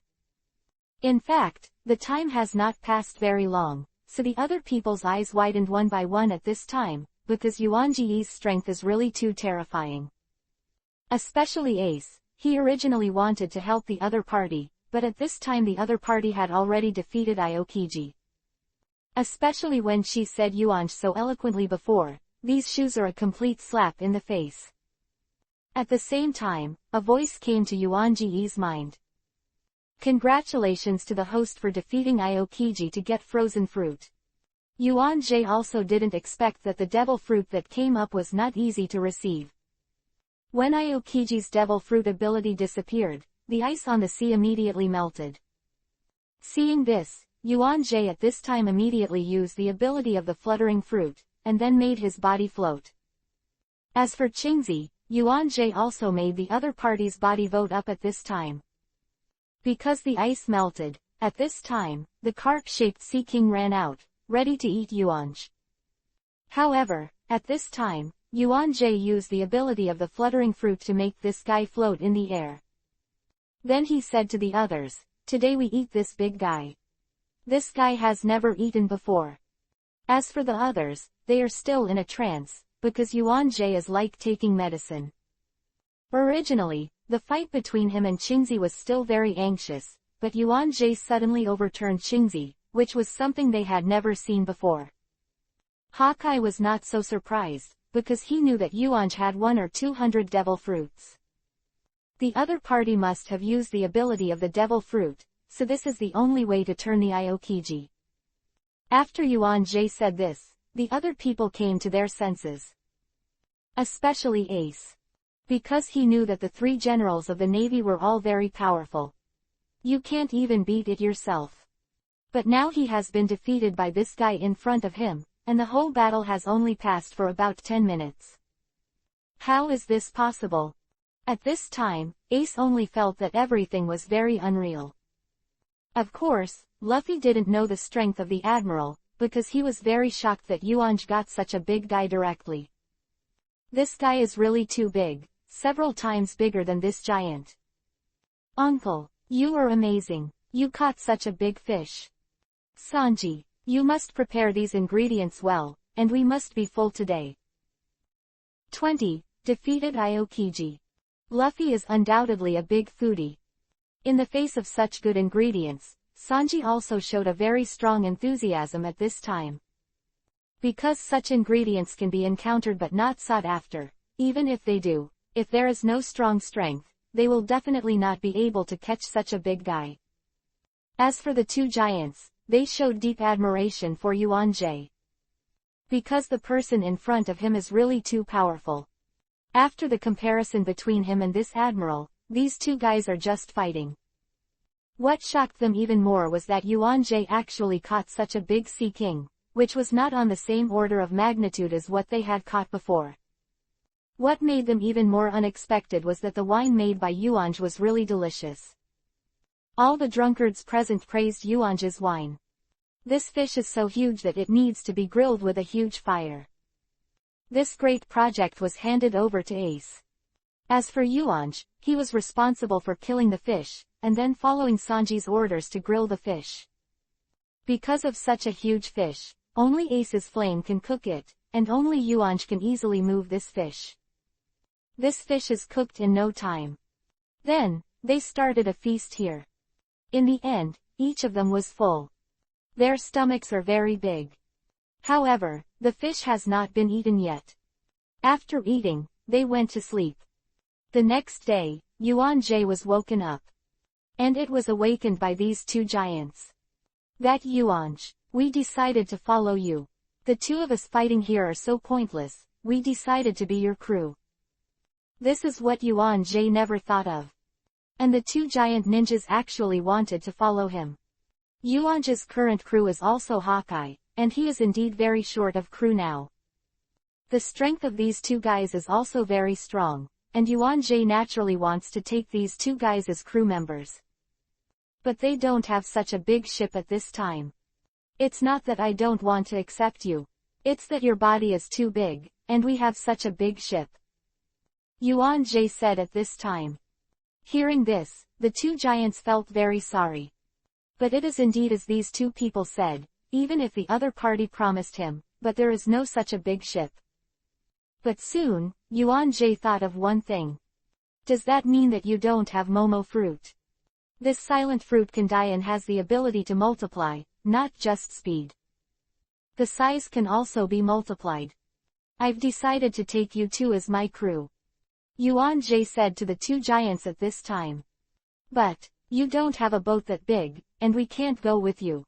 In fact, the time has not passed very long. So the other people's eyes widened one by one at this time, because Yuanji's strength is really too terrifying. Especially Ace, he originally wanted to help the other party, but at this time the other party had already defeated Aokiji. Especially when she said Yuanj so eloquently before, these shoes are a complete slap in the face. At the same time, a voice came to Yuanji's mind. Congratulations to the host for defeating Aokiji to get frozen fruit. Yuan-J also didn't expect that the devil fruit that came up was not easy to receive. When Aokiji's devil fruit ability disappeared, the ice on the sea immediately melted. Seeing this, Yuan-J at this time immediately used the ability of the fluttering fruit, and then made his body float. As for Qingzi, Yuan-J also made the other party's body vote up at this time. Because the ice melted, at this time, the carp-shaped Sea King ran out, ready to eat Yuan-J. However, at this time, Yuan-J used the ability of the fluttering fruit to make this guy float in the air. Then he said to the others, "Today we eat this big guy. This guy has never eaten before." As for the others, they are still in a trance, because Yuan-J is like taking medicine. Originally, the fight between him and Qingzi was still very anxious, but Yuan-J suddenly overturned Qingzi, which was something they had never seen before. Hawkeye was not so surprised, because he knew that Yuan-J had 1 or 200 devil fruits. The other party must have used the ability of the devil fruit, so this is the only way to turn the Aokiji. After Yuan-J said this, the other people came to their senses. Especially Ace. Because he knew that the 3 generals of the Navy were all very powerful. You can't even beat it yourself. But now he has been defeated by this guy in front of him, and the whole battle has only passed for about 10 minutes. How is this possible? At this time, Ace only felt that everything was very unreal. Of course, Luffy didn't know the strength of the Admiral, because he was very shocked that Yuan-J got such a big guy directly. This guy is really too big, several times bigger than this giant. Uncle, you are amazing, you caught such a big fish. Sanji, you must prepare these ingredients well, and we must be full today. 20. Defeated Aokiji. Luffy is undoubtedly a big foodie. In the face of such good ingredients, Sanji also showed a very strong enthusiasm at this time. Because such ingredients can be encountered but not sought after, even if they do, if there is no strong strength, they will definitely not be able to catch such a big guy. As for the 2 giants, they showed deep admiration for Yuan-J. Because the person in front of him is really too powerful. After the comparison between him and this Admiral, these 2 guys are just fighting. What shocked them even more was that Yuan-J actually caught such a big Sea King, which was not on the same order of magnitude as what they had caught before. What made them even more unexpected was that the wine made by Yuan-J was really delicious. All the drunkards present praised Yuan-J's wine. This fish is so huge that it needs to be grilled with a huge fire. This great project was handed over to Ace. As for Yuan-J, he was responsible for killing the fish, and then following Sanji's orders to grill the fish. Because of such a huge fish, only Ace's flame can cook it, and only Yuan-J can easily move this fish. This fish is cooked in no time. Then, they started a feast here. In the end, each of them was full. Their stomachs are very big. However, the fish has not been eaten yet. After eating, they went to sleep. The next day, Yuan-J was woken up. And it was awakened by these 2 giants. That Yuan-J, we decided to follow you. The 2 of us fighting here are so pointless, we decided to be your crew. This is what Yuan-J never thought of. And the 2 giant ninjas actually wanted to follow him. Yuan-J's current crew is also Hawkeye, and he is indeed very short of crew now. The strength of these 2 guys is also very strong, and Yuan-J naturally wants to take these 2 guys as crew members. But they don't have such a big ship at this time. It's not that I don't want to accept you. It's that your body is too big, and we have such a big ship. Yuan-J said at this time. Hearing this, the 2 giants felt very sorry. But it is indeed as these 2 people said, even if the other party promised him, but there is no such a big ship. But soon, Yuan-J thought of one thing. Does that mean that you don't have Momo fruit? This silent fruit can die and has the ability to multiply, not just speed. The size can also be multiplied. I've decided to take you 2 as my crew. Yuan-J said to the 2 giants at this time. But, You don't have a boat that big, and we can't go with you.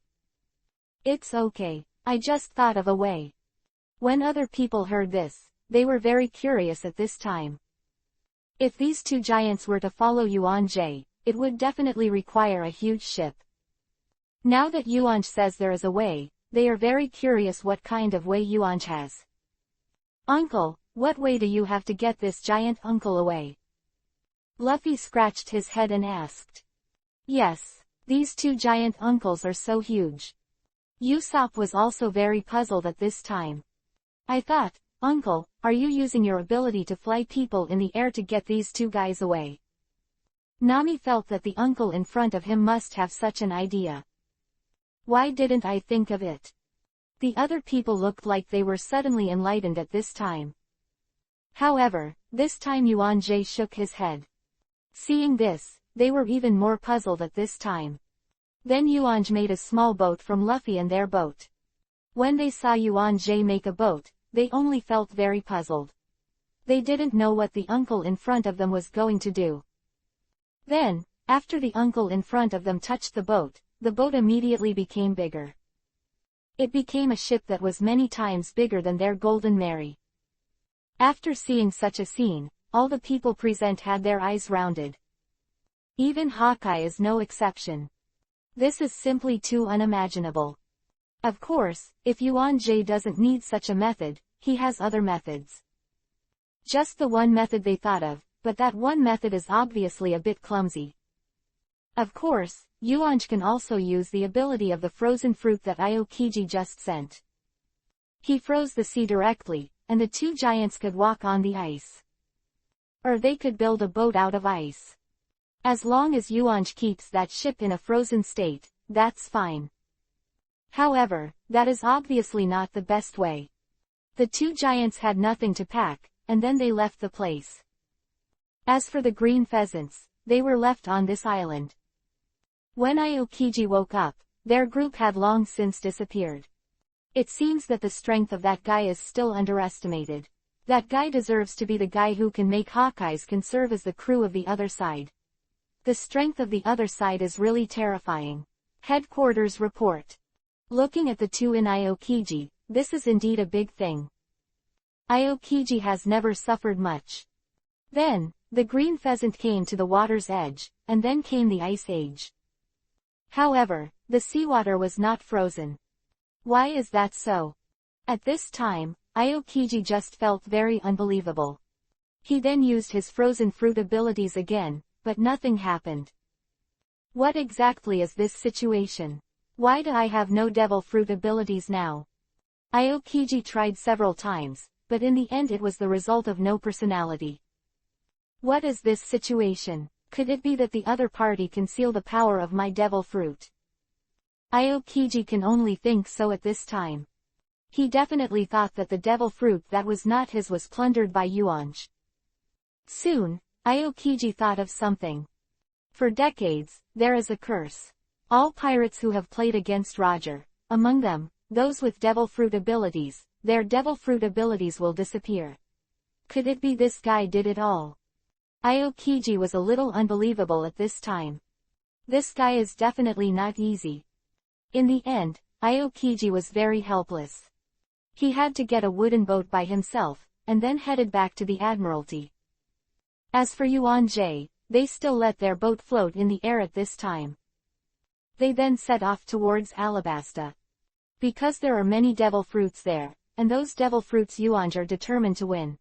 It's okay, I just thought of a way. When other people heard this, they were very curious at this time. If these two giants were to follow Yuan-Jay, it would definitely require a huge ship. Now that Yuan says there is a way, they are very curious what kind of way Yuan has. Uncle, what way do you have to get this giant uncle away? Luffy scratched his head and asked. Yes, these two giant uncles are so huge. Usopp was also very puzzled at this time. I thought, Uncle, are you using your ability to fly people in the air to get these two guys away? Nami felt that the uncle in front of him must have such an idea. Why didn't I think of it? The other people looked like they were suddenly enlightened at this time. However, this time Yuan-Jay shook his head. Seeing this, they were even more puzzled at this time. Then Yuan-Jay made a small boat from Luffy and their boat. When they saw Yuan-Jay make a boat, they only felt very puzzled. They didn't know what the uncle in front of them was going to do. Then, after the uncle in front of them touched the boat immediately became bigger. It became a ship that was many times bigger than their Golden Mary. After seeing such a scene, all the people present had their eyes rounded. Even Hawkeye is no exception. This is simply too unimaginable. Of course, if Yuan-Jay doesn't need such a method, he has other methods. Just the one method they thought of, but that one method is obviously a bit clumsy. Of course, Yuan-Jay can also use the ability of the frozen fruit that Aokiji just sent. He froze the sea directly, and the two giants could walk on the ice. Or they could build a boat out of ice. As long as Yuan-Jay keeps that ship in a frozen state, that's fine. However, that is obviously not the best way. The two giants had nothing to pack, and then they left the place. As for the green pheasants, they were left on this island. When Aokiji woke up, their group had long since disappeared. It seems that the strength of that guy is still underestimated. That guy deserves to be the guy who can make Hawkeyes can serve as the crew of the other side. The strength of the other side is really terrifying. Headquarters report. Looking at the two in Aokiji, this is indeed a big thing. Aokiji has never suffered much. Then, the green pheasant came to the water's edge, and then came the ice age. However, the seawater was not frozen. Why is that so? At this time, Aokiji just felt very unbelievable. He then used his frozen fruit abilities again, but nothing happened. What exactly is this situation? Why do I have no devil fruit abilities now? Aokiji tried several times, but in the end it was the result of no personality. What is this situation? Could it be that the other party can seal the power of my devil fruit? Aokiji can only think so at this time. He definitely thought that the devil fruit that was not his was plundered by Yuan-Jay. Soon, Aokiji thought of something. For decades, there is a curse. All pirates who have played against Roger, among them, those with devil fruit abilities, their devil fruit abilities will disappear. Could it be this guy did it all? Aokiji was a little unbelievable at this time. This guy is definitely not easy. In the end, Aokiji was very helpless. He had to get a wooden boat by himself, and then headed back to the Admiralty. As for Yuan-Jay, they still let their boat float in the air at this time. They then set off towards Alabasta. Because there are many devil fruits there, and those devil fruits Yuan-Jay are determined to win.